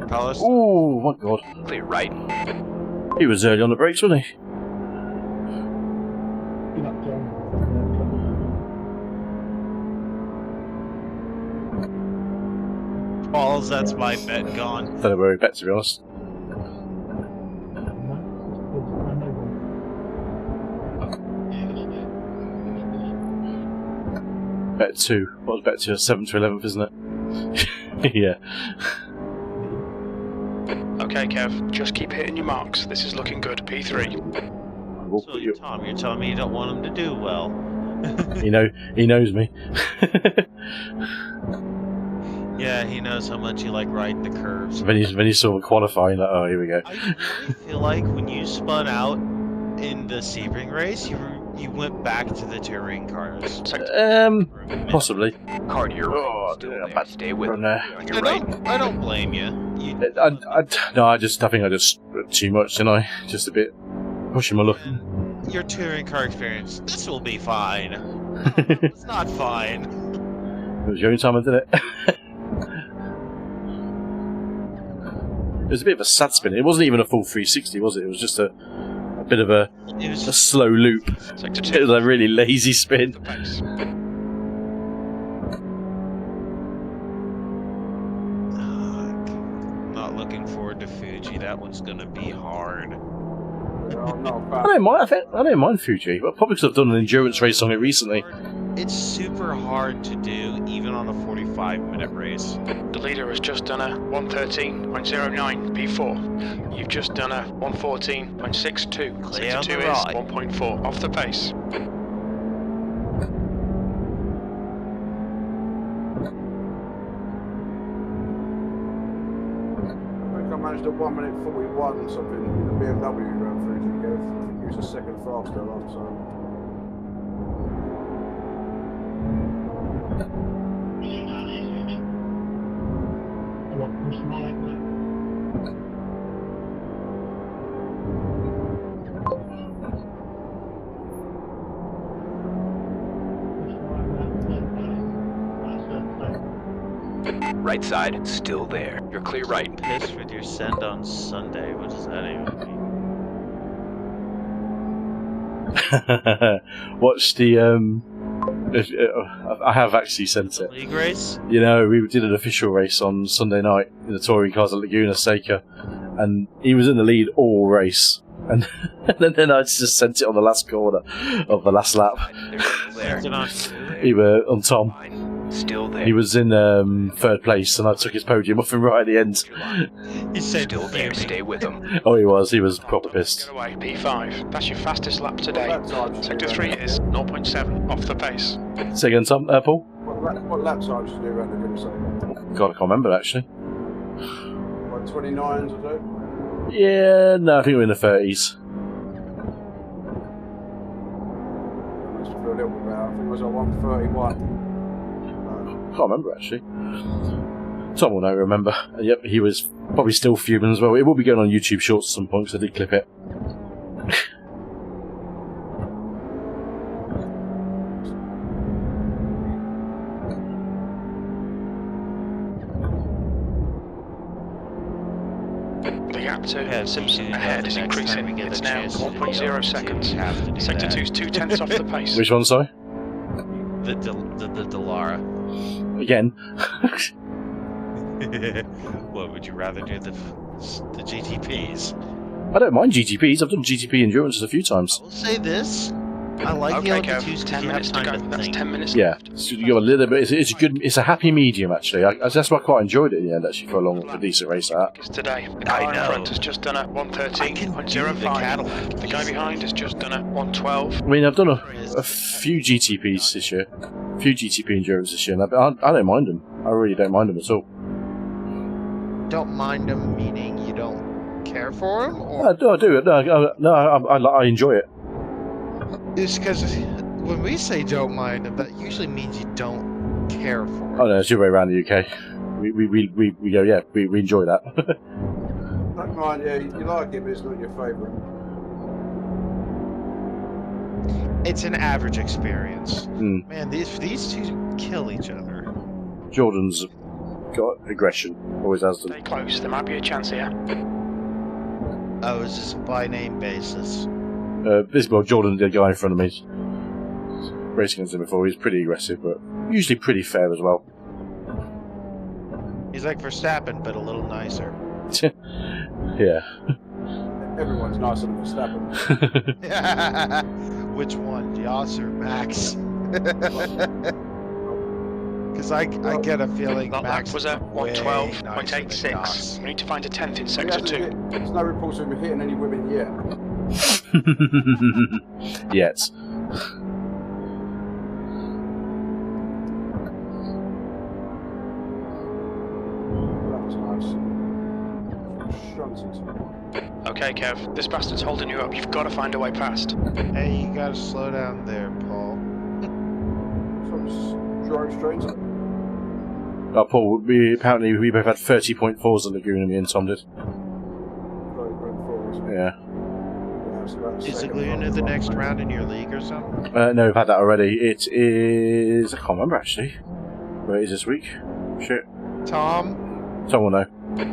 Palace. Oh my god. Clear right. He was early on the brakes, wasn't he? Balls, that's my bet gone. I don't know where he bet, to be honest. Bet 2. What was bet 2? 7th to 11th, isn't it? Yeah. Okay, Kev, just keep hitting your marks. This is looking good. P3. We'll So, put you- Tom, you're telling me you don't want him to do well. he knows me. Yeah, he knows how much you like riding the curves. When you saw the qualifying, like, oh, here we go. I really feel like when you spun out in the Sebring race, you went back to the touring cars. Possibly. Car to your Oh, right. Still yeah, there. bad Stay with run them. there. On your right. I don't blame you. I think I just too much, didn't I? Just a bit pushing my luck. Your touring car experience, this will be fine. It's not fine. It was the only time I did it. It was a bit of a sad spin. It wasn't even a full 360, was it? It was just a bit of a It was a just slow loop. Sector It 2. was a really lazy spin. The pace. not looking forward to Fuji. That one's gonna be hard. I'm not a I fan. don't mind Fuji, but probably because I've done an endurance race on it recently. It's super hard to do, even on a 45-minute race. The leader has just done a 113.09 P4. You've just done a 114.62. Clear on Sector 2 the is right. 1.4 off the pace. I think I managed a 1 minute 41 something in the BMW round through to go. He was a second faster last time. Right side. Still there. You're clear right. Piss with your send on Sunday. What does that even mean? Watch the I have actually sent it. League race? You know, we did an official race on Sunday night in the touring cars at Laguna Seca, and he was in the lead all race. And then I just sent it on the last corner of the last lap. They're still there. Send it on. He were on Tom. Line. Still there. He was in 3rd place, and I took his podium off him right at the end. He said, Still there. Stay with them. Oh, he was proper pissed. Get away. P5. That's your fastest lap today. What lap time did you Sector do 3 around- is 0.7 off the pace. Say again, Tom, Paul? What lap time did you do around the Laguna Seca? God, I can't remember actually. Like 29s or so? Yeah, no, I think we're in the 30s. I must feel a little bit better. I think it was a 131. Can't remember actually. Tom will know, remember. Yep, he was probably still fuming as well. It will be going on YouTube Shorts at some point, so I did clip it. The gap to Yeah, Simpson you do ahead that is the next time increasing. we get It's the now chance to do 1.0 it, seconds. you have to do Sector that. 2 is 2/10 off the pace. Which one, sorry? The Delara. Again. What would you rather do? The GTPs? I don't mind GTPs. I've done GTP endurances a few times. I will say this. I like the Okay, altitudes Kev, 10 because you have minutes to time go. to That's think. 10 minutes Yeah, left. so you got a little bit. It's a good. It's a happy medium actually. That's why I quite enjoyed it in the end. Actually, for a decent race like that. It's today. The I car in know. front has just done a I can do the 113.05. Cadillac. The guy behind has just done a 112. I mean, I've done a few GTPs this year, a few GTP endurance this year, and I don't mind them. I really don't mind them at all. Don't mind them, meaning you don't care for them, or I do. No, I enjoy it. it's because when we say don't mind them, that usually means you don't care for them. Oh no, it's the other way around the UK. We go, yeah, we enjoy that. Don't mind, yeah, you like it, but it's not your favourite. It's an average experience. Mm. Man, these two kill each other. Jordan's got aggression, always has done. Stay close. There might be a chance here. Oh, is this by name basis? Jordan, the guy in front of me, racing against him before. He's pretty aggressive, but usually pretty fair as well. He's like Verstappen, but a little nicer. Yeah. Everyone's nicer than Verstappen. Which one, Yas or Max? Because I get a feeling That lap Max was is a way nicer than 112.86. us. We need to find a 10th in He sector hasn't 2. there's no reports of him hitting any women yet. Yet. That was nice. Shunted. Okay, Kev, this bastard's holding you up. You've got to find a way past. Hey, you gotta slow down there, Paul. So just drove straight into it. Oh, Paul, we both had 30.4s at Laguna, me and Tom did. Very good forwards. Yeah. Is Laguna the next round in your league or something? No, we've had that already. It is... I can't remember, actually. Where it is this week. Shit. Tom? Tom will know.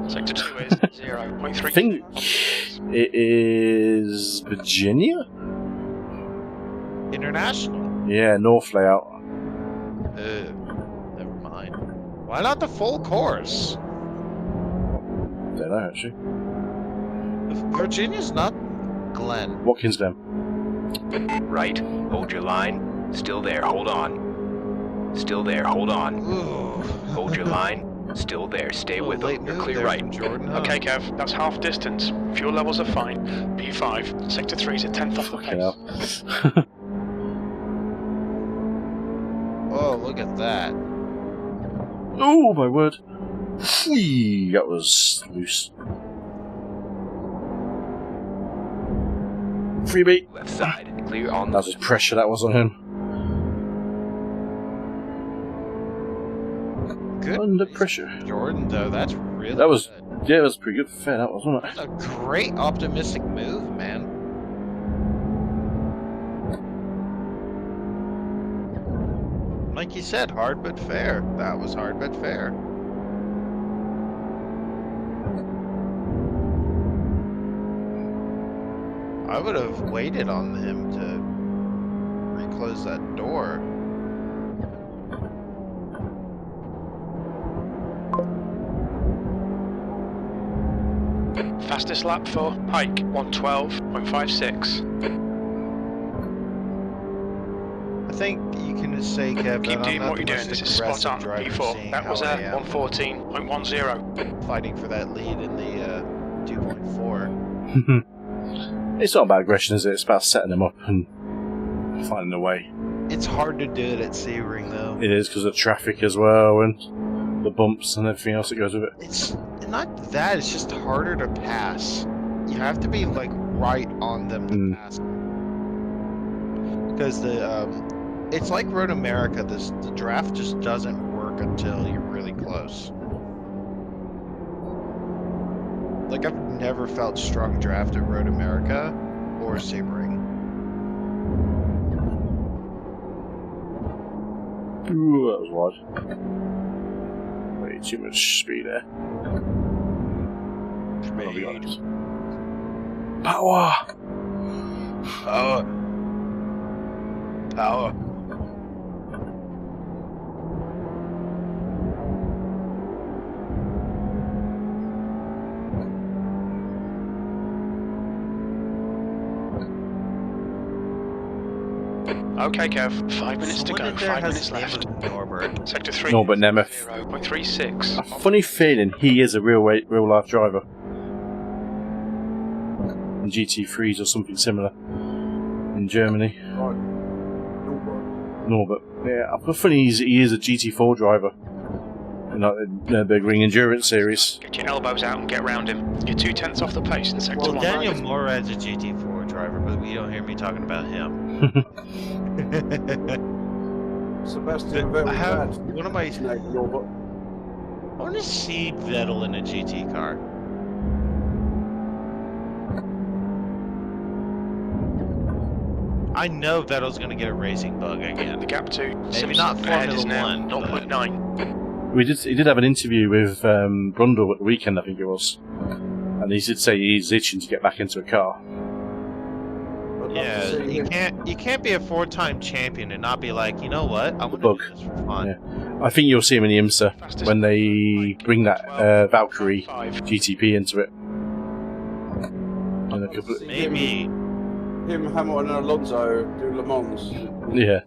Sector 2 is 0.3. I think it is Virginia? International? Yeah, North layout. Never mind. Why not the full course? Don't know, actually. Virginia's not Glen. Watkins Glen. Right. Hold your line. Still there. Hold on. Still there. Hold on. Ooh. Hold your line. Still there. Stay with Late them. You're move clear there right. from Jordan, huh? Okay, Kev, that's half distance. Fuel levels are fine. P5. Sector 3 is a 10th off the Fucking pace. hell. Oh, look at that. Oh, my word. Whee, that was loose. Freebie. Left side. Clear on That the was pressure that was on him. Good. Under pressure. Jordan, though, that's really That was, good. yeah, that was pretty good for fair, that was, wasn't it? That's a great optimistic move, man. Like you said, hard but fair. That was hard but fair. I would have waited on him to reclose that door. Fastest lap for Pike, 112.56. I think you can just say, Kev, Keep that I'm doing not what the you're doing, most this is spot aggressive on. driver, P4, seeing that was how a I am 114.10. fighting for that lead in the 2.4. It's not about aggression, is it? It's about setting them up and finding a way. It's hard to do it at Sebring, though. It is because of traffic as well and the bumps and everything else that goes with it. It's not that, it's just harder to pass. You have to be, like, right on them to pass. Because it's like Road America, the draft just doesn't work until you're really close. Like, I've never felt strong draft at Road America or Sebring. Ooh, that was wide. Way too much speed there. I'll be honest. Power! Power. Power. Okay, Kev, 5 minutes to Someone go, in there 5 has minutes the name left. of Norbert. Sector 3, Norbert Nemeth. 0.36. A funny feeling he is a real life driver. In GT3s or something similar. In Germany. Right. Norbert. Yeah, I've got a funny he is a GT4 driver. In like the Big Ring Endurance Series. Get your elbows out and get round him. You're 2/10 off the pace in sector Well, 1. Daniel Morad's a GT4 driver, but you don't hear me talking about him. Sebastian I Vettel's have dad. one of my. His name, Norbert. I want to see Vettel in a GT car. I know Vettel's going to get a racing bug again. The gap to Maybe not Simhub ahead is Formula now 1, but- 0.9. He did have an interview with Brundle at the weekend, I think it was. And he did say he's itching to get back into a car. I'd love to Yeah, see you him. can't be a 4-time champion and not be like, you know what, I'm The going bug. to do this for fun. Yeah. I think you'll see him in the IMSA when they bring that Valkyrie 5. GTP into it. In a couple Maybe. Him, Hamilton, and Alonso do Le Mans. Yeah.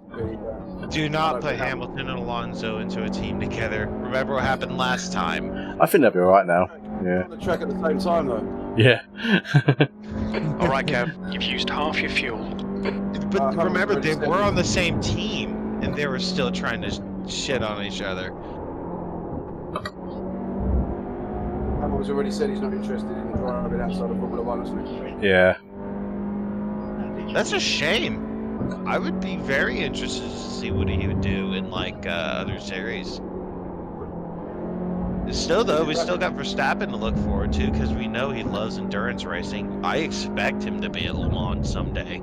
Do not put Hamilton and Alonso into a team together. Remember what happened last time. I think they'll be alright now. Yeah. On the track at the same time, though. Yeah. Alright, Kev, you've used half your fuel. But remember, they were on the same team, and they were still trying to shit on each other. Hamilton's already said he's not interested in driving outside of Formula 1, hasn't he? Yeah. That's a shame. I would be very interested to see what he would do in like other series. Still though, we still got Verstappen to look forward to because we know he loves endurance racing. I expect him to be at Le Mans someday.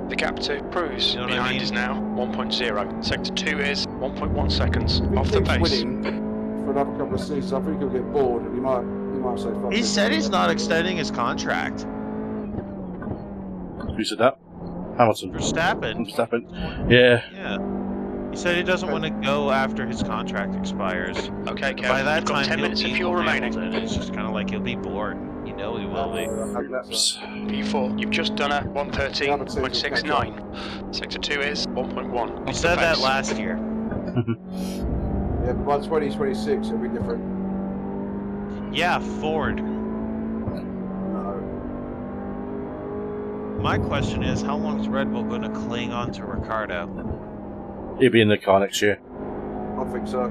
The gap to Cruz You know what behind I mean? is now 1.0. Sector 2 is 1.1 seconds If he off the keeps pace. winning for another couple of seasons, I think he'll get bored and he might say fuck He it. said he's not extending his contract. Who said that? Hamilton. Verstappen. Verstappen. Yeah. Yeah. He said he doesn't want to go after his contract expires. Okay, Kev, By that you've got time, 10 he'll minutes of be fuel remaining. Hamilton. It's just kind of like he'll be bored. You know he will be. P4, you've just done a 113.69. Sector 2 is 1.1. We said that last year. Yeah, but by 2026 it'll be different. Yeah, Ford. No. My question is, how long is Red Bull going to cling on to Ricardo? He'll be in the car next year. I think so.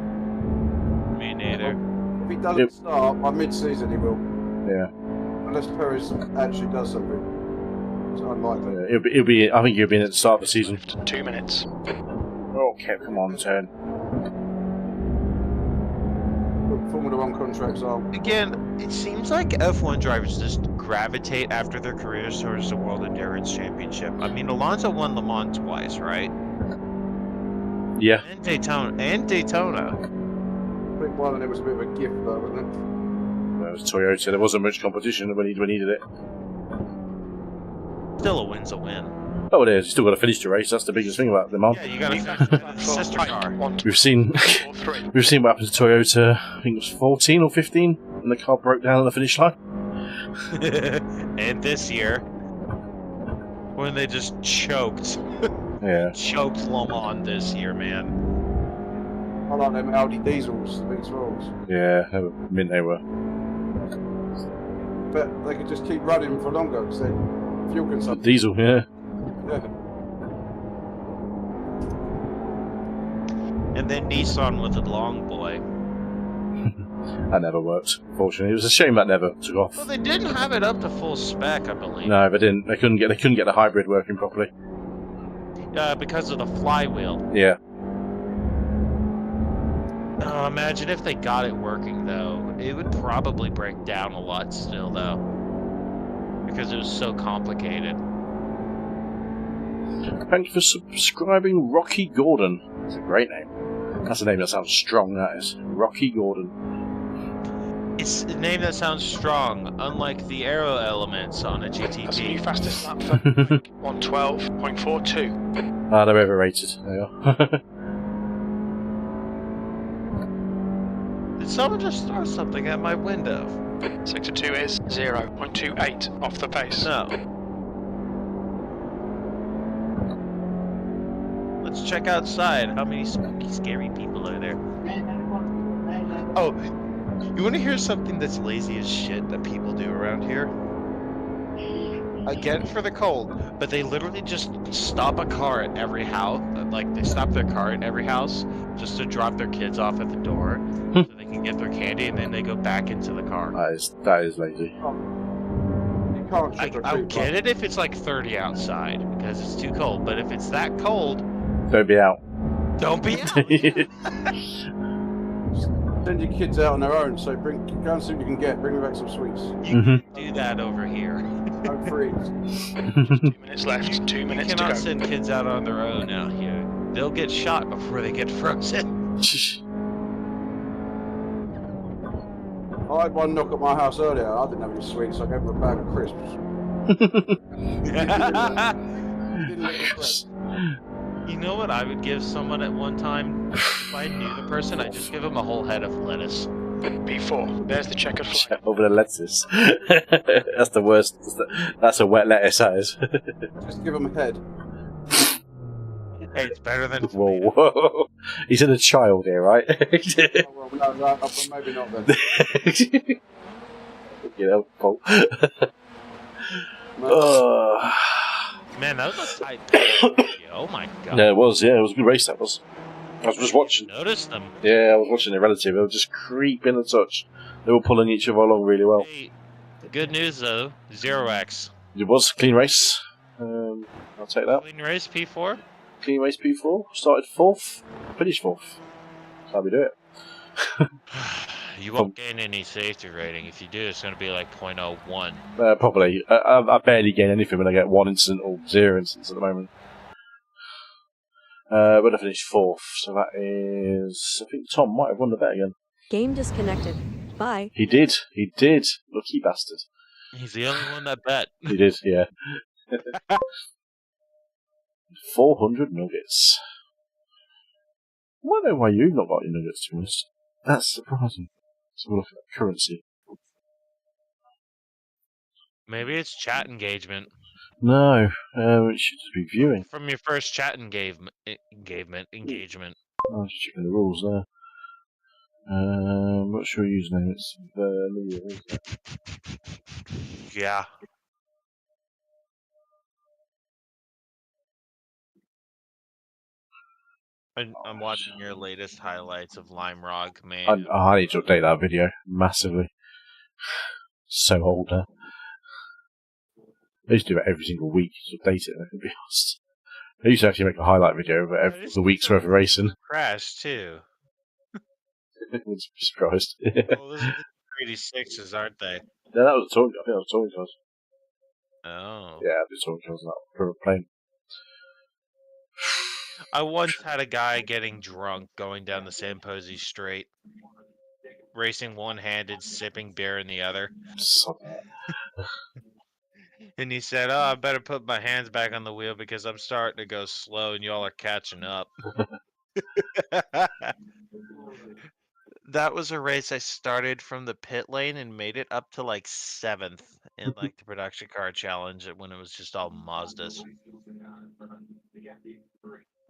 Me neither. If he doesn't start, by mid-season he will. Yeah. Unless Perez actually does something. It's unlikely. Yeah, he'll be. I think he'll be in at the start of the season. 2 minutes. Okay, come on, turn. But Formula 1 contracts are... Again, it seems like F1 drivers just gravitate after their careers towards the World Endurance Championship. I mean, Alonso won Le Mans twice, right? Yeah. And Daytona. I think one of them was a bit of a gift though, wasn't it? That was Toyota. There wasn't much competition when he needed it. Still, a win's a win. Oh, it is. You still got to finish the race. That's the biggest thing about the month. Yeah, you got a sister car. We've seen what happened to Toyota. I think it was 14 or 15, and the car broke down on the finish line. And this year, when they just choked. Yeah. Choked Le Mans this year, man. I like them Audi diesels, the V12s. Yeah, they were mint they were. But they could just keep running for longer because they fuel The consumption. diesel, yeah. Yeah. And then Nissan with the long boy. That never worked, unfortunately. It was a shame that never took off. Well, they didn't have it up to full spec, I believe. No, they didn't. They couldn't get the hybrid working properly. Because of the flywheel. Yeah. Imagine if they got it working, though. It would probably break down a lot still, though. Because it was so complicated. Thank you for subscribing, Rocky Gordon. That's a great name. That's a name that sounds strong, that is. Rocky Gordon. It's a name that sounds strong, unlike the aero elements on a That's the new GTP. fastest lap for 112.42. Ah, they're overrated. They are. Did someone just throw something at my window? Sector 2 is 0.28 off the pace. No. Let's check outside. How many spooky, scary people are there? Oh, you want to hear something that's lazy as shit that people do around here? Again for the cold, but they literally just stop a car at every house. Like, they stop their car at every house just to drop their kids off at the door so they can get their candy, and then they go back into the car. That is lazy. You can't trick or I'll treat. get it if it's like 30 outside because it's too cold, but if it's that cold, Don't be out. don't be out. Send your kids out on their own, so go and see what you can get. Bring me back some sweets. You can do that over here. Don't freeze. 2 minutes left, 2 You minutes to cannot go. send kids out on their own out here. They'll get shot before they get frozen. I had one knock at my house earlier. I didn't have any sweets, so I gave him a bag of crisps. Didn't look impressed. You know what I would give someone at one time? If I knew the person, I'd just give them a whole head of lettuce. P4, there's the checkered flag. Over the lettuce. That's the worst. That's a wet lettuce, that is. Just give him a head. Hey, it's better than Whoa, tomato. whoa. He said a child here, right? Oh, well, no, maybe not then. You know, Paul. Man, that was a tight video. Oh my god. Yeah, it was. Yeah, it was a good race. That was. I was just watching. Noticed them. Yeah, I was watching the relative. They were just creeping a touch. They were pulling each other along really well. Hey, good news though. 0x. It was a clean race. I'll take that. Clean race P4. Clean race P4. Started 4th. Finished 4th. That's how we do it. You won't gain any safety rating. If you do, it's going to be like 0.01. Probably. I barely gain anything when I get 1 incident or 0 incidents at the moment. But I finished 4th, so that is... I think Tom might have won the bet again. Game disconnected. Bye. He did. He did. Lucky bastard. He's the only one that bet. He did, yeah. 400 nuggets. I don't know why you've not got your nuggets, to be honest. That's surprising. Let's have a look at that currency. Maybe it's chat engagement. No, it should just be viewing. From your first chat engagement. Oh, just checking the rules there. What's your username? It's Vermeer, isn't it? Yeah. I'm watching your latest highlights of Lime Rock, man. I need to update that video massively. So old now. I used to do it every single week to update it, to be honest. I used to actually make a highlight video of every the week's worth of racing. Crash too. I was surprised. Well, those are the 3D6s, aren't they? No, that was a touring car. I think that was a touring cars. Oh. Yeah, the touring cars and that for a plane. I once had a guy getting drunk going down the Samposi Straight, racing one-handed, sipping beer in the other. And he said, "Oh, I better put my hands back on the wheel because I'm starting to go slow and y'all are catching up." That was a race I started from the pit lane and made it up to like 7th in like the production car challenge when it was just all Mazdas.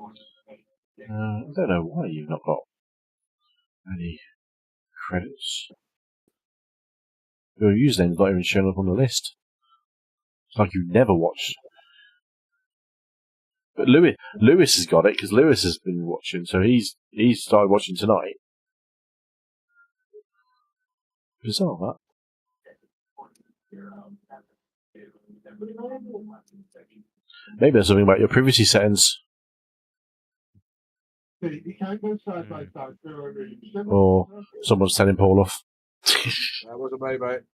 I don't know why you've not got any credits. Your username's not even shown up on the list. It's like you never watched. But Lewis has got it because Lewis has been watching, so he's started watching tonight. Bizarre that. Maybe there's something about your privacy settings. Or someone's telling Paul off. That was a mate.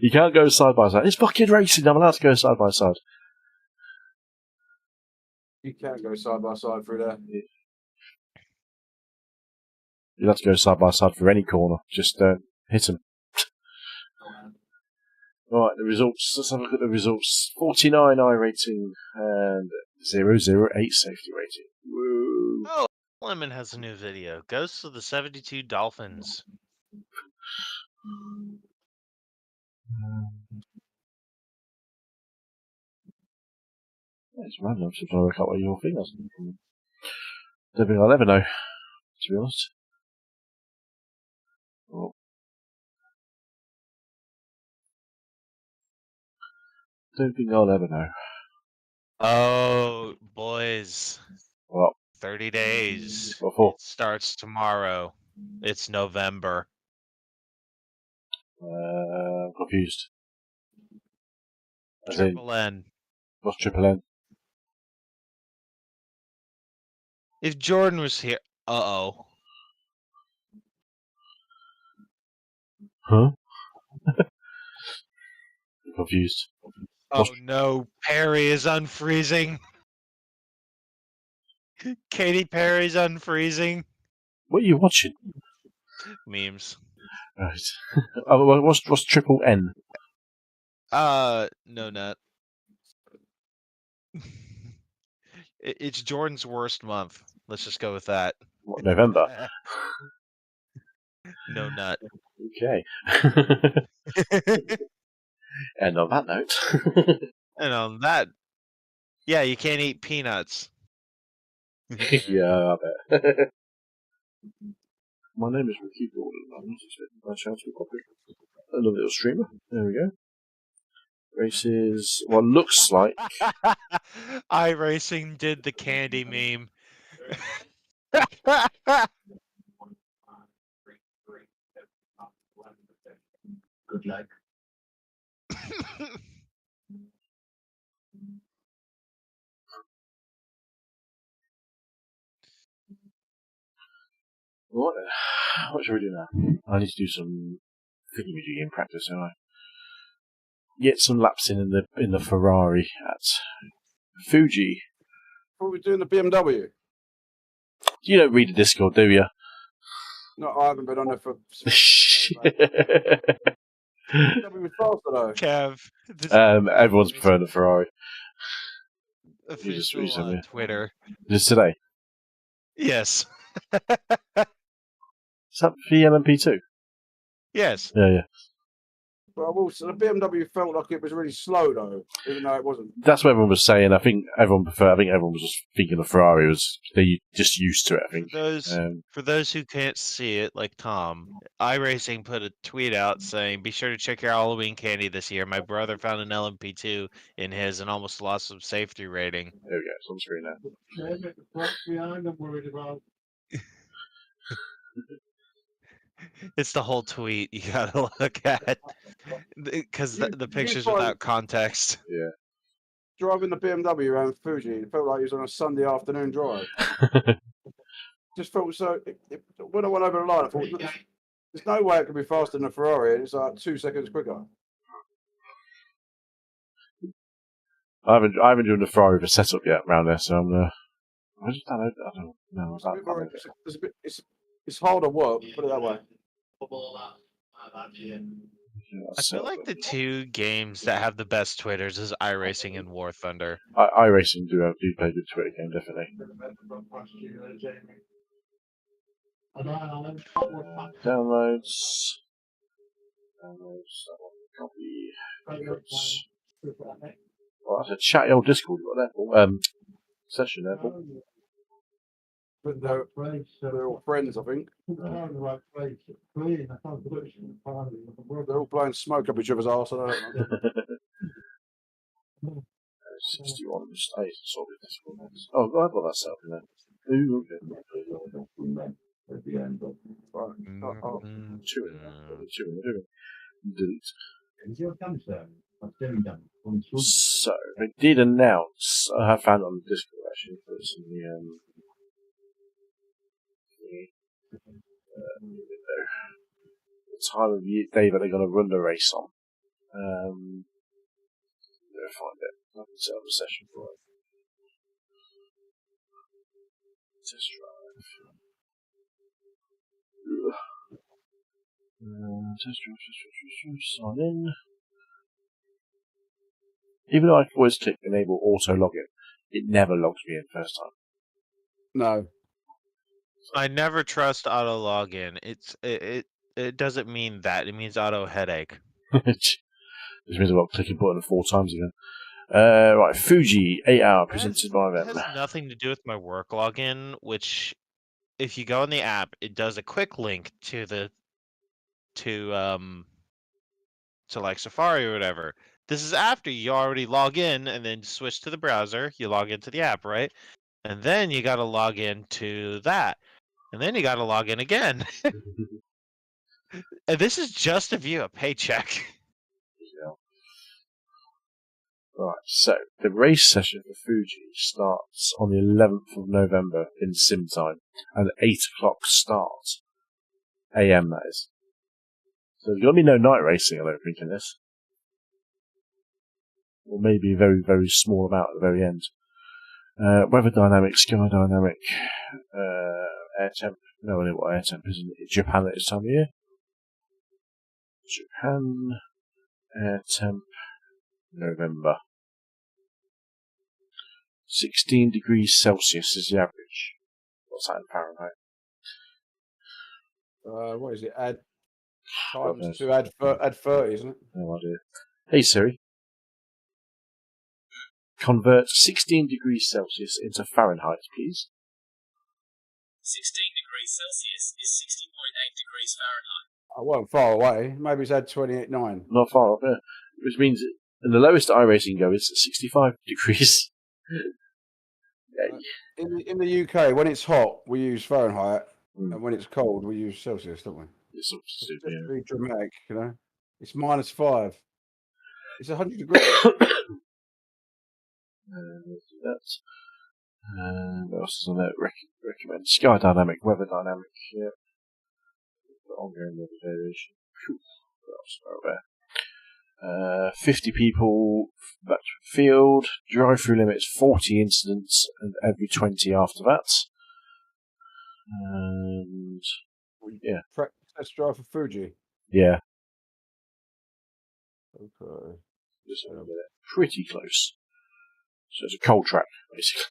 You can't go side by side. It's fucking racing. I'm allowed to go side by side. You can't go side by side through there. You'll have to go side by side for any corner. Just hit them. Right, the results. Let's have a look at the results. 49 iRacing and 008 safety rating. Woo. Oh, Lemon has a new video. Ghosts of the 72 Dolphins. It's random. I'm trying to work out what your thing is. Don't think I'll ever know, to be honest. Well, don't think I'll ever know. Oh, boys. What? 30 days. What for? It starts tomorrow. It's November. I'm confused. As in, Triple N. what's Triple N? If Jordan was here... Uh-oh. Huh? I'm confused. Oh no, Perry is unfreezing. Katy Perry's unfreezing. What are you watching? Memes. Right. Oh, what's Triple N? No nut. It's Jordan's worst month. Let's just go with that. What, November? No nut. Okay. And on that note. And on that, yeah, you can't eat peanuts. Yeah, I bet. My name is Ricky Gordon. I'm expecting my chance to be popular. A little little streamer. There we go. Races. What looks like. iRacing did the candy meme. Good luck. What should we do now? I need to do some thingy in practice, don't I? Get some laps in the Ferrari at Fuji. What are we doing the BMW? You don't read the Discord, do you? No, I haven't been on there for. BMW was faster though. Kev, this Everyone's preferring the Ferrari. official just on Twitter. Just today. Yes. Is that for the LMP2? Yes. Yeah. But also, the BMW felt like it was really slow though, even though it wasn't. That's what everyone was saying. I think everyone was just thinking the Ferrari was they just used to it. I think. For those who can't see it, like Tom, iRacing put a tweet out saying, "Be sure to check your Halloween candy this year. My brother found an LMP2 in his and almost lost some safety rating." There we go. It's on screen now. Behind, I'm worried about. It's the whole tweet you gotta look at because the pictures without context. Yeah. Driving the BMW around Fuji, it felt like he was on a Sunday afternoon drive. Just felt so. When I went over the line, I thought, there's no way it could be faster than a Ferrari. It's like 2 seconds quicker. I haven't driven the Ferrari for setup yet around there, so I'm I don't know. It's harder work, put it that way. I feel like the two games that have the best Twitters is iRacing and War Thunder. iRacing do play a good Twitter game, definitely. Downloads. Copy. Well, that's a chatty old Discord you got there, Paul. Session there, Paul. But they're all friends, I think. They're all blowing smoke up each other's arse. I don't know. 61 mistakes. Oh, I got that set up in there. Ooh, okay. Right. Two in there. Delete. So, they did announce, I have found it on the Discord actually, but it's in the time of year, day that they're going to run the race on. I'm going to find it. I can set up a session for it. Test drive. Test drive. Sign in. Even though I can always click enable auto login, it never logs me in first time. No. I never trust auto login. It doesn't mean that. It means auto headache. Which means I've got to click a button 4 times again. Right, Fuji 8 hour presented by them. It has nothing to do with my work login, which if you go in the app, it does a quick link to like Safari or whatever. This is after you already log in and then switch to the browser. You log into the app, right? And then you got to log in to that. And then you got to log in again. And this is just to view a paycheck. Yeah. Right, so the race session for Fuji starts on the 11th of November in sim time. And 8 o'clock start. AM, that is. So there's going to be no night racing, I don't think, in this. Or maybe a very, very small amount at the very end. Weather dynamic, sky dynamic, air temp. No idea what air temp is in Japan at this time of year. Japan, air temp, November. 16 degrees Celsius is the average. What's that in Fahrenheit? What is it? Add times to add 30, isn't it? No idea. Hey Siri. Convert 16 degrees Celsius into Fahrenheit, please. 16 degrees Celsius is 60.8 degrees Fahrenheit. I wasn't far away. Maybe it's had 28.9. Not far off, yeah. Which means the lowest iRacing go is 65 degrees. In the UK, when it's hot, we use Fahrenheit, and when it's cold, we use Celsius, don't we? It's sort of It's stupid, just yeah. to be dramatic, you know. It's -5. It's 100 degrees. That's what else is on there? Recommend Sky Dynamic, Weather Dynamic, yeah. Ongoing weather variation. What else are there? 50 people back to the field. Drive-through limits 40 incidents and every 20 after that. And yeah, Test drive for Fuji. yeah, Okay. just a minute. Pretty close. So it's a cold track, basically.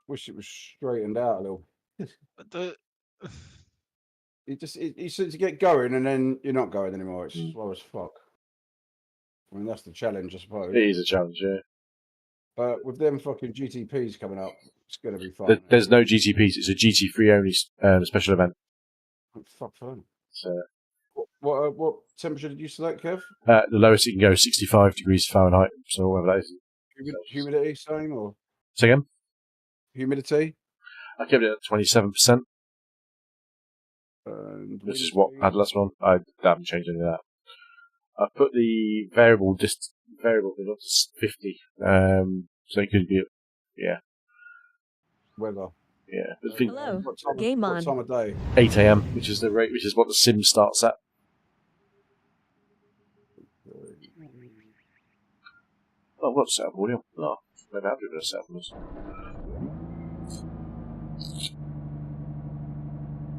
Wish it was straightened out a little. But the You seem to get going and then you're not going anymore. It's slow as fuck. I mean, that's the challenge, I suppose. It is a challenge, yeah. But with them fucking GTPs coming up, it's going to be fun. There's no GTPs. It's a GT3 only special event. Oh, fuck fun. So, What temperature did you select, Kev? the lowest it can go is 65 degrees Fahrenheit. So whatever that is. Humidity, same or So again, humidity? I kept it at 27%, And which is what I had last one. I haven't changed any of that. I put the variable thing up to 50. So it could be, yeah. Weather. Yeah. But Hello. Game on. What time of day? 8 a.m., which is the rate, which is what the sim starts at. Oh, what's set up audio? Oh, maybe I'll do a set up on this.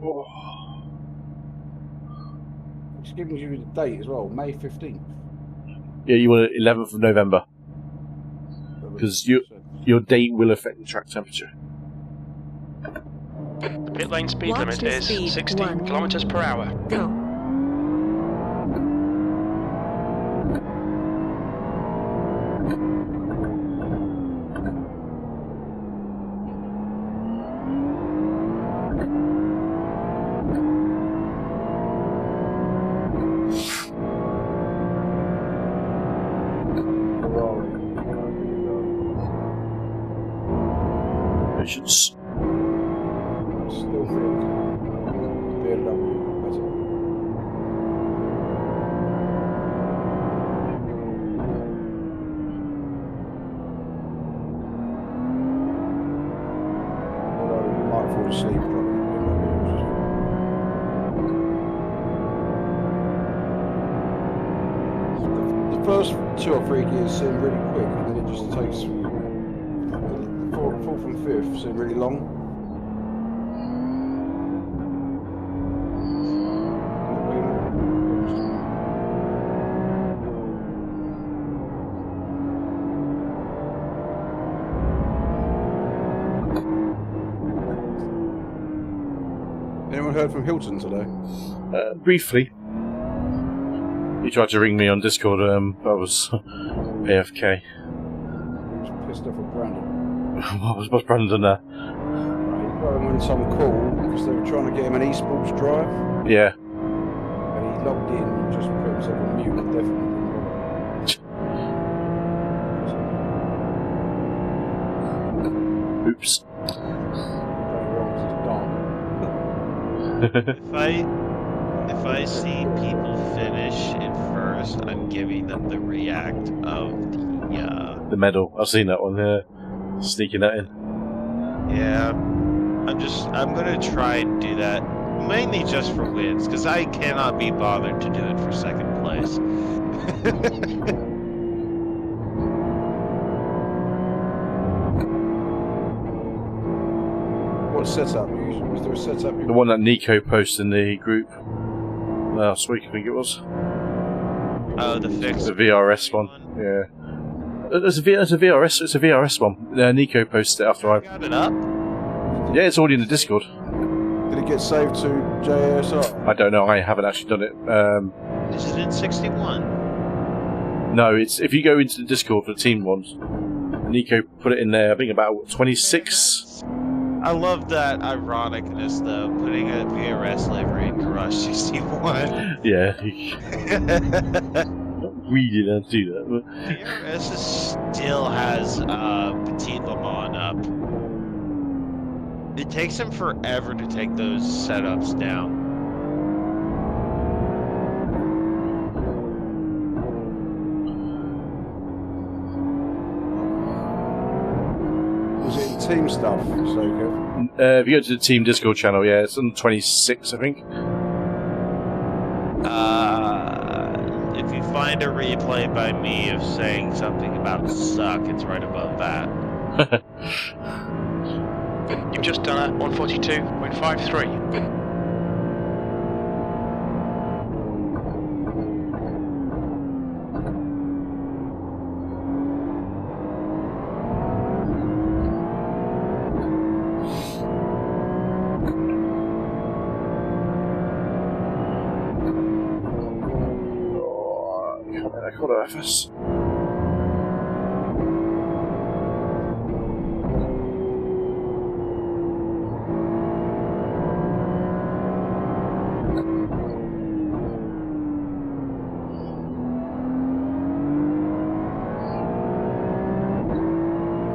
Oh. It's giving you the date as well, May 15th. Yeah, you want it 11th of November. Because your date will affect the track temperature. The pit lane speed Watch limit the is speed. 60 1. kilometers per hour. Go. Patience. Still think BMW better. Although you might fall asleep driving a BMW. The first 2 or 3 gears seem really quick, and then it just takes fourth and fifth seem really long. Anyone heard from Hilton today? Briefly. He tried to ring me on Discord, I was AFK. He was pissed off at Brandon. What's Brandon there? He got him on some call because they were trying to get him an esports drive, Yeah. and he logged in and just put himself on mute and definitely didn't Oops. If I see people finish it first, I'm giving them the react of The medal. I've seen that one here. Sneaking that in. yeah. I'm gonna try and do that mainly just for wins, because I cannot be bothered to do it for second place. What setup? Was there a setup? The one that Nico posted in the group last week, I think it was. Oh, the fix. The VRS one. Yeah. It's a VRS. It's a VRS one. Nico posted it after I got it up. Yeah, it's already in the Discord. Did it get saved to JSR? I don't know. I haven't actually done it. Is it in 61? No, it's if you go into the Discord for the team ones. Nico put it in there. I think about 26. I love that ironicness, though, putting a VRS livery in Garage 61. Yeah. We didn't do that. VRS still has Petit Le Mans up. It takes him forever to take those setups down. Was it team stuff? So good. If you go to the Team Discord channel, yeah, it's on 26, I think. If you find a replay by me of saying something about suck, it's right above that. You've just done a 142.53. I got it, FS.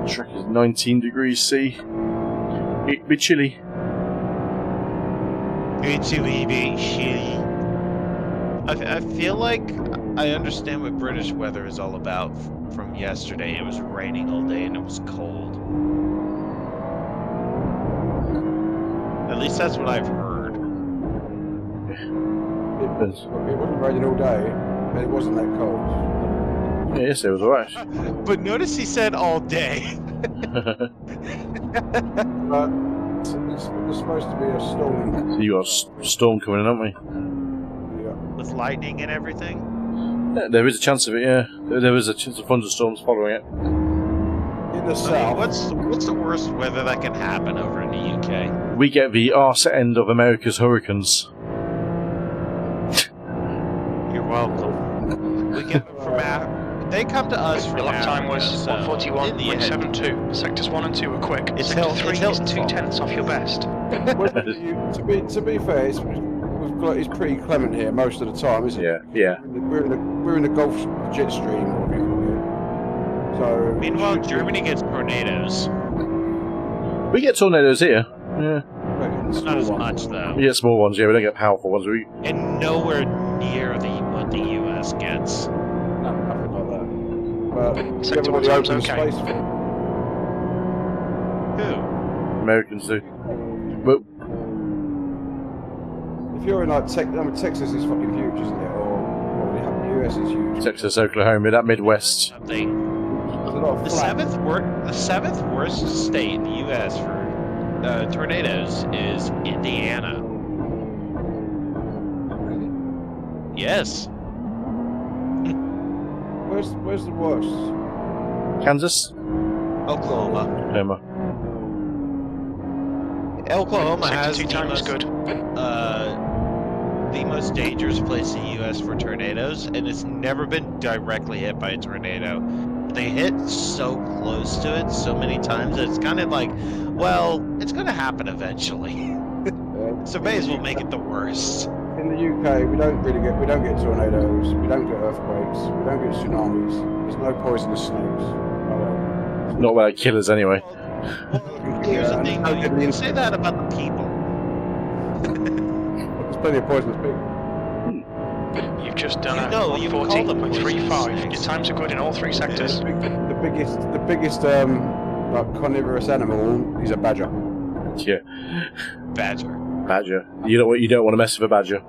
Track is 19 degrees C. It'd be chilly. It's chilly. I feel like I understand what British weather is all about from yesterday. It was raining all day and it was cold. At least that's what I've heard. It wasn't raining all day, but it wasn't that cold. Yeah, yes, it was alright. But notice he said all day. But there's supposed to be a storm. You got a storm coming in, haven't we? Yeah. With lightning and everything? Yeah, there is a chance of it, yeah. There is a chance of thunderstorms following it. In the I south. mean, what's the worst weather that can happen over in the UK? We get the arse end of America's hurricanes. You're welcome. We get them from They come to us from The lap time was Africa, so in the end, 141.72. Sectors 1 and 2 are quick. It's Sector Hilton- 3 it's is Hilton's 2/10 off your best. To be fair, it's pretty clement here most of the time, isn't it? Yeah. We're in the Gulf jet stream, whatever you call it. So meanwhile, Germany gets tornadoes. We get tornadoes here. Yeah. Not as much, though. We get small ones, yeah, we don't get powerful ones. And nowhere near what the US gets. No, nothing like that. But Sector everybody 1 time's opens okay. space for it. Who? Americans do. But If you're in like Texas is fucking huge, isn't it? Or the US is huge. Texas, Oklahoma, that Midwest. Something. There's a lot of The flat. seventh worst state in the US for tornadoes is Indiana. Yes. Where's the worst? Kansas? Oklahoma. Oklahoma. Oklahoma Sector has 2 time is good. the most dangerous place in the U.S. for tornadoes, and it's never been directly hit by a tornado. They hit so close to it so many times that it's kind of like, well, it's going to happen eventually. So may as well make it the worst. In the UK, we don't get tornadoes, we don't get earthquakes, we don't get tsunamis. There's no poisonous snakes. Not where they kill us anyway. Here's the thing, though, you can say that about the people. There's plenty of poisonous people. You've just done You can call them poisonous 140.35. Your snakes. times are good in all 3 sectors. The biggest like carnivorous animal is a badger. Yeah. Badger. Badger. You don't want to mess with a badger.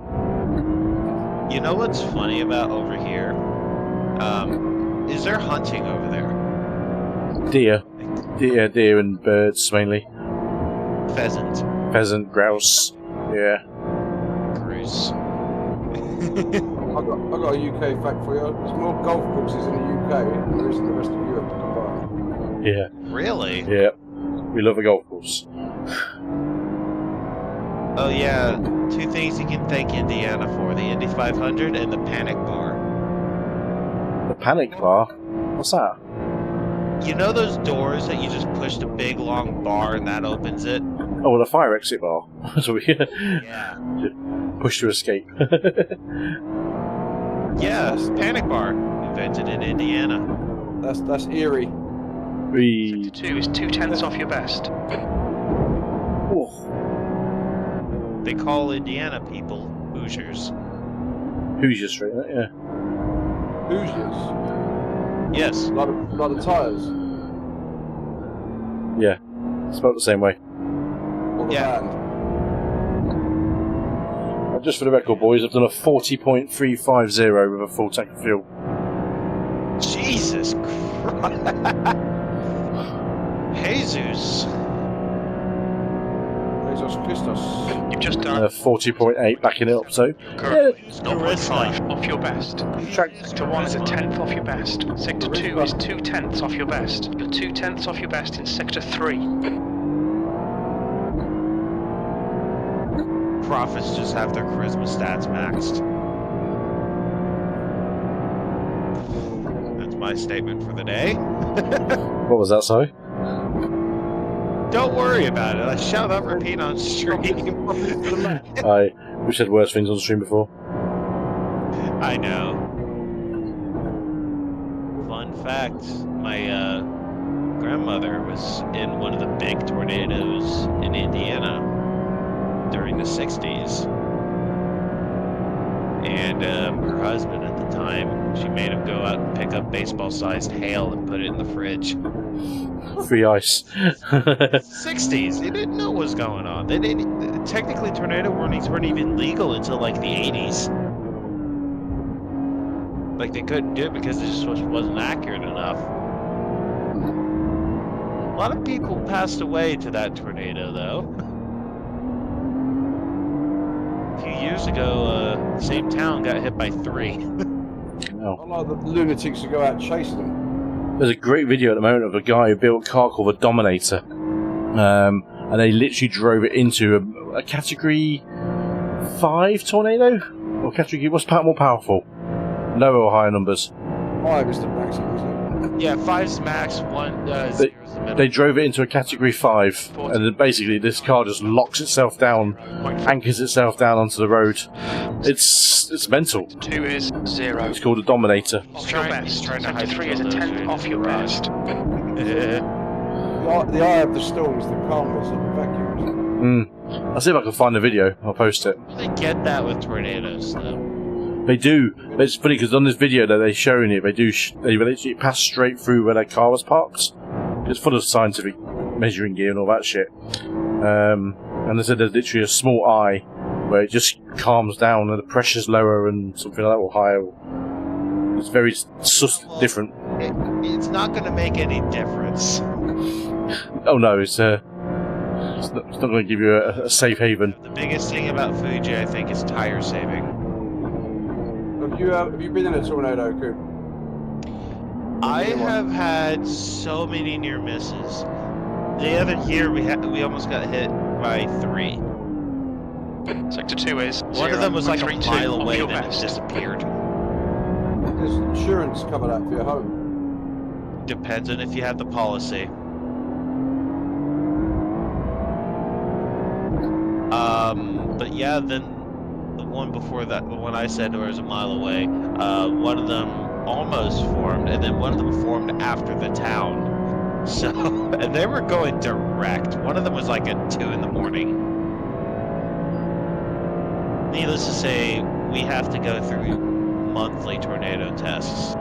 You know what's funny about over here? Is there hunting over there? Deer and birds mainly. Pheasant. Pheasant, grouse. Yeah. Goose. I've got a UK fact for you. There's more golf courses in the UK than there is in the rest of Europe combined. Yeah. Really? Yeah. We love a golf course. Oh yeah, 2 things you can thank Indiana for: the Indy 500 and the Panic Bar. The Panic Bar? What's that? You know those doors that you just push the big long bar and that opens it? Oh, well, a fire exit bar. So we Yeah. push to escape. Yeah, panic bar. Invented in Indiana. That's eerie. We. 2 is 2/10 off your best. Oh. They call Indiana people Hoosiers. Hoosier Street, yeah. Hoosiers. Yes. Like the tyres. Yeah. Spelled the same way. Or the Yeah. band. Just for the record, boys, I've done a 40.350 with a full tank of fuel. Jesus Christ. Jesus. Jesus Christus. You've just done 40.8 backing it up, so. currently 0.5 off your best. Track. Sector 1 is 1/10 off your best. Sector 2 is 2/10 off your best. You're 2/10 off your best in Sector 3. Prophets just have their charisma stats maxed. That's my statement for the day. What was that, sorry? Don't worry about it. I shall not repeat on stream. We said worse things on stream before. I know. Fun fact, my grandmother was in one of the big tornadoes in Indiana during the 60s. And her husband at the time, she made him go out and pick up baseball-sized hail and put it in the fridge. Free ice. 60s, they didn't know what was going on. They didn't. Technically, tornado warnings weren't even legal until like the 80s. Like they couldn't do it because it just wasn't accurate enough. A lot of people passed away to that tornado, though. A few years ago, same town got hit by 3. No. I like the lunatics who go out chasing them. There's a great video at the moment of a guy who built a car called the Dominator. And they literally drove it into a Category 5 tornado? Or Category... What's more powerful? Lower or higher numbers? 5 is the maximum, isn't it? Yeah, 5's max, 1 0's the middle. They drove it into a Category 5, and then basically this car just locks itself down, anchors itself down onto the road. It's mental. 2 is 0. It's called a Dominator. Off your best. trying to Sector hide 3 is those 1/10 in off his your garage. best. The eye of the storm is the calmness of the vacuum. I'll see if I can find the video. I'll post it. They get that with tornadoes, though. They do. It's funny because on this video that they're showing it, they literally pass straight through where their car was parked. It's full of scientific measuring gear and all that shit. And they said there's literally a small eye where it just calms down and the pressure's lower and something like that, or higher. It's very different. It's not going to make any difference. Oh no, it's not going to give you a safe haven. The biggest thing about Fuji, I think, is tire saving. Have you been in a tornado, Coop? I have had so many near misses. The other year we almost got hit by 3. Sector 2 is 0. One of them was like a 3-2 mile off away, your then it best. disappeared. Does insurance cover that for your home? Depends on if you have the policy. But yeah, then the one before that, the one I said was a mile away, one of them almost formed, and then one of them formed after the town. So, and they were going direct. One of them was like at 2 in the morning. Needless to say, we have to go through monthly tornado tests.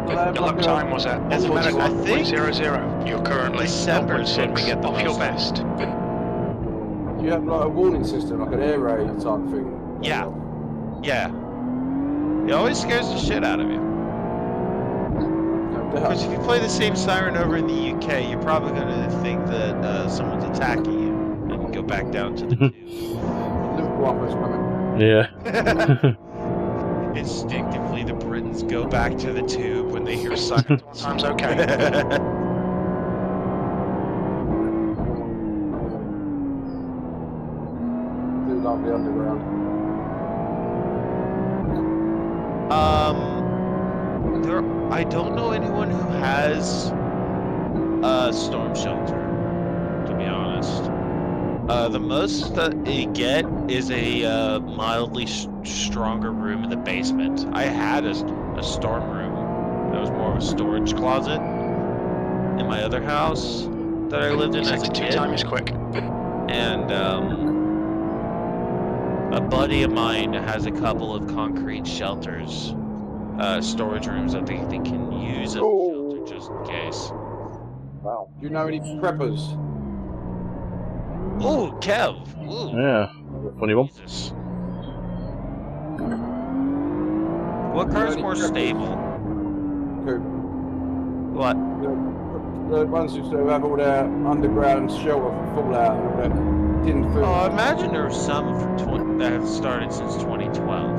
Your lap time was at As a matter of fact, I think 141.00. You're currently December is when we 0.6 get the off your most. best. Do you have like a warning system, like an air raid type thing? Yeah. Yeah. It always scares the shit out of you. Because if you play the same siren over in the UK, you're probably going to think that someone's attacking you, and you go back down to the tube. Luftwaffe's coming. Yeah. Instinctively, the Britons go back to the tube when they hear sirens. Time's okay. Do like the underground. I don't know anyone who has Storm shelter, to be honest. The most that you get is a mildly stronger room in the basement. I had a storm room that was more of a storage closet in my other house that I lived in as a Sector 2 kid. time is quick. And a buddy of mine has a couple of concrete shelters, storage rooms that they can use as a shelter just in case. Wow. Do you know any preppers? Ooh, Kev! Ooh. Yeah. Funny one. Jesus. What car's more stable? Who? What? The ones who sort of have all their underground shelter for fallout and all that tin food. Oh, I imagine there were some from that have started since 2012.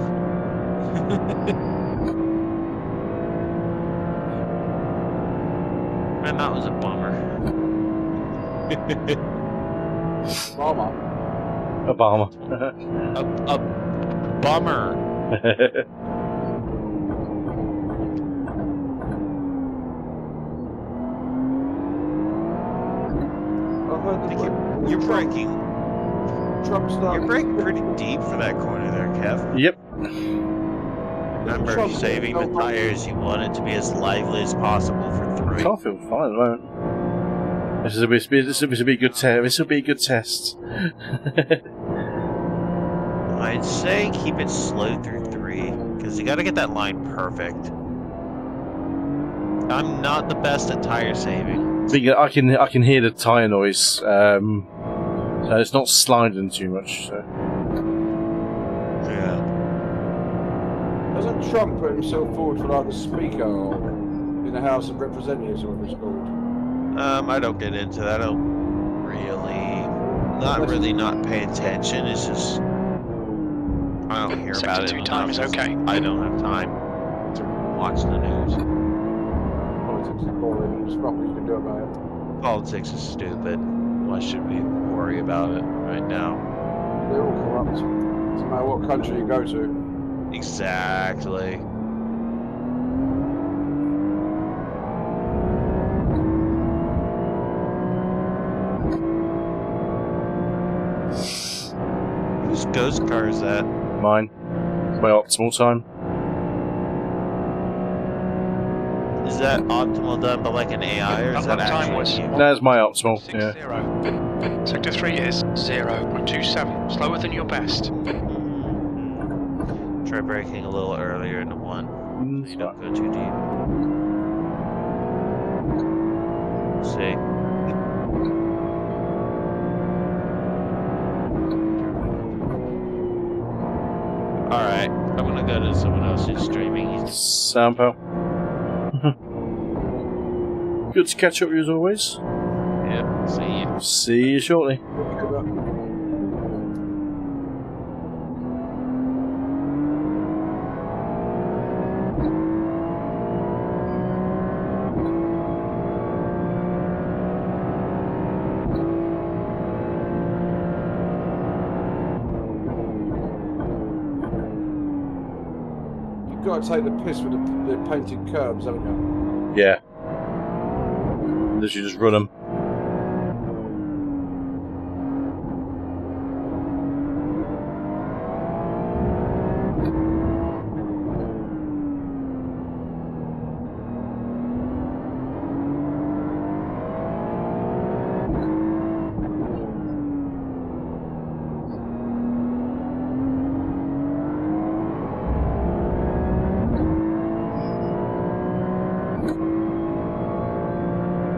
Man, that was a bummer. Obama. Obama. a bummer. You're breaking. You're breaking pretty deep for that corner there, Kev. Yep. Remember, saving the tires, you want it to be as lively as possible for 3. Can't feel fine at the moment. This will be a good test. This will be a good test. I'd say keep it slow through 3, because you got to get that line perfect. I'm not the best at tire saving. I can hear the tyre noise, so it's not sliding too much. So. Yeah. Hasn't Trump put himself forward for like the speaker in the House of Representatives, or whatever it's called? I don't get into that. I don't really not pay attention. It's just I don't hear about it. Sector 2 time is okay. I don't have time to watch the news. Politics is boring. There's not what you can do about it. Politics is stupid. Why should we worry about it right now? They're all corrupt. No matter what country you go to. Exactly. Whose ghost car is that? Mine. My optimal time. Is that optimal done by like an AI, or is that actually you? That's my optimal. Yeah. 0. Sector 3 is 0.27, slower than your best. Try braking a little earlier into 1. You don't go too deep. See? Alright, I'm gonna go to someone else's streaming. Sampo. Good to catch up with you as always. Yep, see you. See you shortly. You've got to take the piss with the painted curbs, haven't you? Yeah. Literally just run them.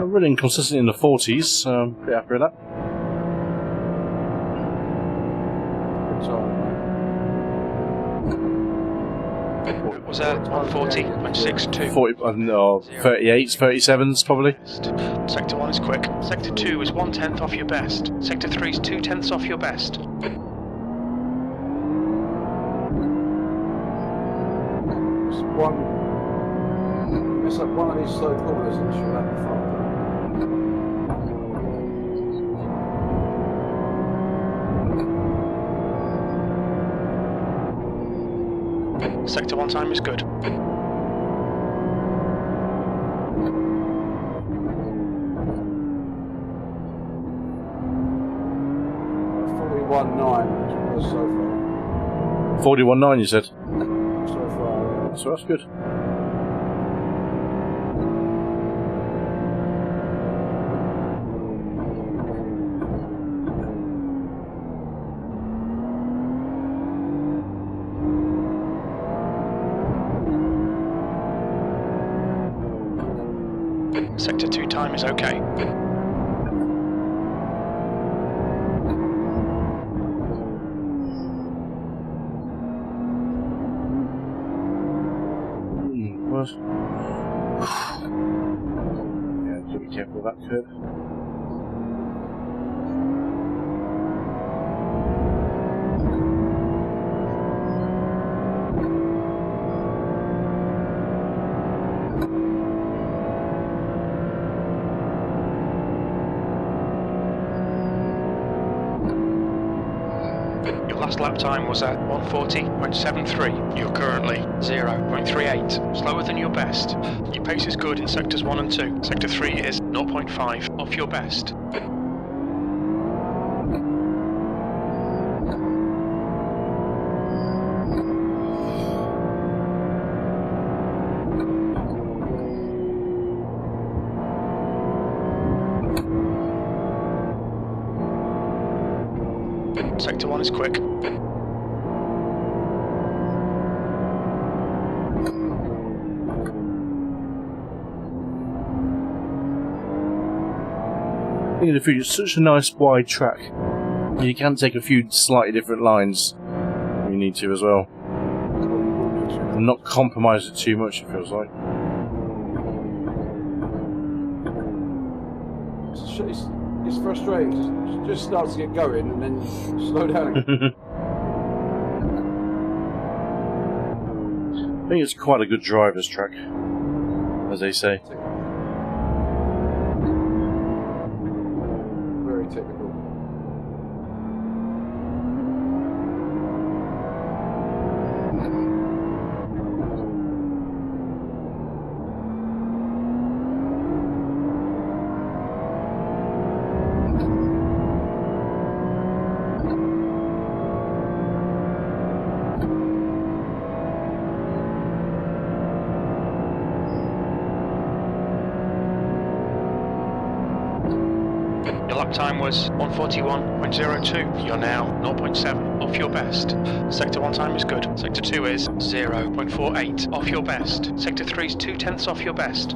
Running consistently in the 40s, so I'm pretty happy with that. What was that? 140.62. 38s, 37s probably. Sector 1 is quick. Sector 2 is 1/10 off your best. Sector 3 is 2/10 off your best. It's like one of these slow corners and she'll have the front. Sector 1 time is good. 41.9 so far. 41.9 you said? So far, yeah. So that's good. Sector 2 time is okay. What? Yeah, just be careful of that curve. Your last lap time was at 140.73. You're currently 0.38, slower than your best. Your pace is good in sectors 1 and 2. Sector 3 is 0.5 off your best. Sector 1 is quick. In the future, it's such a nice wide track. You can take a few slightly different lines when you need to as well. And not compromise it too much, it feels like. It's frustrating because it just starts to get going and then slow down again. I think it's quite a good driver's track, as they say. Very typical. Your lap time was 141.02. You're now 0.7 off your best. Sector 1 time is good. Sector 2 is 0.48 off your best. Sector 3 is 0.2 off your best.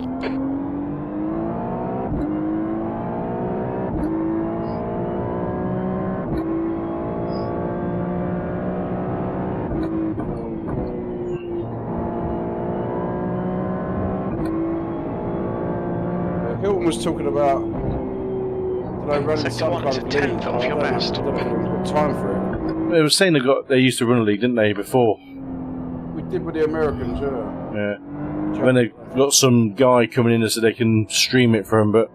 Hilton was talking about running Sector some 1 kind is of a league. tenth off your best. I don't know if we've got time for it. They were saying they used to run a league, didn't they, before? We did with the Americans, yeah. Yeah. When they've got some guy coming in so they can stream it for them, but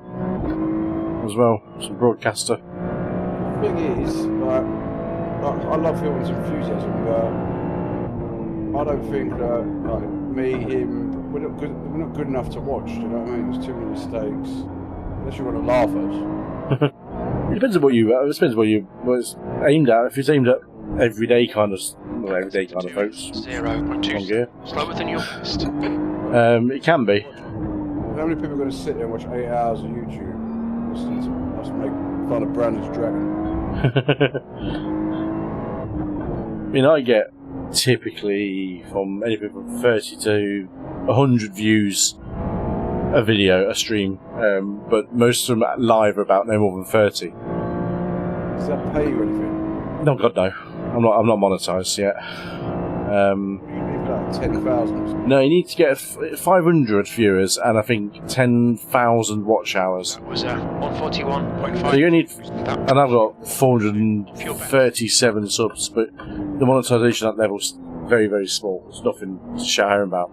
as well, some broadcaster. The thing is, like I love Hilton's enthusiasm, but I don't think that like me, him, we're not good enough to watch. Do you know what I mean? There's too many mistakes. Unless you want to laugh at us. It depends on what it's aimed at. If it's aimed at everyday kind of folks, 0.2 slower than your best. it can be. How many people are going to sit there and watch 8 hours of YouTube listening to us make fun of Brandon's Dragon? I mean, I get typically from anything from 30 to 100 views a video, a stream, but most of them live are about no more than 30. Does that pay you anything? No, God, no. I'm not monetized yet. You need like 10,000. No, you need to get 500 viewers and I think 10,000 watch hours. That was 141.5. So you need, and I've got 437 subs, but the monetization at that level's very, very small. It's nothing to shout home about.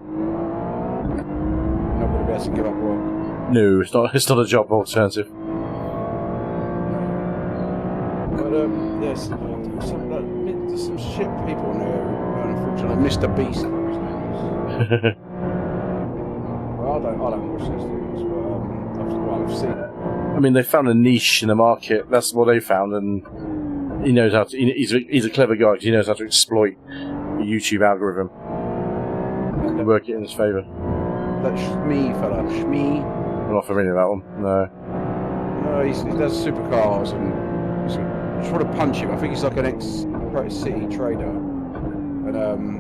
Not going to be able to give up work. No, it's not a job alternative. But yes, there's some shit people in there. Unfortunately, Mr. Beast. Well, I don't watch those things, but I've seen it. I mean, they found a niche in the market. That's what they found, and He knows how to. He's a clever guy. 'Cause he knows how to exploit the YouTube algorithm and work it in his favour. That Shmee fella, Shmee. I'm not familiar with that one. No. No, he does supercars and I just want to punch him. I think he's like an ex-City trader. And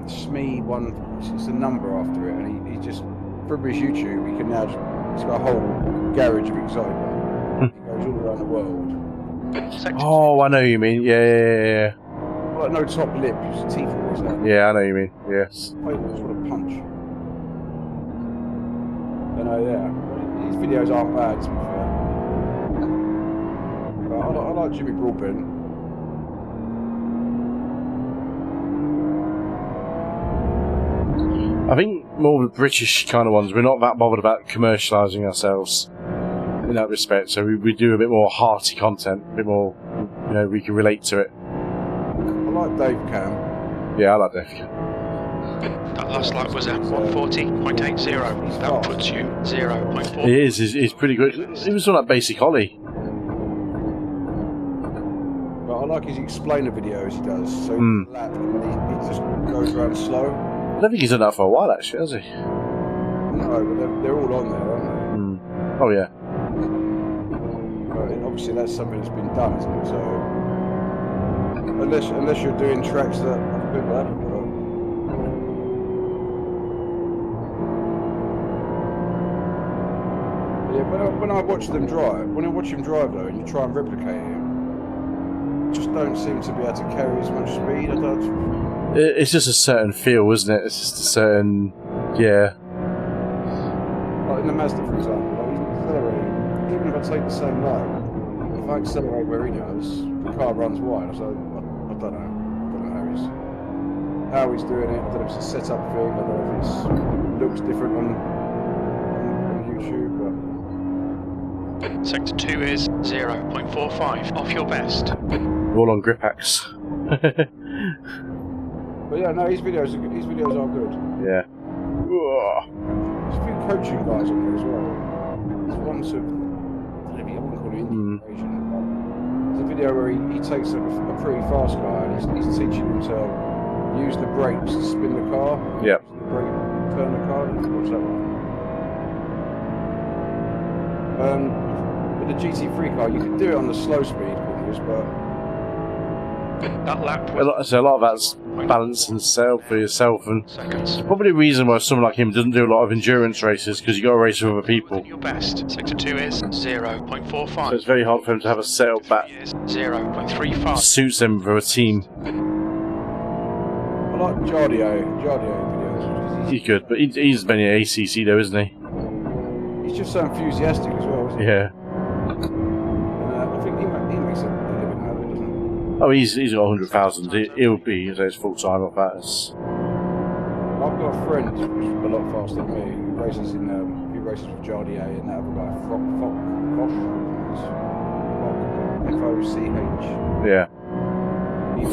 Shmee one, it's a number after it, and he just from his YouTube, he can now he's got a whole garage of exotic. He goes all around the world. Oh, I know who you mean. Yeah. Like no top lip, his teeth always out. Yeah, I know who you mean. Yes. I just want to punch. And yeah, his videos aren't bad to be fair. But I like Jimmy Broadbent. I think more of the British kind of ones, we're not that bothered about commercialising ourselves in that respect, so we do a bit more hearty content, a bit more, we can relate to it. I like Dave Cam. Yeah, I like Dave Cam. That last lap was at 140.80. That puts you 0.4. It is, he's pretty good. It was on that basic ollie. But I like his explainer videos he does, so he just goes around slow. I don't think he's done that for a while, actually, has he? No, but they're all on there, aren't they? Oh, yeah. But obviously that's something that's been done, isn't it? So unless you're doing tracks that other people haven't done. Yeah, when I watch them drive, though, and you try and replicate him, you just don't seem to be able to carry as much speed. It's just a certain feel, isn't it? It's just a certain, yeah. Like in the Mazda, for example, like he's accelerating. Even if I take the same line, if I accelerate where he does, the car runs wide. So I don't know. How he's doing it. I don't know if it's a setup thing. I don't know if it looks different on YouTube. But Sector 2 is 0.45 off your best. All on grip hacks. But yeah, no, his videos are good. His videos are good. Yeah. There's a few coaching guys on there as well. There's one sort of, I wouldn't call it integration. There's a video where he takes a pretty fast guy and he's teaching him to use the brakes to spin the car. Yep. The brake, turn the car. Watch that one. With the GT3 car, you can do it on the slow speed corners, but that lap a lot of that's balance and self for yourself, and probably the reason why someone like him doesn't do a lot of endurance races, because you got to race with other people. Your best. Sector 2 is 0.45. So it's very hard for him to have a setup that 0.35. suits them for a team. I like Jardio videos. He's good, but he's been in ACC though, isn't he? He's just so enthusiastic as well, isn't he? Yeah. And I think he makes a living out of it, doesn't he? Oh, he's got 100,000. He'll be his full time off that. I've got a friend who's a lot faster than me who races with Jardier and that other guy, F-O-C-H. Yeah.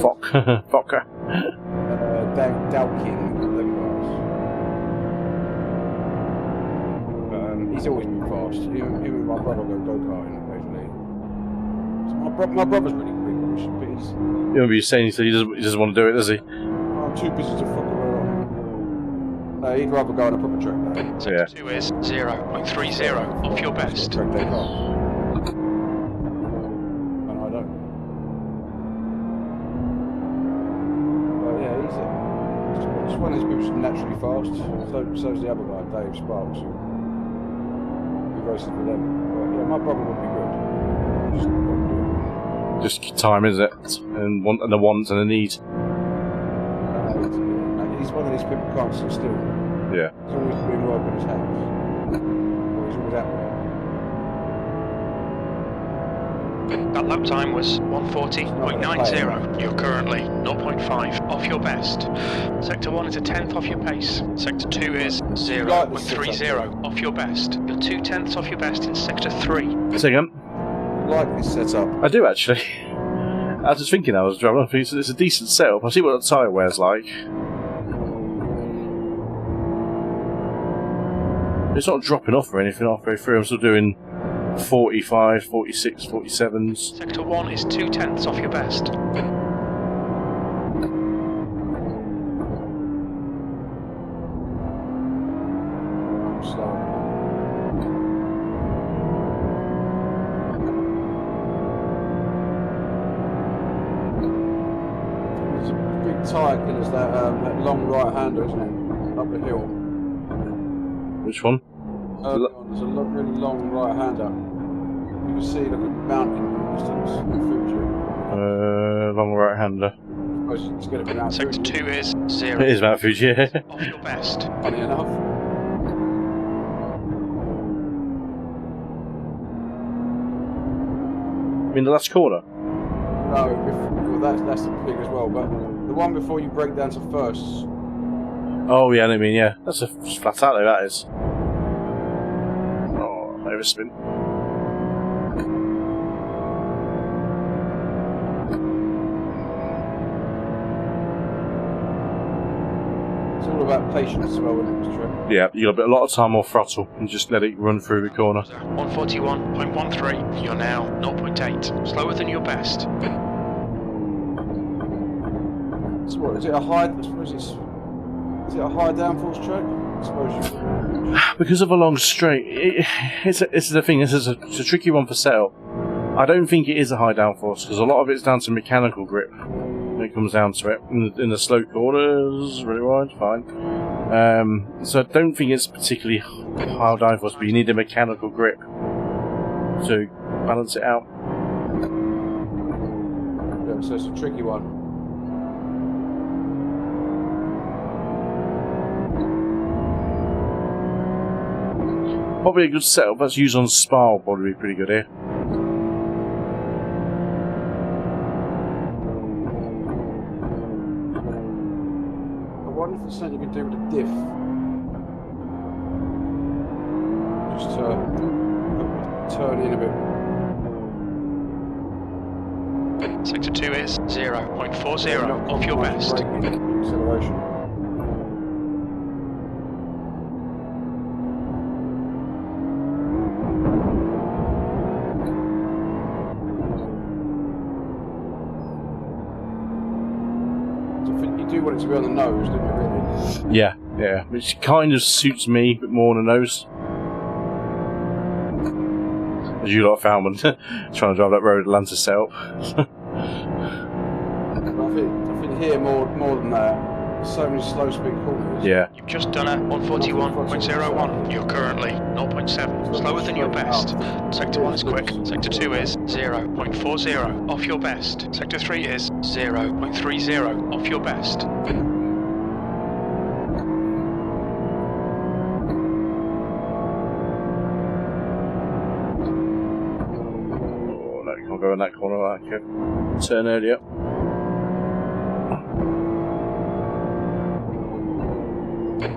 Fokker. Dalkin, them guys. He's always been fast. Him and my brother go go-karting occasionally. So my brother's really quick. But he's, You remember you saying he said he doesn't want to do it, does he? I'm too busy to fuck around. No, he'd rather go on a proper track now. Sector 2 is 0.30 off your best. Track they can't. And I don't. But yeah, he's just one of these people who's naturally fast. So's the other guy, Dave Sparks, who races with them. But yeah, my brother would be good. Just time, is it? And the wants and the need. He's one of these people who can't sit still. Yeah. He's always doing work on his hands. Or he's always at work. That lap time was 140.90. You're currently 0.5 off your best. Sector 1 is a tenth off your pace. Sector 2 is 0.30 off your best. You're 2/10 off your best in Sector 3. Say again? I like this setup. I do actually. I was just thinking I was driving. I think it's a decent setup. I see what the tyre wear's like. It's not dropping off or anything halfway through. I'm still doing 45, 46, 47s. Sector 1 is 2/10 off your best. It's a big tyre killer's that long right hander, isn't it? Up the hill. Which one? Early on, there's a really long right hander. You can see like a mountain in the distance in Fuji. Long right hander. I suppose it's going to be Mount Sector Fuji. 2 is 0. It is Mount Fuji, yeah. Off your best. Funny enough. I mean, the last corner. No, well, that's the pig as well, but the one before you break down to first. Oh, yeah, I mean, yeah. That's a flat out though, that is. Oh, overspin. It's all about patience as well, isn't it, Mr. Trent? Yeah, you got a lot of time off throttle and just let it run through the corner. 141.13. You're now 0.8. Slower than your best. So what, is it a high, I suppose is it a high downforce track? I suppose Because of a long straight, it's the thing, it's a tricky one for setup. I don't think it is a high downforce, because a lot of it's down to mechanical grip when it comes down to it. In the slow corners, really wide, fine. So I don't think it's particularly high downforce, but you need a mechanical grip to balance it out. yeah, so it's a tricky one. Probably a good setup that's used on Spa will probably be pretty good here. I wonder if there's something you can do with a diff. Just turn in a bit. Sector 2 is 0.40 off your best. Acceleration. You do want it to be on the nose, don't you, really? Yeah, yeah, which kind of suits me a bit more on the nose. As you lot found when trying to drive that road Atlanta setup. I think here more than that. There's so many slow speed corners. Yeah. You've just done a 141.01. You're currently 0.7. Slower than your best. Sector 1 is quick. Sector 2 is 0.40 off your best. Sector 3 is 0.30 off your best. Oh no, you can't go in that corner like a turn earlier.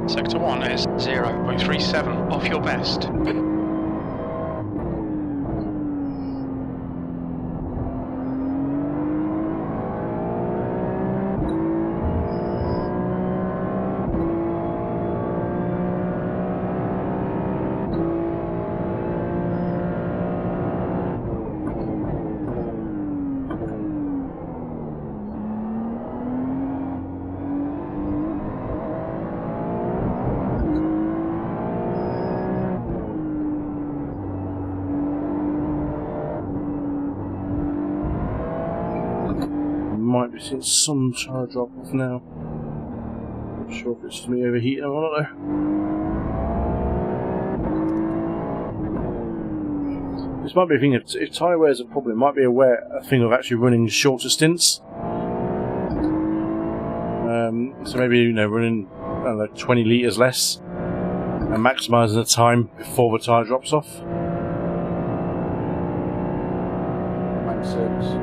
Sector 1 is 0.37 off your best. Might be seeing some tire drop off now. Not sure if it's me overheating or not though. This might be a thing, if tyre wear is a problem, it might be a thing of actually running shorter stints. So maybe, you know, running, I don't know, 20 litres less and maximising the time before the tyre drops off. Makes sense.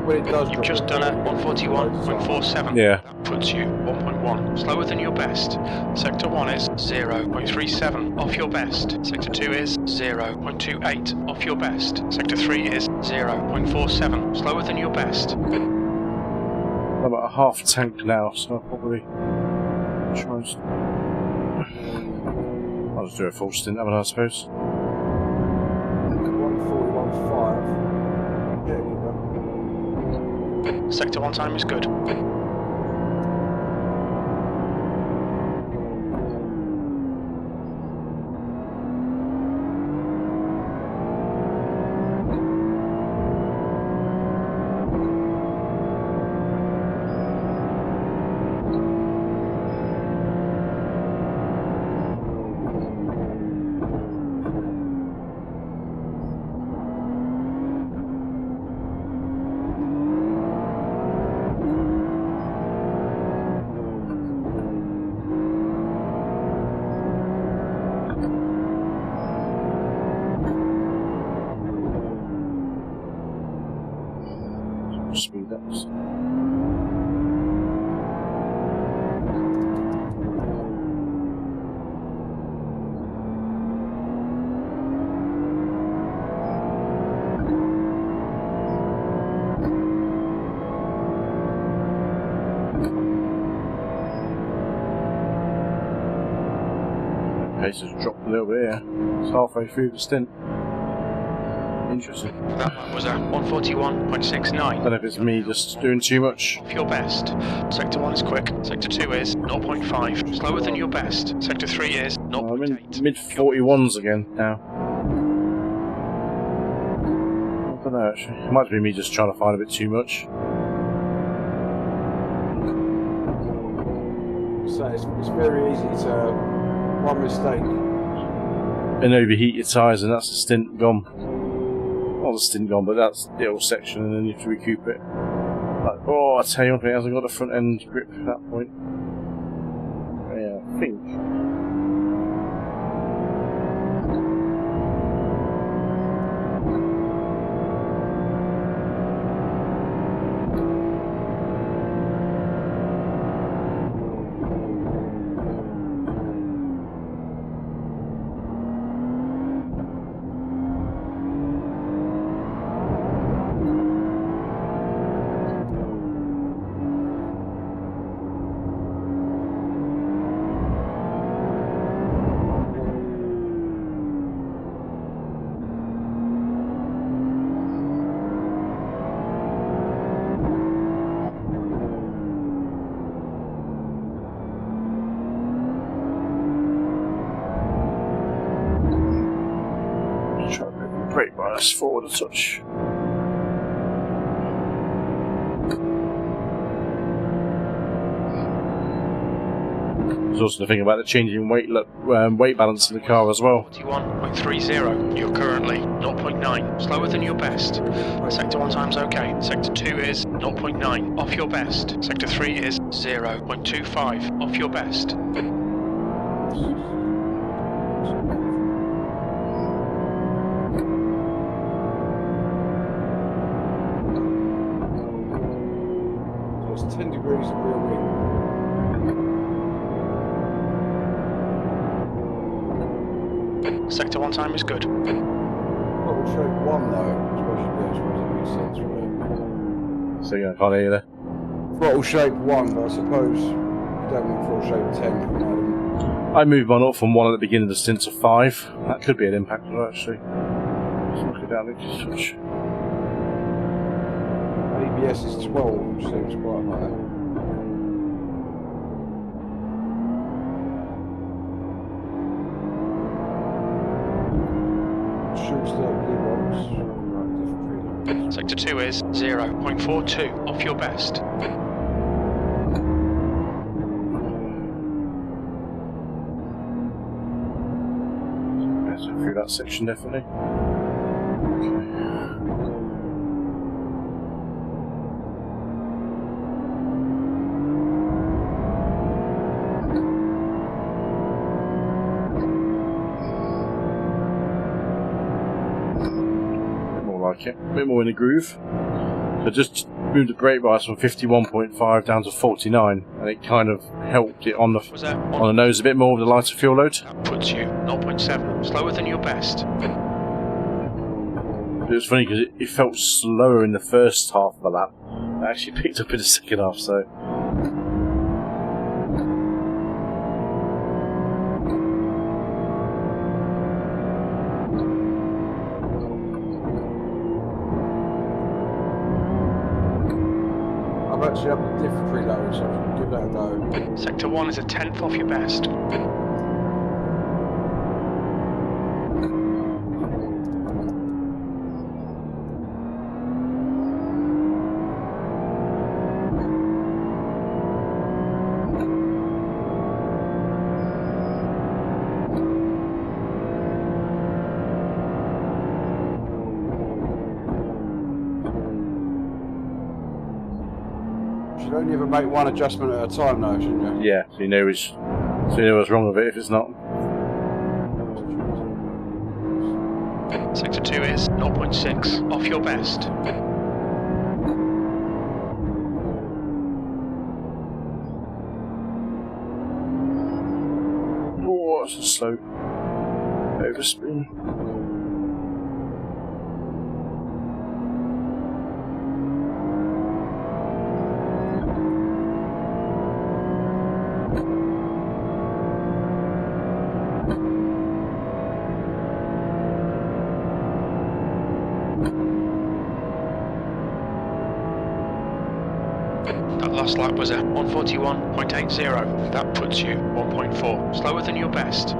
When it does You've just done a 141.47. Yeah. That puts you 1.1 slower than your best. Sector 1 is 0.37 off your best. Sector 2 is 0.28 off your best. Sector 3 is 0.47 slower than your best. I'm about a half tank now, so I'll probably try and... I'll just do a full stint, haven't I suppose? Sector 1 time is good. Speed ups. Pace has dropped a little bit here. It's halfway through the stint. Interesting. That lap was a 141.69. I don't know if it's me just doing too much. Off your best. Sector 1 is quick. Sector 2 is 0.5. Slower than your best. Sector 3 is 0.8. I'm in mid 41s again now. I don't know actually. It might be me just trying to find a bit too much. So it's very easy to one mistake. And overheat your tyres and that's the stint gone. Not the stint gone, but that's the whole section and then you have to recoup it. Like, oh, I tell you one thing, it hasn't got a front end grip at that point. Yeah, I think. Brake bias forward a touch. There's also the thing about the changing weight balance in the car as well. 41.30. You're currently 0.9. Slower than your best. Sector 1 time's okay. Sector 2 is 0.9. Off your best. Sector 3 is 0.25. Off your best. So it's 10 degrees of real wind. Sector 1 time is good. Bottle shape 1 though, I suppose it makes sense, right? So yeah, I can't hear you there. Throttle shape 1, but I suppose you don't want throttle shape 10 coming out of them. I moved mine up from 1 at the beginning of the stint to 5. That could be an impact actually. Let's look it down into touch. ABS is 12, which seems quite high. Sector 2 is 0.42. Off your best. So through that section definitely. It. A bit more in the groove. So just moved the brake bias from 51.5 down to 49, and it kind of helped it on the nose a bit more with the lighter fuel load. That puts you 0.7, slower than your best. It was funny because it felt slower in the first half of the lap. It actually picked up in the second half, so. I've actually up the diff preload, so I'll give that a go. Sector 1 is a tenth off your best. You should only ever make one adjustment at a time, though, shouldn't you? Yeah, so you know what's wrong with it if it's not. Sector 2 is 0.6 off your best. Oh, that's a slow overspin. That last lap was a 141.80. That puts you 1.4 slower than your best.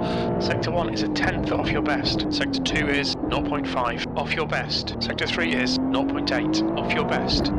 Sector 1 is a tenth off your best. Sector 2 is 0.5 off your best. Sector 3 is 0.8 off your best.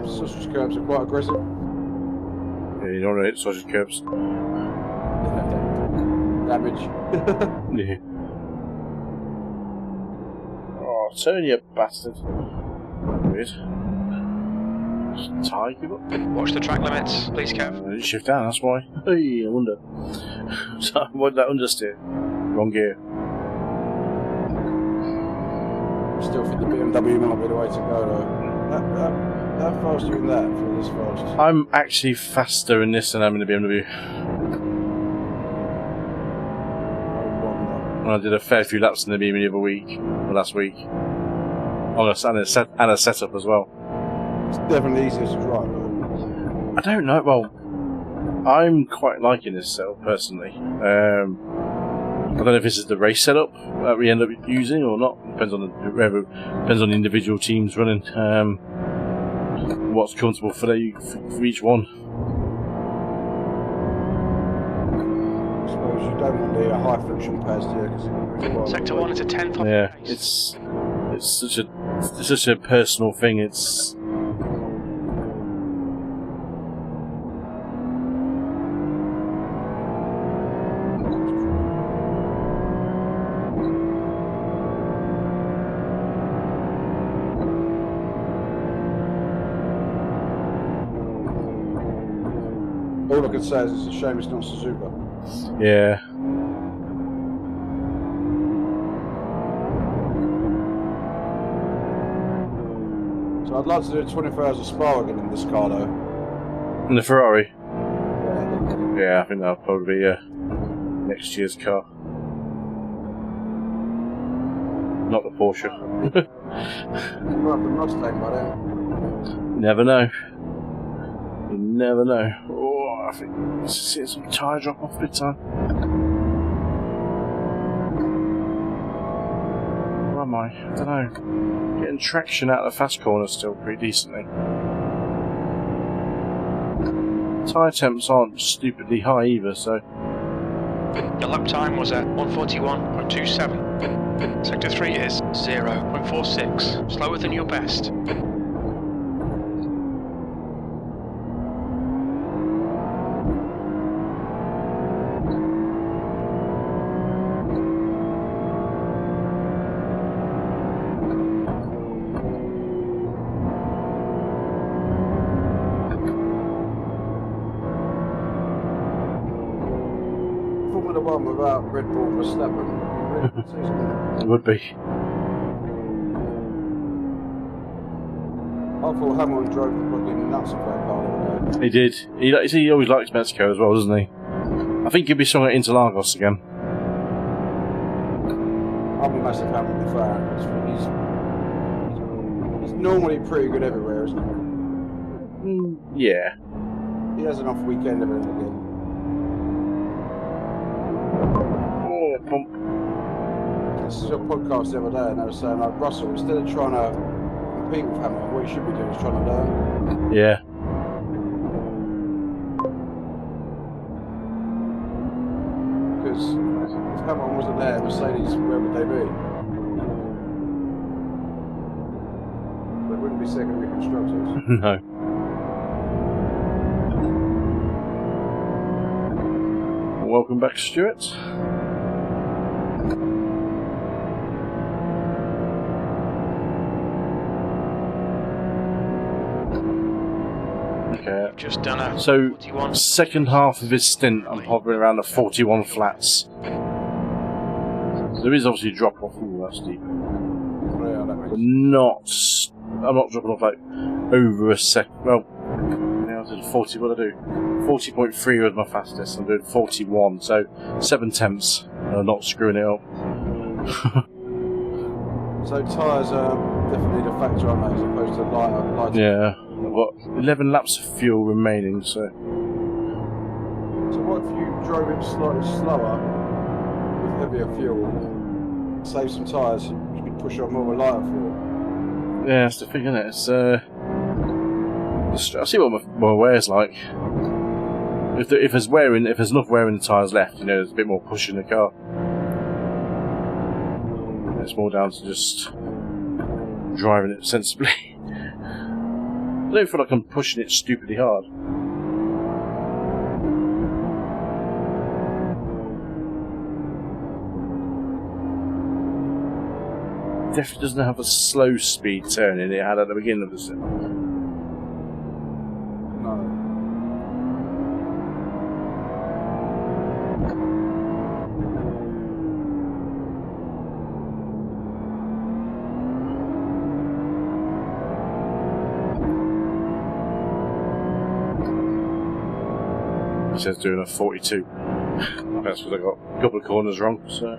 Sausage curbs are quite aggressive. Yeah, you don't want to hit sausage curbs. Damage. Yeah. Oh, turn you bastard. Weird. Just tie you up. Watch the track limits, please, Kev. I didn't shift down, that's why. Hey, I wonder. So, why did that understeer? Wrong gear. Still think the BMW might be the way to go, though. How fast are you in that for this fast? I'm actually faster in this than I'm in the BMW. I wonder. I did a fair few laps in the BMW the other week, or last week. On a setup as well. It's definitely easier to drive, though. I don't know. Well, I'm quite liking this setup personally. I don't know if this is the race setup that we end up using or not. Depends on the individual teams running. What's comfortable for each one. I suppose you don't want the high friction pads, do you? Sector 1 is a tenth off Yeah, your base. it's such a personal thing. It's All I can say is it's a shame it's not Suzuka. yeah. So I'd like to do 24 hours of Spa again in this car, though. And the Ferrari. Yeah. Yeah, I think that'll probably be next year's car. Not the Porsche. You're up the Mustang by then. Never know. You never know. Oh, I think this is some tyre drop off big time. Where am I? I don't know. Getting traction out of the fast corners still pretty decently. Tyre temps aren't stupidly high either, so. Your lap time was at 141.27. Sector 3 is 0.46, slower than your best. season without Red Bull Verstappen. Really good season, isn't it? It would be. I thought Hamilton drove the fucking nuts of that car the other day. He did. He always likes Mexico as well, doesn't he? I think he'll be strong at Interlagos again. I'm a massive Hamilton fan. He's normally pretty good everywhere, isn't he? Yeah. He has an off weekend every now and again. Oh, bump. This is a podcast the other day, and they were saying, like, Russell, instead of trying to compete with Hamilton, what you should be doing is trying to learn. Yeah. Because if Hamilton wasn't there, Mercedes, where would they be? They wouldn't be secondary constructors. No. Welcome back, Stuart. Okay. Just done a So, 41. second half of his stint, I'm hovering around the 41 flats. So there is obviously a drop off all that steep. Yeah, that makes But not. I'm not dropping off like over a sec. Well, now I did 40. What did I do? 40.3 was my fastest. I'm doing 41, so 7 tenths. Not screwing it up. So tyres are definitely the factor, aren't they, as opposed to lighter. Yeah, I've got 11 laps of fuel remaining, so. So what if you drove it slightly slower with heavier fuel, save some tyres, you could push on more with lighter fuel? Yeah, that's the thing, isn't it? It's, I see what my wear's like. If there's enough wear in the tyres left, there's a bit more push in the car. It's more down to just driving it sensibly. I don't feel like I'm pushing it stupidly hard. Definitely doesn't have a slow speed turning it had at the beginning of the sim. No. It says doing a 42. That's because I got a couple of corners wrong, so.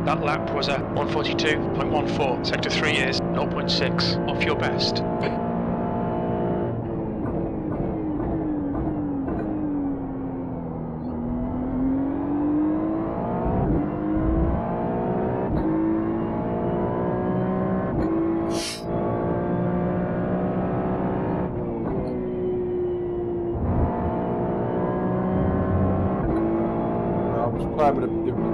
That lap was a 142.14. Sector 3 is 0.6 off your best. Playing with the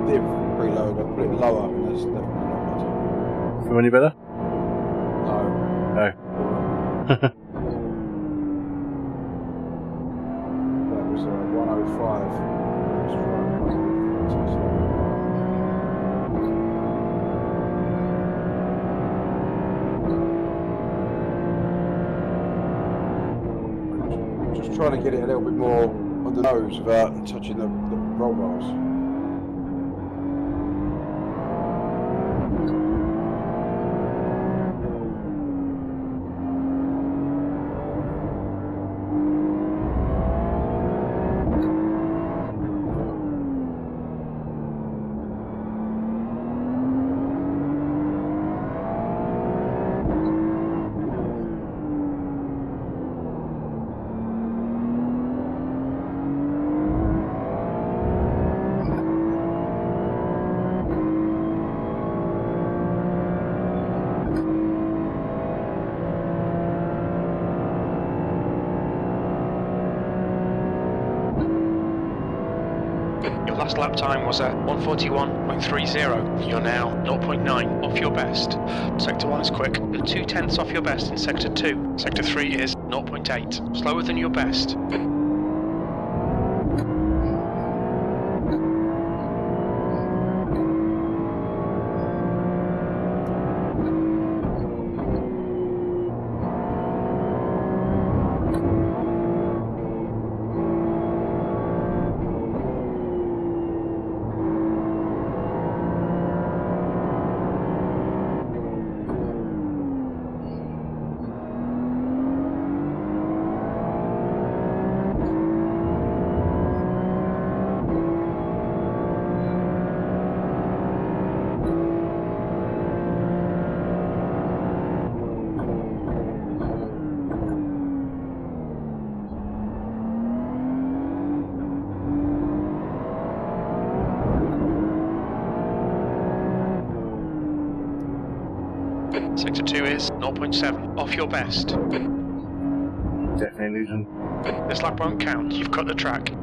div preload, I put it lower, and that's definitely not better. Feel any better? No. No. That was 105. Let's try 105. Just trying to get it a little bit more on the nose without touching the roll bars. Last lap time was at 141.30. You're now 0.9 off your best. Sector 1 is quick. You're 2 tenths off your best in Sector 2. Sector 3 is 0.8. Slower than your best. Sector 2 is 0.7 off your best. Definitely losing. This lap won't count, you've cut the track.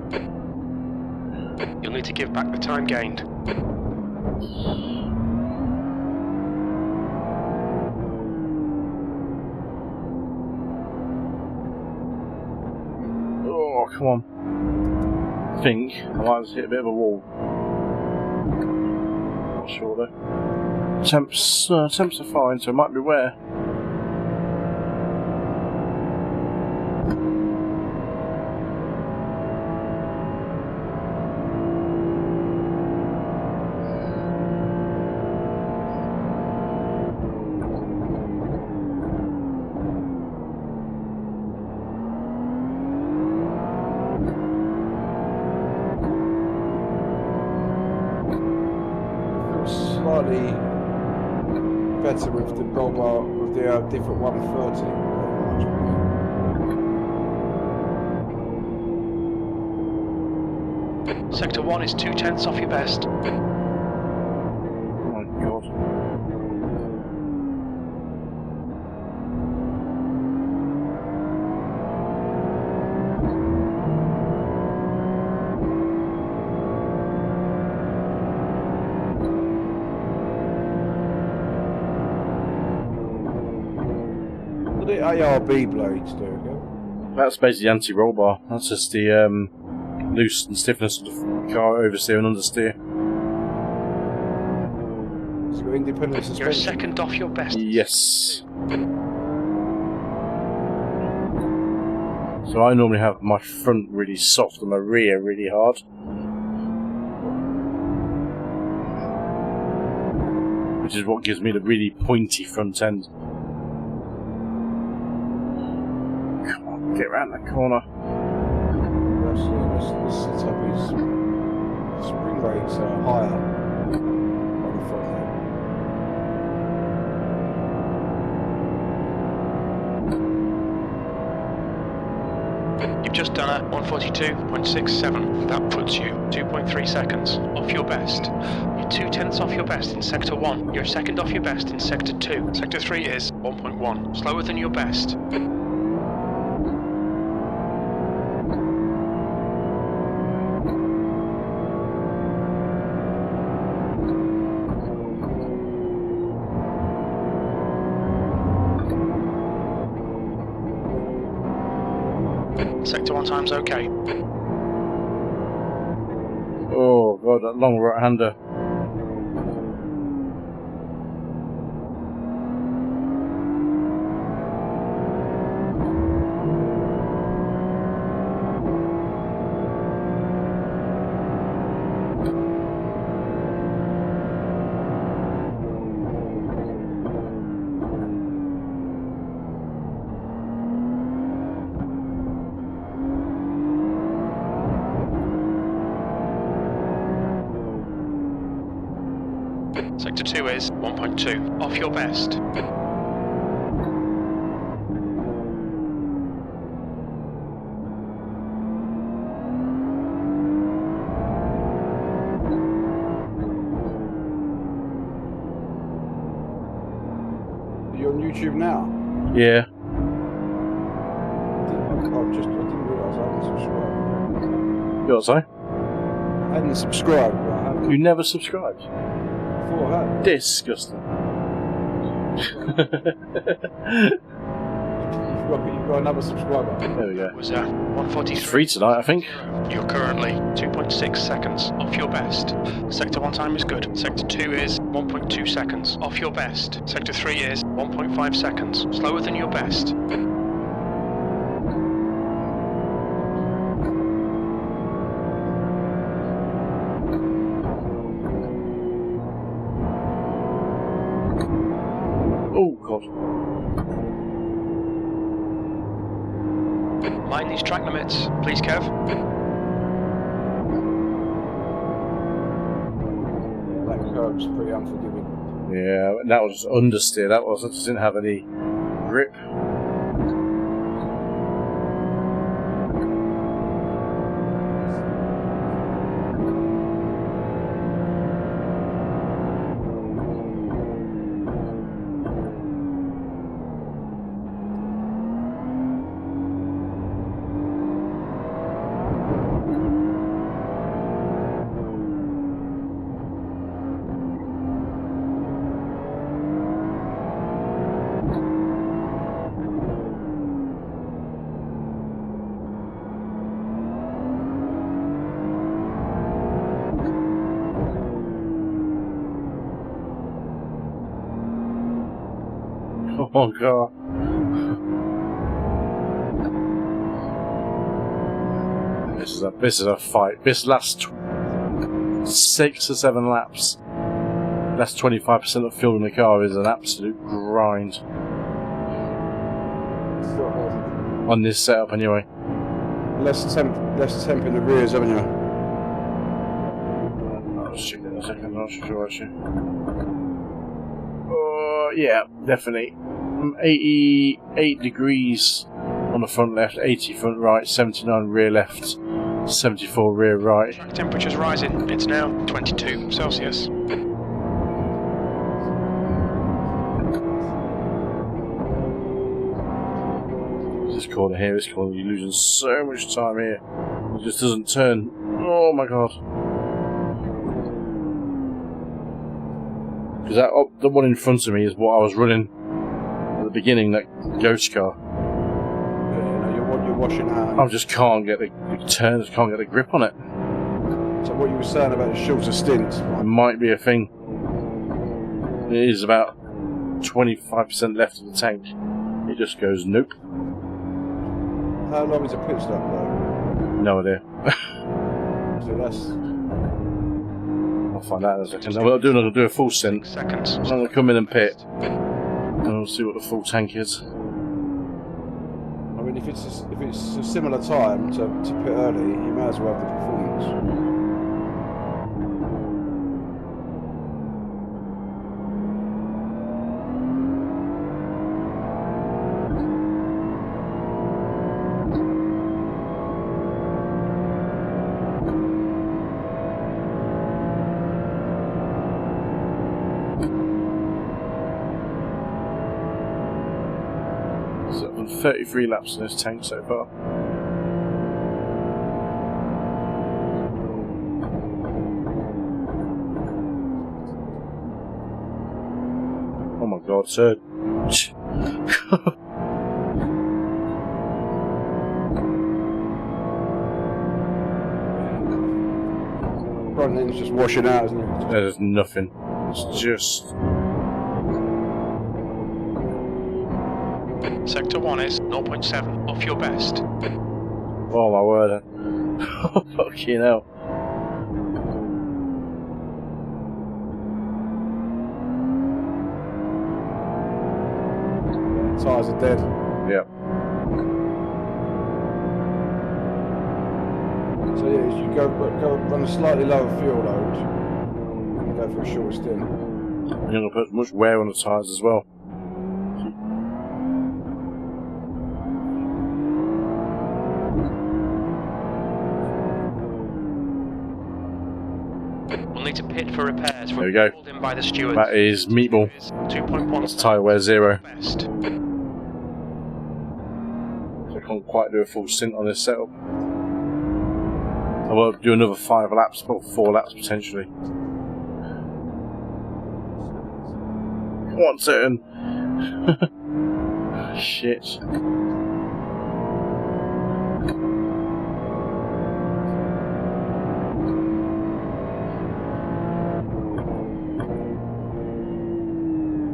You'll need to give back the time gained. Oh, come on. I think I might have hit a bit of a wall. Not sure though. Temps are fine, so it might be where. Slightly better with the gold bar, with the different 130. Sector 1 is 0.2 off your best. Oh my god. What do the ARB blades do again? That's basically anti-roll bar. That's just the loose and stiffness of the car oversteer and understeer. It's got independent suspension. You're a second off your best. Yes. So I normally have my front really soft and my rear really hard. Which is what gives me the really pointy front end. Come on, get around that corner. This setup is spring rates are higher on the front end. You've just done a 142.67. That puts you 2.3 seconds off your best. You're 0.2 off your best in Sector 1. You're second off your best in Sector 2. Sector 3 is 1.1. Slower than your best. Sector 1 time's okay. Oh god, that long right-hander. Sector 2 is 1.2 off your best. Are you on YouTube now? Yeah. I didn't realise I hadn't subscribed. You what, sorry? I hadn't subscribed, but I haven't. You never subscribed? I thought I had. Disgusting. You've got another subscriber. There we go. It was 143. It's free tonight, I think. You're currently 2.6 seconds off your best. Sector 1 time is good. Sector 2 is 1.2 seconds off your best. Sector 3 is 1.5 seconds. Slower than your best. Oh god. Mind these track limits, please, Kev. That curb's pretty unforgiving. Yeah, that was understeer. That was. I just didn't have any grip. one car. This is a fight. This lasts 6 or 7 laps. That's 25% of fuel in the car is an absolute grind. On this setup anyway. Less temp in the rears, haven't you? I'll check that in a second, I'm not sure actually. Yeah, definitely. 88 degrees on the front left, 80 front right, 79 rear left, 74 rear right. Track temperature's rising. It's now 22 Celsius. This corner here, this corner, you're losing so much time here. It just doesn't turn. Oh my god. Because that the one in front of me is what I was running at the beginning, that ghost car. Yeah, you're washing out. I just can't get the turns, can't get the grip on it. So what you were saying about the shorter stints? It might be a thing. It is about 25% left of the tank. It just goes nope. How long is a pit stop though? No idea. So that's... I'll find out in a second. What I'll do a full stint. Seconds. I'm going to come in and pit. And we'll see what the full tank is. I mean, if it's a similar time to pit early, you may as well have the performance. So I've done 33 laps in this tank so far. Oh my god, sir. Front end's just washing out, isn't it? There's nothing. It's just... Sector 1 is 0.7 off your best. Oh my word. Fucking hell. Tyres are dead. Yep. So yeah, you go run a slightly lower fuel load and go for a short stint. You're going to put much wear on the tyres as well. We'll need to pit for repairs. There we go. Called in by the stewards. That is Meatball. 2.1 That's tyre wear 0. best. So I can't quite do a full stint on this setup. I will do another 5 laps, or 4 laps potentially. One turn. Shit.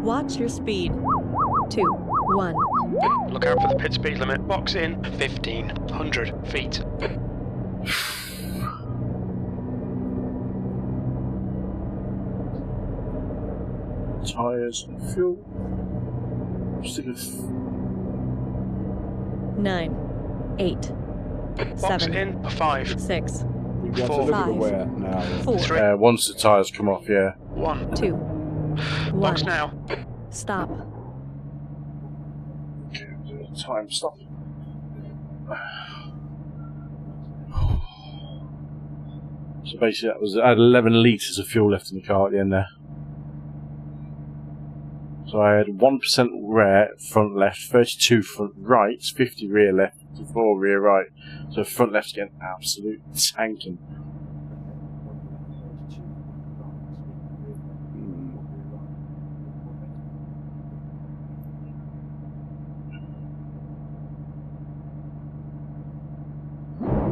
Watch your speed. 2, 1. Look out for the pit speed limit. Box in 1,500 feet. Tyres and fuel. Stick with 9, 8, Box 7, in 5, 6, You got to Four. look at the Five. wear now. 4, 3, once the tyres come off, yeah. 1. 2, Box 1. now. Stop. Time stop. So basically, I had 11 litres of fuel left in the car at the end there. So I had 1% rear front left, 32 front right, 50 rear left, 54 rear right. So front left's getting absolute tanking.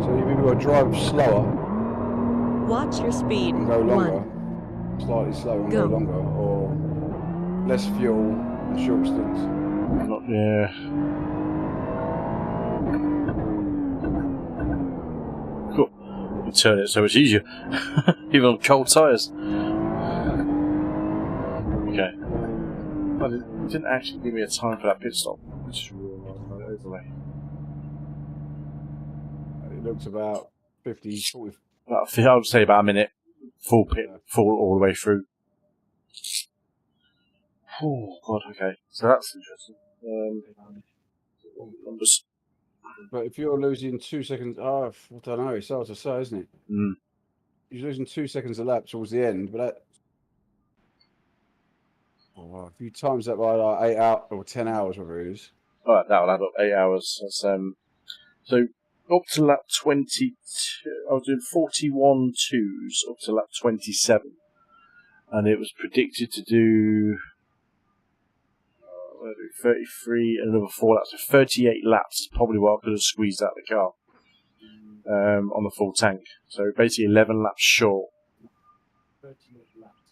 So you've either got to drive slower Watch your speed. and go longer, 1. slightly slower and Go. go longer, or less fuel and short stints. Not, yeah. Cool. You can turn it so it's easier. Even on cold tyres. Okay. Well, it didn't actually give me a time for that pit stop, which is overlay. It looks about 50, 40. I would say about a minute. Full pit, full all the way through. Oh god, okay. So that's interesting. Numbers. But if you're losing 2 seconds, I don't know, it's hard to say, isn't it? Mm. You're losing 2 seconds a lap towards the end, but that. Oh, if you times that by like 8 hours or 10 hours, whatever it is. Alright, that'll add up 8 hours. That's, so up to lap 22, I was doing 41 twos up to lap 27. And it was predicted to do 33 and another 4 laps. So 38 laps is probably what I could have squeezed out of the car on the full tank. So basically 11 laps short.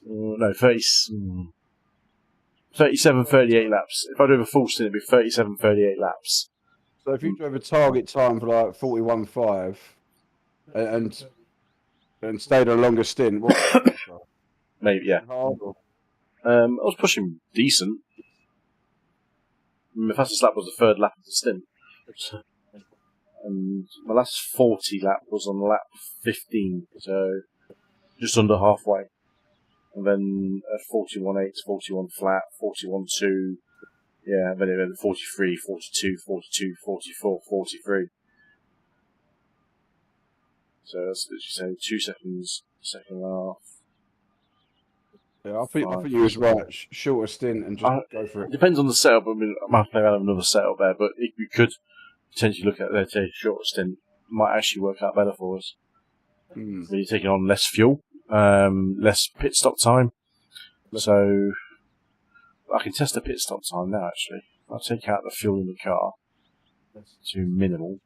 No, 37, 38 laps. If I do a full stint, it'd be 37, 38 laps. So if you drove a target time for like 41.5 and stayed on a longer stint, what? Maybe, yeah. I was pushing decent. My fastest lap was the third lap of the stint. And my last 40 lap was on lap 15, so just under halfway. And then 41.8, 41 flat, 41.2, yeah, and then it went 43, 42, 42, 44, 43. So that's literally saying 2 seconds, second and a half. Yeah, I think you was right. Shorter stint and just go for it. It depends on the setup. I mean, I might have another setup there, but if we could potentially look at, let's say, shorter stint, might actually work out better for us. When you're taking on less fuel, less pit stop time. So I can test the pit stop time now. Actually, I'll take out the fuel in the car to minimal,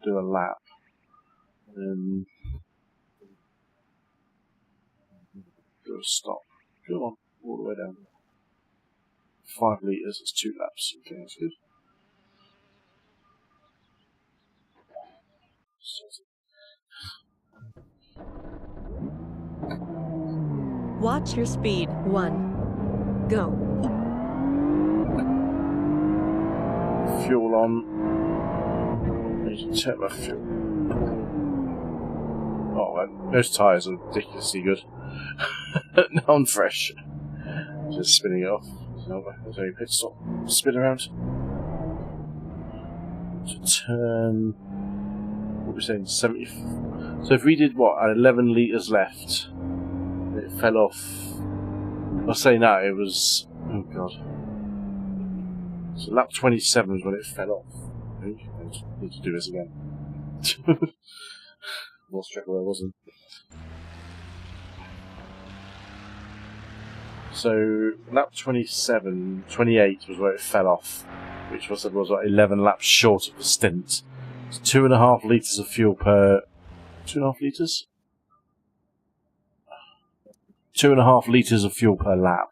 do a lap, and do a stop. Come on, all the way down. 5 litres, it's 2 laps. Okay, that's good. Watch your speed. 1. Go. Fuel on. I need to check my fuel. Oh, well, those tyres are ridiculously good. Now I'm fresh. Just spinning it off. There's a pit stop. Spin around. To turn. What are we saying? 70. So if we did what? At 11 litres left. It fell off. I'll say now it was. Oh god. So lap 27 is when it fell off. I think I need to do this again. Lost track where I wasn't. So lap 27, 28 was where it fell off, which was like 11 laps short of the stint. It's 2.5 litres of fuel per. 2.5 litres? 2.5 litres of fuel per lap.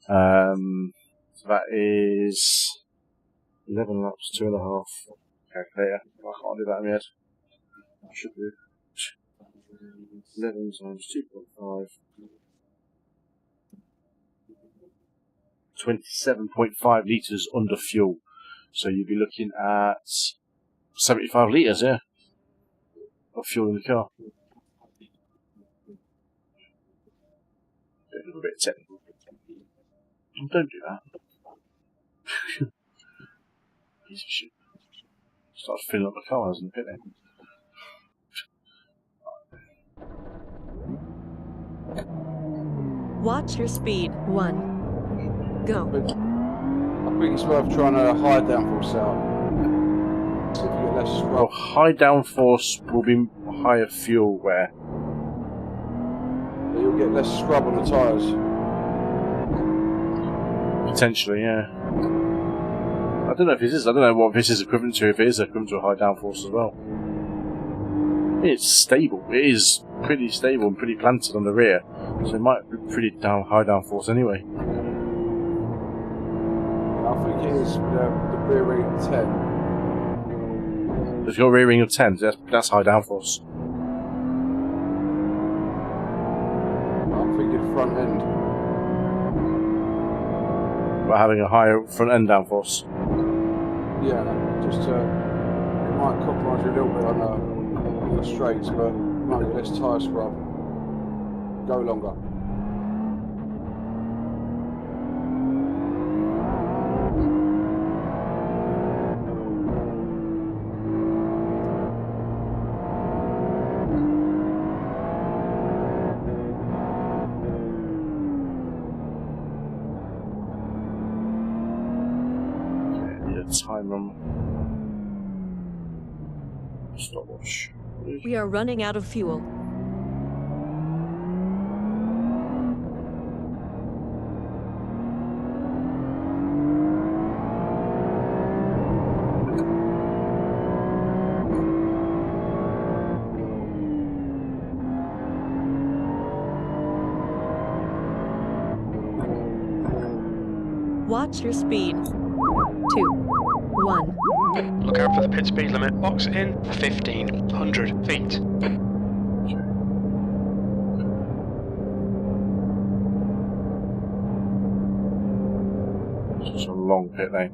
So that is 11 laps, 2.5. Calculator. I can't do that in my head. I should do. 11 times 2.5. 27.5 litres under fuel. So you'd be looking at 75 litres, yeah, of fuel in the car. A little bit technical. Don't do that. Piece of shit. Starts filling up the cars in the pit then. Watch your speed. 1. Go. I think it's worth trying to high downforce out. See if you get less scrub. Well, high downforce will be higher fuel wear. You'll get less scrub on the tyres. Potentially, yeah. I don't know if it is. I don't know what this is equivalent to. If it is equivalent to a high downforce as well. It's stable. It is pretty stable and pretty planted on the rear, so it might be pretty high downforce anyway. I think it is the rear wing at 10. It's got a rear wing of 10. That's high downforce. I'm thinking front end. By having a higher front end downforce. Yeah, just it might compromise you a little bit on the straights, but you might get less tyre scrub. Go longer. Time on stopwatch. We are running out of fuel. Watch your speed. 2, 1. Look out for the pit speed limit. Box in 1,500 feet. It's just a long pit lane.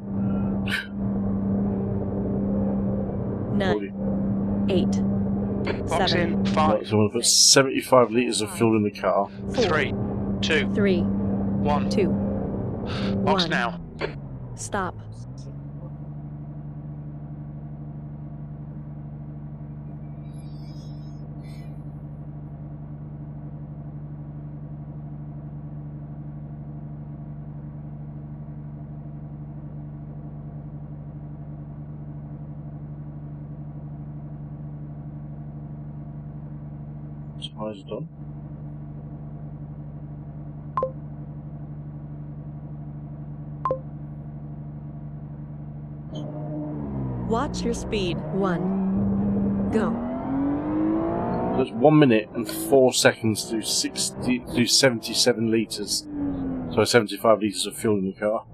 9, 8, Box 7, in 5, So I'm going to put 75 litres of fuel in the car. 3, 2, 3, 1. 2. Box 1. now. Stop. Tyres done. Watch your speed. 1. Go. That's 1 minute and 4 seconds to 77 litres. So 75 litres of fuel in the car.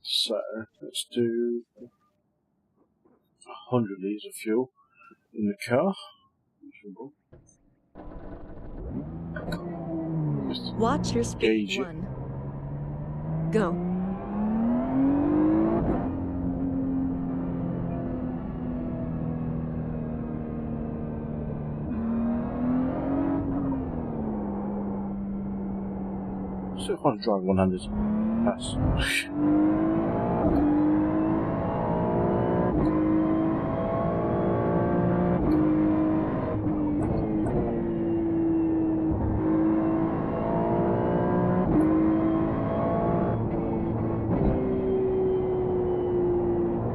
So let's do 100 litres of fuel in the car. Just Watch your speed. gauge it. 1. Go. So if I drive 100, that's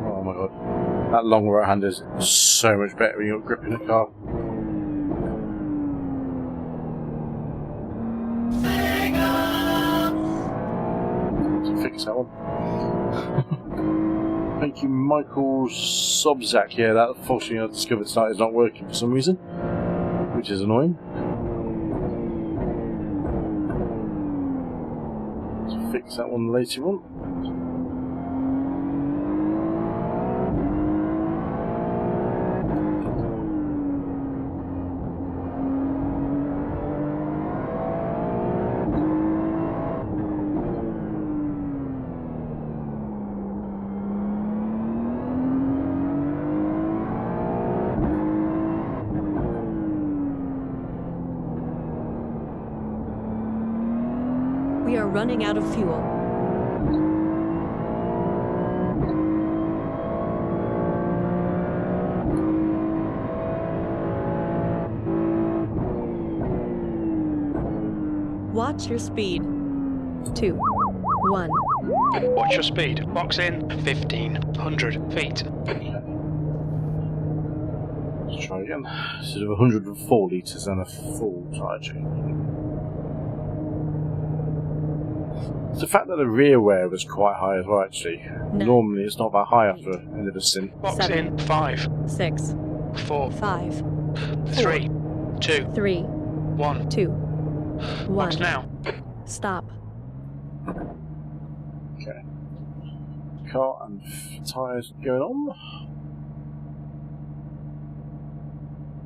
oh my god, that long right hand is so much better when you're gripping a car. Fix that one. Thank you, Michael Sobzak. Yeah, that fortunately I discovered tonight is not working for some reason, which is annoying. So fix that one later on. We are running out of fuel. Watch your speed. 2, 1. Watch your speed. Box in 1,500 feet. Let's try again. Instead of 104 litres and a full tyre change. It's the fact that the rear wear was quite high as well, actually. No. Normally it's not that high after end of a stint. Box 7, in 5, 6, 4, 5, 3, 2, 3, 1. 2. Box 1. now. Stop. Okay. Car and tyres going on.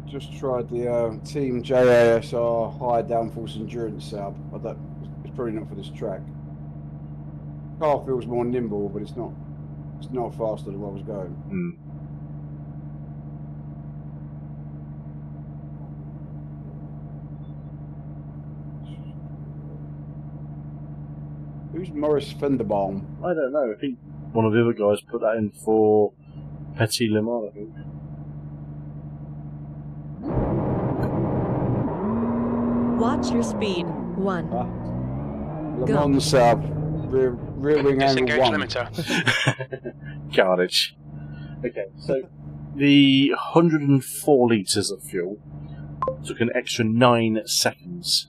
Just tried the Team JASR high downforce endurance sub. It's probably not for this track. Car feels more nimble, but it's not faster than what I was going. Who's Maurice Fenderbaum? I don't know. I think one of the other guys put that in for Petit Le Mans, I think. Watch your speed. 1. Le Go. Mans sub. Rear wing angle Disengage 1. limiter. Carnage. Okay, so the 104 litres of fuel took an extra 9 seconds.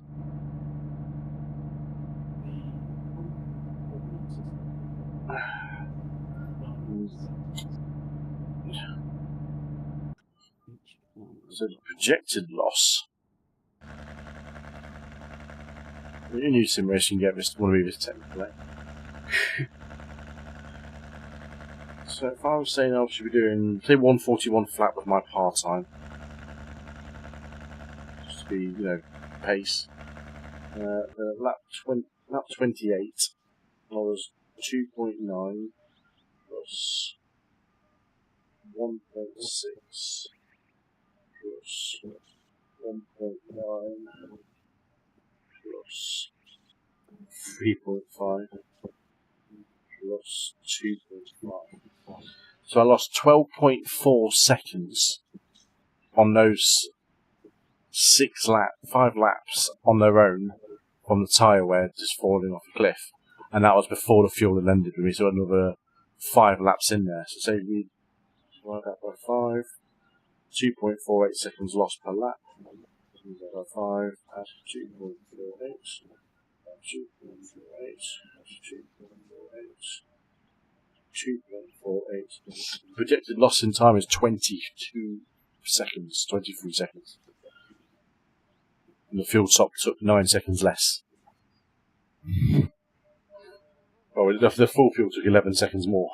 So the projected loss. You knew sim racing get this want to be this technical, eh? So if I was saying I should be doing say 141 flat with my par time, just to be pace. Lap 28 was 2.9 plus 1.6 plus 1.9 plus 3.5 plus 2.5. So I lost 12.4 seconds on those 5 laps on their own from the tyre wear just falling off a cliff. And that was before the fuel had ended with me, so another 5 laps in there. So say we divide that by 5, 2.48 seconds lost per lap. Divide that by 5, add 2.48. 2.48. Projected loss in time is 23 seconds. And the fuel top took 9 seconds less. Well, the full fuel took 11 seconds more.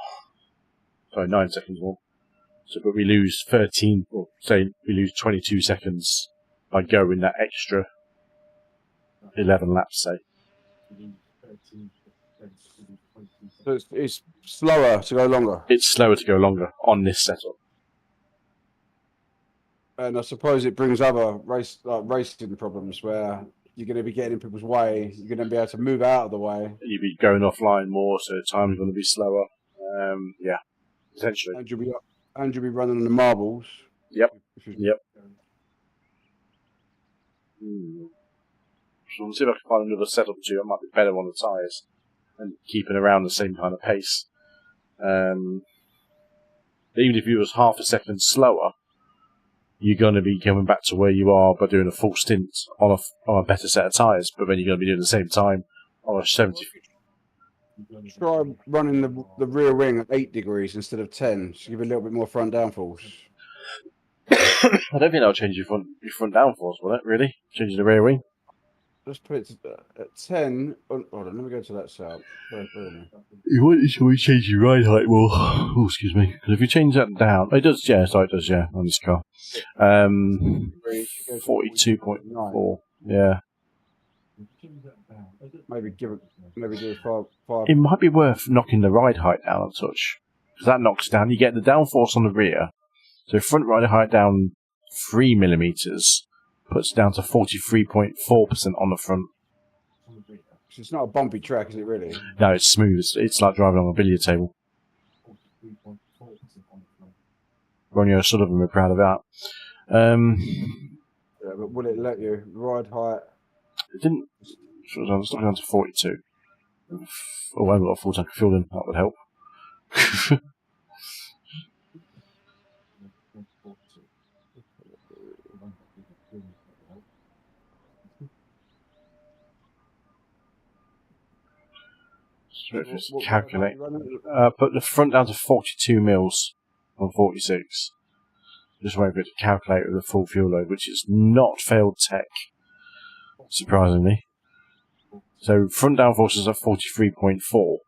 Sorry, 9 seconds more. So, but we lose 13, or say we lose 22 seconds by going that extra 11 laps, say. So it's slower to go longer. It's slower to go longer on this setup. And I suppose it brings other racing problems where you're going to be getting in people's way. You're going to be able to move out of the way. You'll be going offline more, so time's going to be slower. Yeah, essentially. And you'll be running on the marbles. Yep. So we'll see if I can find another setup or two that might be better on the tyres and keeping around the same kind of pace. Even if you was half a second slower, you're going to be coming back to where you are by doing a full stint on a better set of tyres, but then you're going to be doing the same time on a 70. Try running the rear wing at 8 degrees instead of 10 to give it a little bit more front downforce. I don't think that'll change your front downforce, will it, really? Changing the rear wing? Let's put it at 10. Hold on, let me go to that side. You want to change your ride height more. Oh, excuse me. Because if you change that down, it does, yeah, sorry, it does, yeah, on this car. 42.4, yeah. Maybe do a 5. It might be worth knocking the ride height down a touch. Because that knocks down, you get the downforce on the rear. So front ride height down 3mm. Puts down to 43.4% on the front. It's not a bumpy track, is it really? No, it's smooth. It's like driving on a billiard table. Ronnie O'Sullivan, we're proud of that. Yeah, but will it let you ride height? It didn't. So I was down to 42. Oh, I haven't got a full tank of fuel in. That would help. So just calculate. Put the front down to 42 mils on 46. Just wait for it to calculate with the full fuel load, which is not failed tech. surprisingly. So front downforce is at 43.4.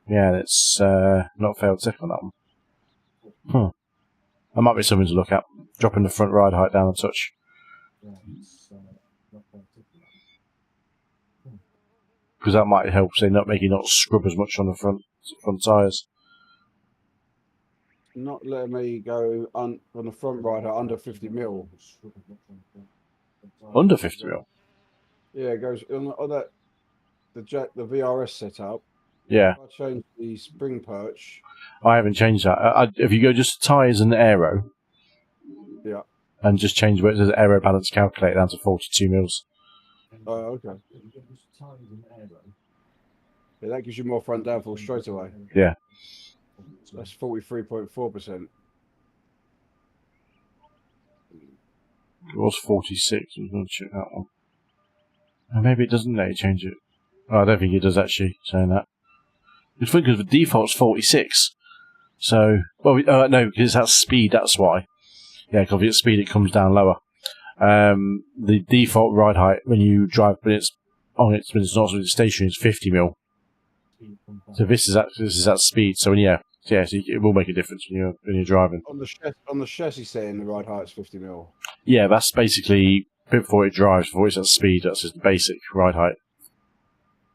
Yeah, it's not failed tech on that one. That might be something to look at. Dropping the front ride height down a touch. Because that might help, say, not make you not scrub as much on the front tyres. Not letting me go on the front ride height under 50 mil. Under 50 mil? Yeah, it goes on that the VRS setup. Yeah. I changed the spring perch. I haven't changed that. If you go just tyres and aero, Yeah. and just change where it says aero balance calculator down to 42 mils. Oh, okay. Yeah, that gives you more front downforce straight away. Yeah. So that's 43.4%. It was 46. I'm going to check that one. Maybe it doesn't let you change it. Oh, I don't think it does actually, saying that. It's funny because the default's 46. So, well, no, because it's at speed, that's why. Yeah, because at speed it comes down lower. The default ride height when you drive, when it's not stationary, it's 50 mil. So this is at speed. So so it will make a difference when you're driving. On the chassis setting, the ride height's 50 mil. Yeah, that's basically before it drives. Before it's at speed, that's just the basic ride height.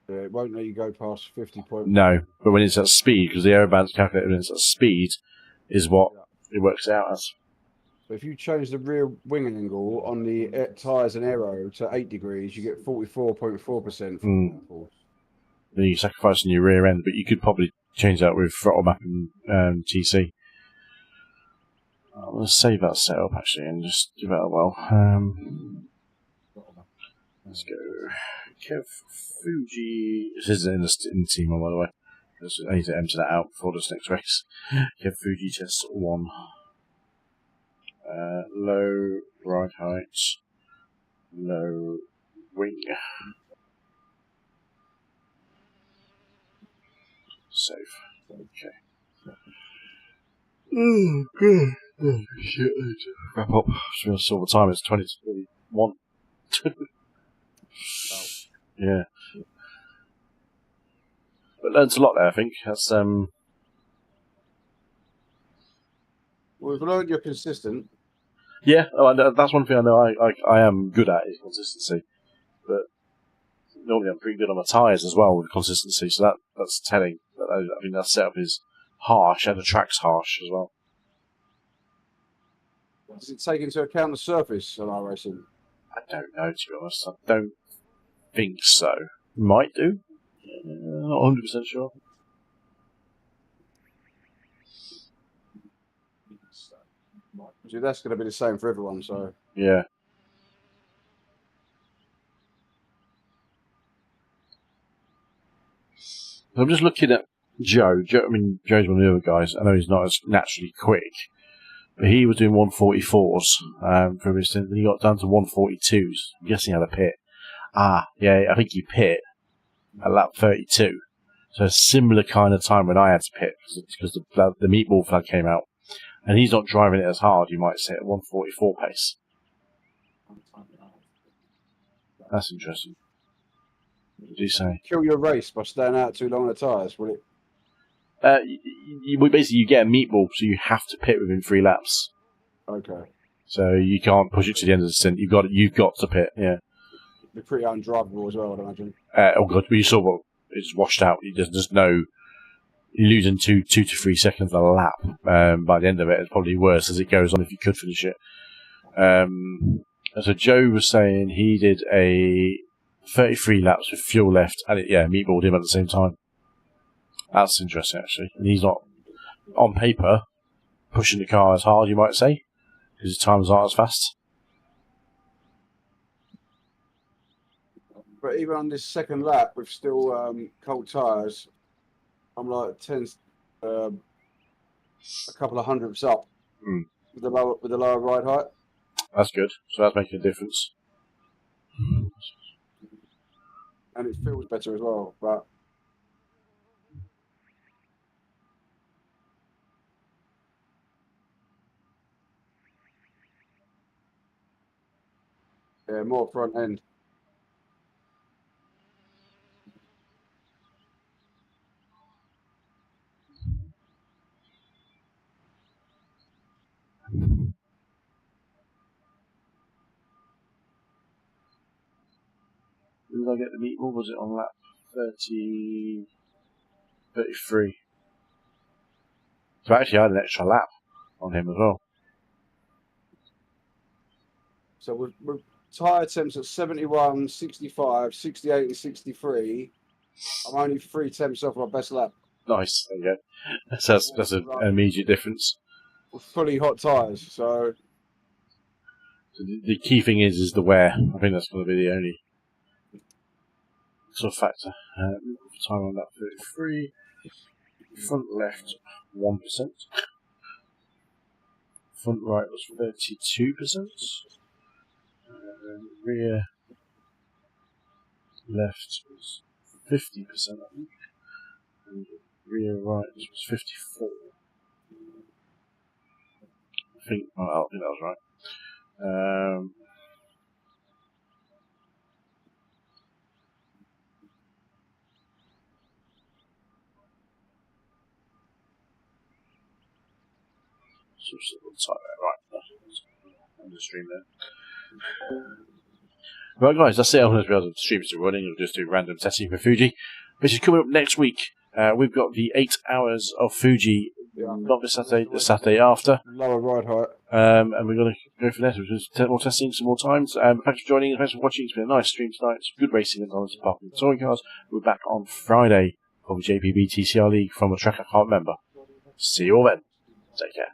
Yeah, it won't let you go past 50 point. No, but when it's at speed, because the aerobalance calculator when it's at speed is what it works out as. So if you change the rear wing angle on the tyres and aero to 8 degrees, you get 44.4%. Then you're sacrificing your rear end, but you could probably change that with throttle map and TC. I'm going to save that setup actually and just give it a whirl. Let's go. Kev Fuji. This isn't in the team, by the way. I need to enter that out before this next race. Kev Fuji test 1. Low ride height. Low wing. Save. Okay. Oh, God. Oh, shit. I need to wrap up. I saw the time. It's 20:21. Yeah. But learned a lot there, I think. That's Well, we've learned you're consistent. Yeah, that's one thing I know I am good at is consistency. But normally I'm pretty good on my tyres as well with consistency, so that's telling. I mean, that setup is harsh and the track's harsh as well. Does it take into account the surface on iRacing? I don't know, to be honest. I don't think so. Might do. Not 100% sure. So that's going to be the same for everyone, so... Yeah. I'm just looking at Joe. I mean, Joe's one of the other guys. I know he's not as naturally quick, but he was doing 144s for his stint. Then he got down to 142s. I'm guessing he had a pit. Yeah, I think he pit at lap 32. So a similar kind of time when I had to pit because the meatball flag came out. And he's not driving it as hard, you might say, at 144 pace. That's interesting. What did he say? Kill your race by staying out too long on the tyres, will it? Basically, you get a meatball, so you have to pit within 3 laps. Okay. So you can't push it to the end of the stint. You've got to pit, yeah. It'd be pretty undrivable as well, I'd imagine. Oh god, but you saw what it's washed out. There's no... You're losing 2 to 3 seconds a lap by the end of it. It's probably worse as it goes on if you could finish it. So Joe was saying he did a 33 laps with fuel left, and meatballed him at the same time. That's interesting, actually. And he's not, on paper, pushing the car as hard, you might say, because his times aren't as fast. But even on this second lap with still cold tyres, I'm like a couple of hundredths up with the lower ride height. That's good. So that's making a difference. And it feels better as well. But Yeah, more front end. When did I get the meat? What was it on lap 30, 33? So actually, I had an extra lap on him as well. So we're tyre temps at 71, 65, 68 and 63. I'm only 3 temps off my best lap. Nice, there you go. That's an immediate difference. With fully hot tyres, so The key thing is the wear. I think that's going to be the only sort of factor. Time on lap 33. Front left, 1%. Front right was 32%. Rear left was 50%, I think. And rear right was 54. I think that was right. So type that right. On the stream there. Right, guys, that's it. I'm going to be able to stream it running. We'll just do random testing for Fuji, which is coming up next week. We've got the 8 hours of Fuji, not this Saturday, the Saturday after. Lower ride height. And we're going to go for that. We're just more testing some more times. Thanks for joining. Thanks for watching. It's been a nice stream tonight. It's good racing at Donington Park and touring cars. We're back on Friday for the JPB TCR League from a track I can't remember. See you all then. Take care.